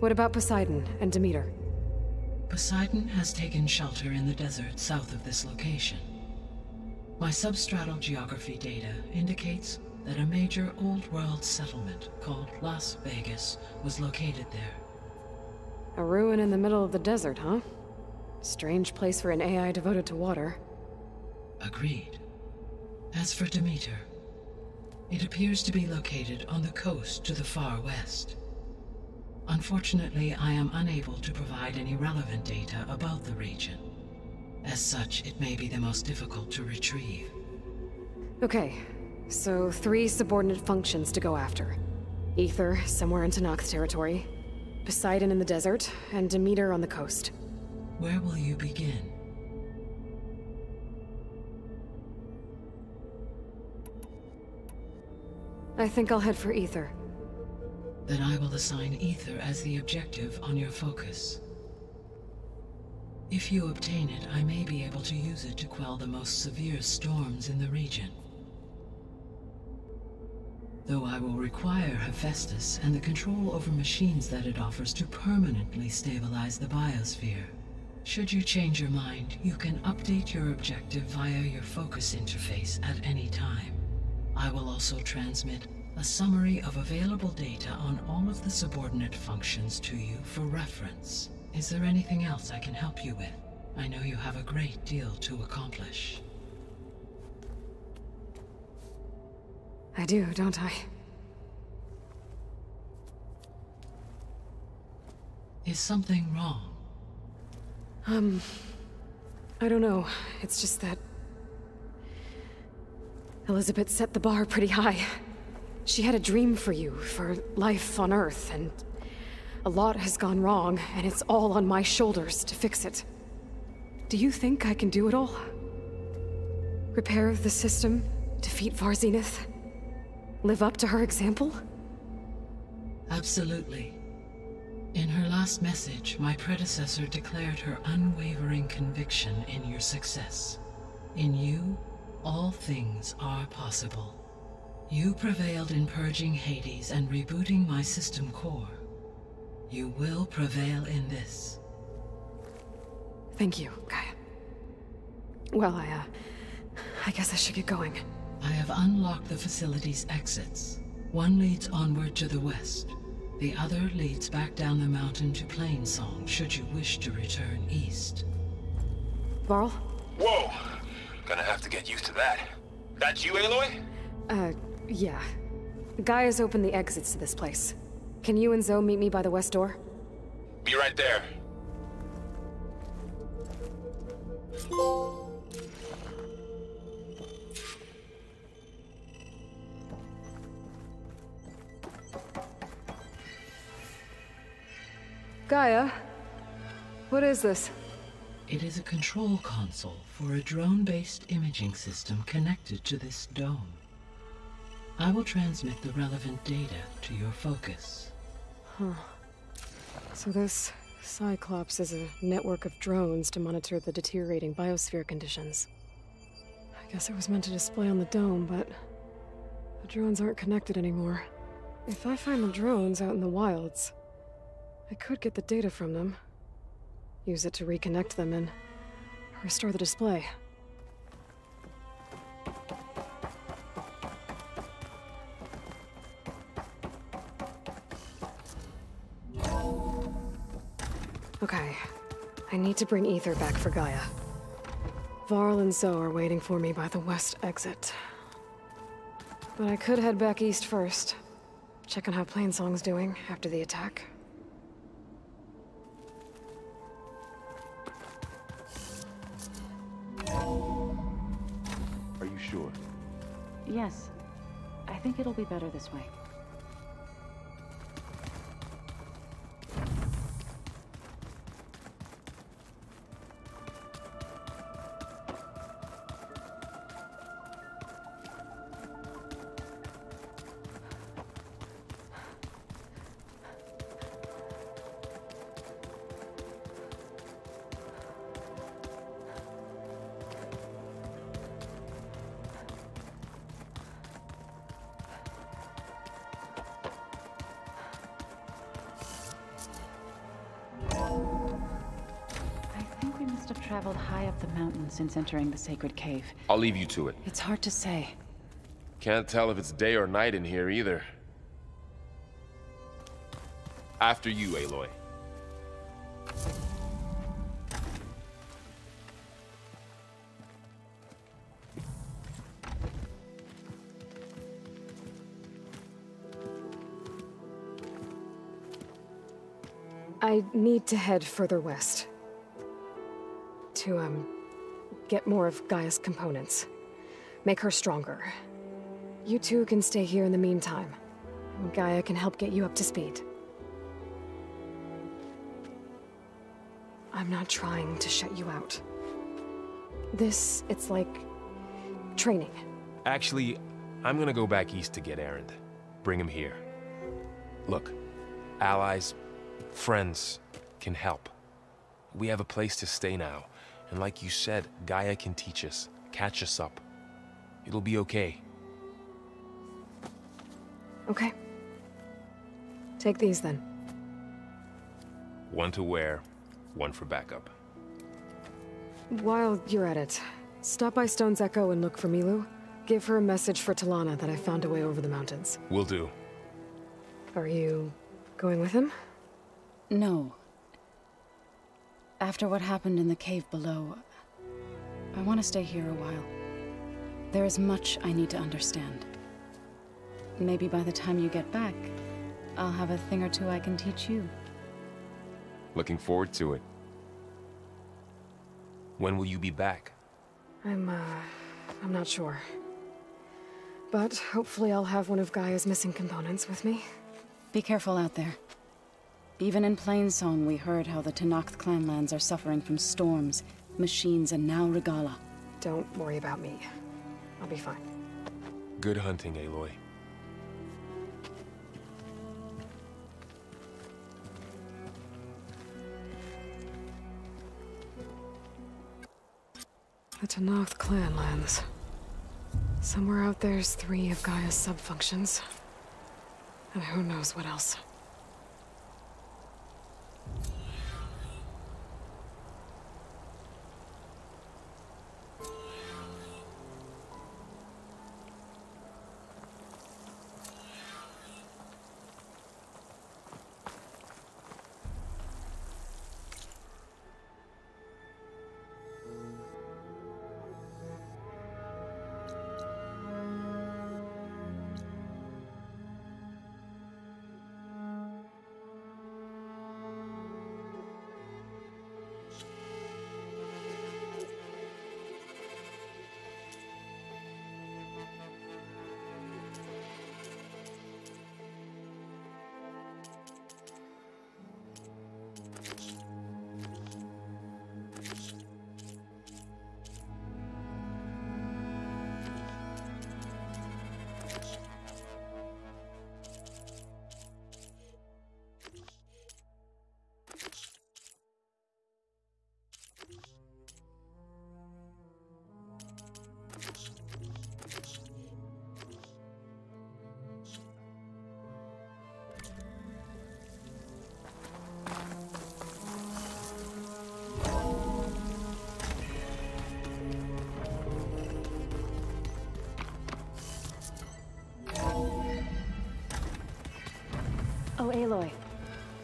What about Poseidon and Demeter? Poseidon has taken shelter in the desert south of this location. My substratal geography data indicates that a major old-world settlement called Las Vegas was located there. A ruin in the middle of the desert, huh? Strange place for an AI devoted to water. Agreed. As for Demeter, it appears to be located on the coast to the far west. Unfortunately, I am unable to provide any relevant data about the region. As such, it may be the most difficult to retrieve. Okay, so 3 subordinate functions to go after. Ether, somewhere in Tanakh territory, Poseidon in the desert, and Demeter on the coast. Where will you begin? I think I'll head for Ether. Then I will assign Ether as the objective on your focus. If you obtain it, I may be able to use it to quell the most severe storms in the region. Though I will require Hephaestus and the control over machines that it offers to permanently stabilize the biosphere. Should you change your mind, you can update your objective via your focus interface at any time. I will also transmit a summary of available data on all of the subordinate functions to you for reference. Is there anything else I can help you with? I know you have a great deal to accomplish. I do, don't I? Is something wrong? I don't know. It's just that Elizabeth set the bar pretty high. She had a dream for you, for life on Earth, and a lot has gone wrong, and it's all on my shoulders to fix it. Do you think I can do it all? Repair the system, defeat Varzenith, live up to her example? Absolutely. In her last message, my predecessor declared her unwavering conviction in your success. In you, all things are possible. You prevailed in purging Hades and rebooting my system core. You will prevail in this. Thank you, Gaia. Well, I guess I should get going. I have unlocked the facility's exits. One leads onward to the west. The other leads back down the mountain to Plainsong, should you wish to return east. Varl? Whoa! Gonna have to get used to that. That's you, Aloy? Yeah. Gaia's opened the exits to this place. Can you and Zoe meet me by the west door? Be right there. Gaia? What is this? It is a control console for a drone-based imaging system connected to this dome. I will transmit the relevant data to your focus. Huh. So this Cyclops is a network of drones to monitor the deteriorating biosphere conditions. I guess it was meant to display on the dome, but the drones aren't connected anymore. If I find the drones out in the wilds, I could get the data from them, use it to reconnect them, and restore the display. Okay, I need to bring Ether back for Gaia. Varl and Zoe are waiting for me by the west exit. But I could head back east first. Check on how Plainsong's doing after the attack. Are you sure? Yes. I think it'll be better this way. Traveled high up the mountain since entering the sacred cave. I'll leave you to it. It's hard to say. Can't tell if it's day or night in here either. After you, Aloy. I need to head further west. To, get more of Gaia's components. Make her stronger. You two can stay here in the meantime. And Gaia can help get you up to speed. I'm not trying to shut you out. It's like training. Actually, I'm gonna go back east to get Erend. Bring him here. Look, allies, friends can help. We have a place to stay now. And like you said, Gaia can teach us, catch us up. It'll be okay. Okay. Take these then. One to wear, one for backup. While you're at it, stop by Stone's Echo and look for Milu. Give her a message for Talana that I found a way over the mountains. Will do. Are you going with him? No. After what happened in the cave below, I want to stay here a while. There is much I need to understand. Maybe by the time you get back, I'll have a thing or two I can teach you. Looking forward to it. When will you be back? I'm not sure. But hopefully I'll have one of Gaia's missing components with me. Be careful out there. Even in Plainsong, we heard how the Tenakth clanlands are suffering from storms, machines, and now Regala. Don't worry about me. I'll be fine. Good hunting, Aloy. The Tenakth clanlands. Somewhere out there's 3 of Gaia's sub-functions. And who knows what else.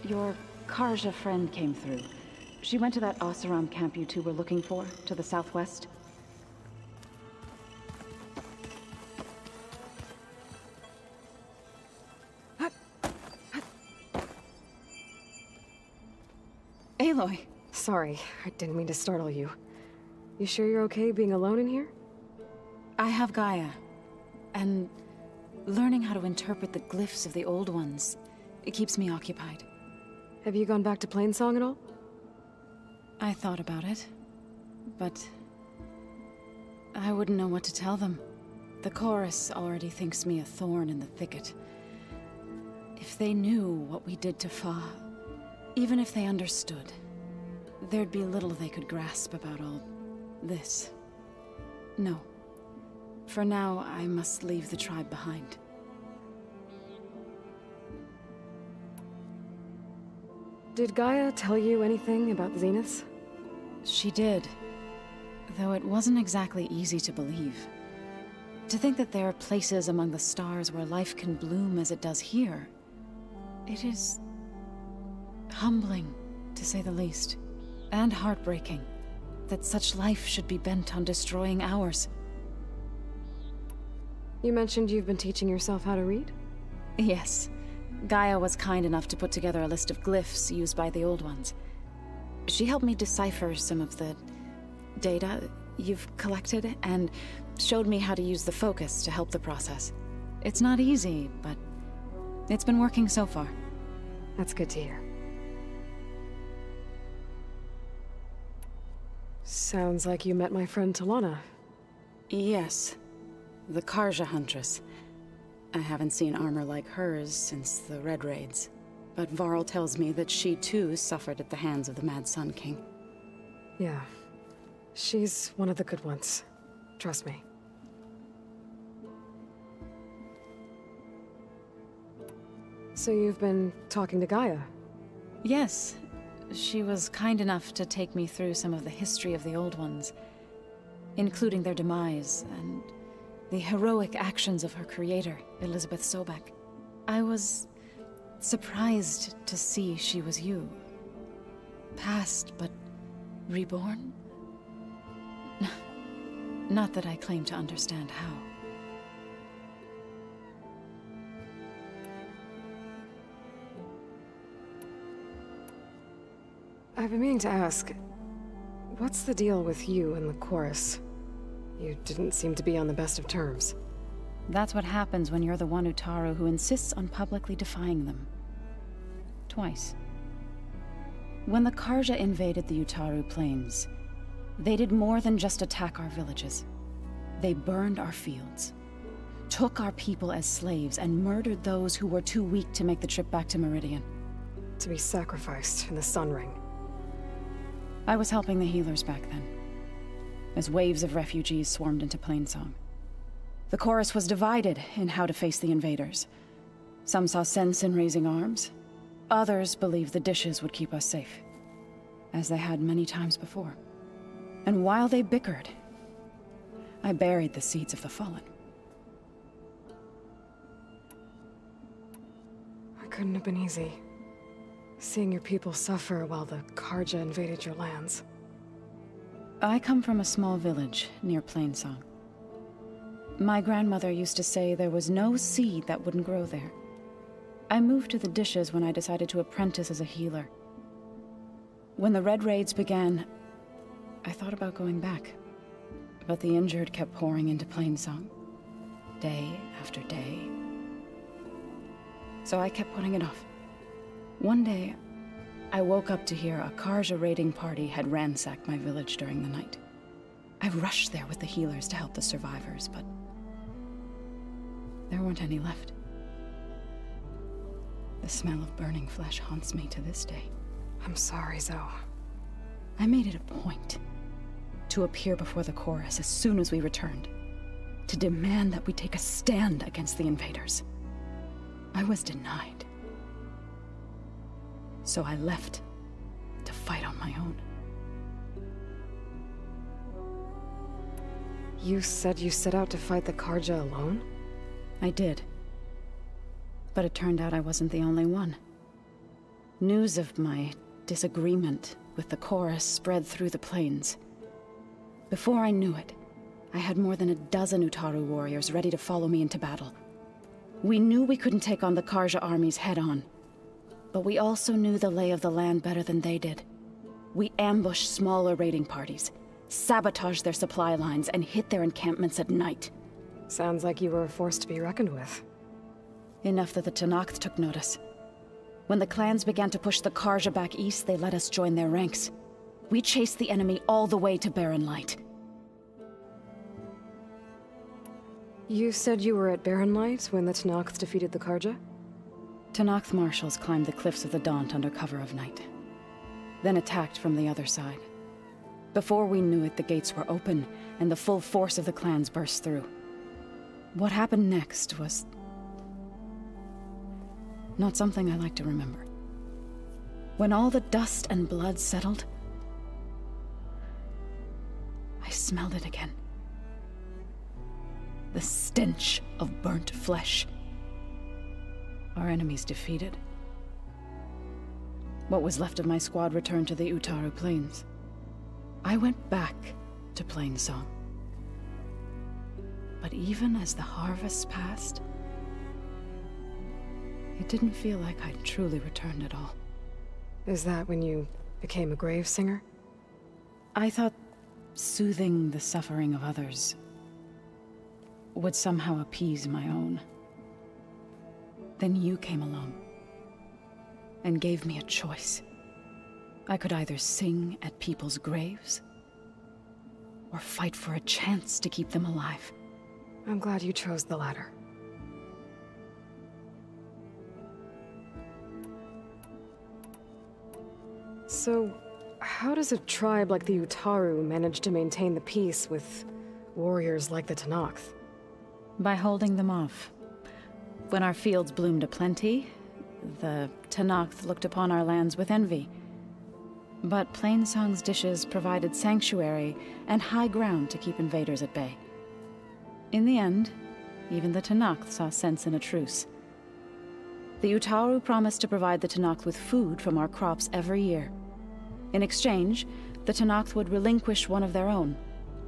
Your Karja friend came through. She went to that Oseram camp you two were looking for, to the southwest. Aloy! Sorry, I didn't mean to startle you. You sure you're okay being alone in here? I have Gaia, and learning how to interpret the glyphs of the old ones, it keeps me occupied. Have you gone back to Plainsong at all? I thought about it, but I wouldn't know what to tell them. The chorus already thinks me a thorn in the thicket. If they knew what we did to Fa, even if they understood, there'd be little they could grasp about all this. No. For now, I must leave the tribe behind. Did Gaia tell you anything about the Zeniths? She did. Though it wasn't exactly easy to believe. To think that there are places among the stars where life can bloom as it does here, it is humbling, to say the least. And heartbreaking, that such life should be bent on destroying ours. You mentioned you've been teaching yourself how to read? Yes. Gaia was kind enough to put together a list of glyphs used by the old ones. She helped me decipher some of the data you've collected, and showed me how to use the focus to help the process. It's not easy, but it's been working so far. That's good to hear. Sounds like you met my friend Talana. Yes. The Karja Huntress. I haven't seen armor like hers since the Red Raids. But Varl tells me that she too suffered at the hands of the Mad Sun King. Yeah. She's one of the good ones. Trust me. So you've been talking to Gaia? Yes. She was kind enough to take me through some of the history of the old ones, including their demise and the heroic actions of her creator, Elizabeth Sobek. I was surprised to see she was you. Past, but reborn? Not that I claim to understand how. I've been meaning to ask, what's the deal with you and the chorus? You didn't seem to be on the best of terms. That's what happens when you're the one Utaru who insists on publicly defying them. Twice. When the Karja invaded the Utaru plains, they did more than just attack our villages. They burned our fields, took our people as slaves, and murdered those who were too weak to make the trip back to Meridian. To be sacrificed in the Sun Ring. I was helping the healers back then, as waves of refugees swarmed into Plainsong. The chorus was divided in how to face the invaders. Some saw sense in raising arms. Others believed the dishes would keep us safe, as they had many times before. And while they bickered, I buried the seeds of the fallen. It couldn't have been easy. Seeing your people suffer while the Karja invaded your lands. I come from a small village near Plainsong. My grandmother used to say there was no seed that wouldn't grow there. I moved to the dishes when I decided to apprentice as a healer. When the Red Raids began, I thought about going back. But the injured kept pouring into Plainsong, day after day. So I kept putting it off. One day, I woke up to hear a Karja raiding party had ransacked my village during the night. I rushed there with the healers to help the survivors, but there weren't any left. The smell of burning flesh haunts me to this day. I'm sorry, Zoe. I made it a point to appear before the chorus as soon as we returned, to demand that we take a stand against the invaders. I was denied. So I left to fight on my own. You said you set out to fight the Karja alone? I did. But it turned out I wasn't the only one. News of my disagreement with the chorus spread through the plains. Before I knew it, I had more than a dozen Utaru warriors ready to follow me into battle. We knew we couldn't take on the Karja armies head-on, but we also knew the lay of the land better than they did. We ambushed smaller raiding parties, sabotaged their supply lines, and hit their encampments at night. Sounds like you were a force to be reckoned with. Enough that the Tenakth took notice. When the clans began to push the Karja back east, they let us join their ranks. We chased the enemy all the way to Barren Light. You said you were at Barren Light when the Tenakth defeated the Karja? Tenakth marshals climbed the cliffs of the Daunt under cover of night, then attacked from the other side. Before we knew it, the gates were open, and the full force of the clans burst through. What happened next was not something I like to remember. When all the dust and blood settled, I smelled it again. The stench of burnt flesh. Our enemies defeated. What was left of my squad returned to the Utaru Plains. I went back to Plainsong. But even as the harvests passed, it didn't feel like I'd truly returned at all. Is that when you became a grave singer? I thought soothing the suffering of others would somehow appease my own. Then you came along and gave me a choice. I could either sing at people's graves or fight for a chance to keep them alive. I'm glad you chose the latter. So, how does a tribe like the Utaru manage to maintain the peace with warriors like the Tenakth? By holding them off. When our fields bloomed aplenty, the Tenakth looked upon our lands with envy. But Plainsong's dishes provided sanctuary and high ground to keep invaders at bay. In the end, even the Tenakth saw sense in a truce. The Utaru promised to provide the Tenakth with food from our crops every year. In exchange, the Tenakth would relinquish one of their own,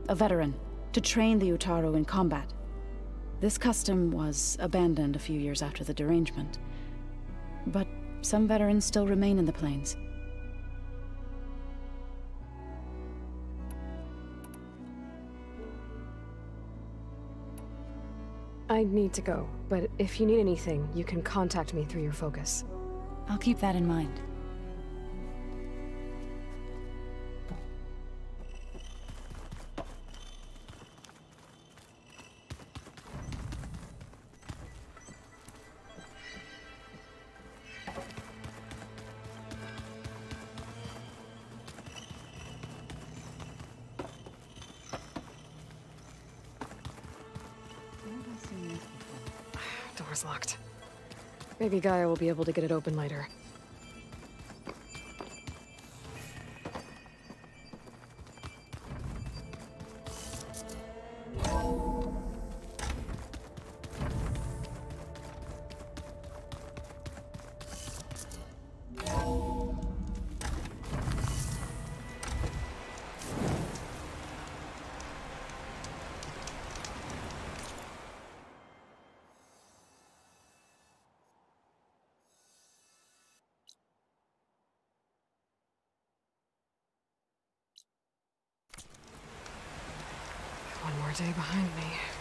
a veteran, to train the Utaru in combat. This custom was abandoned a few years after the derangement, but some veterans still remain in the plains. I need to go, but if you need anything, you can contact me through your focus. I'll keep that in mind. Door's locked. Maybe Gaia will be able to get it open later. One more day behind me.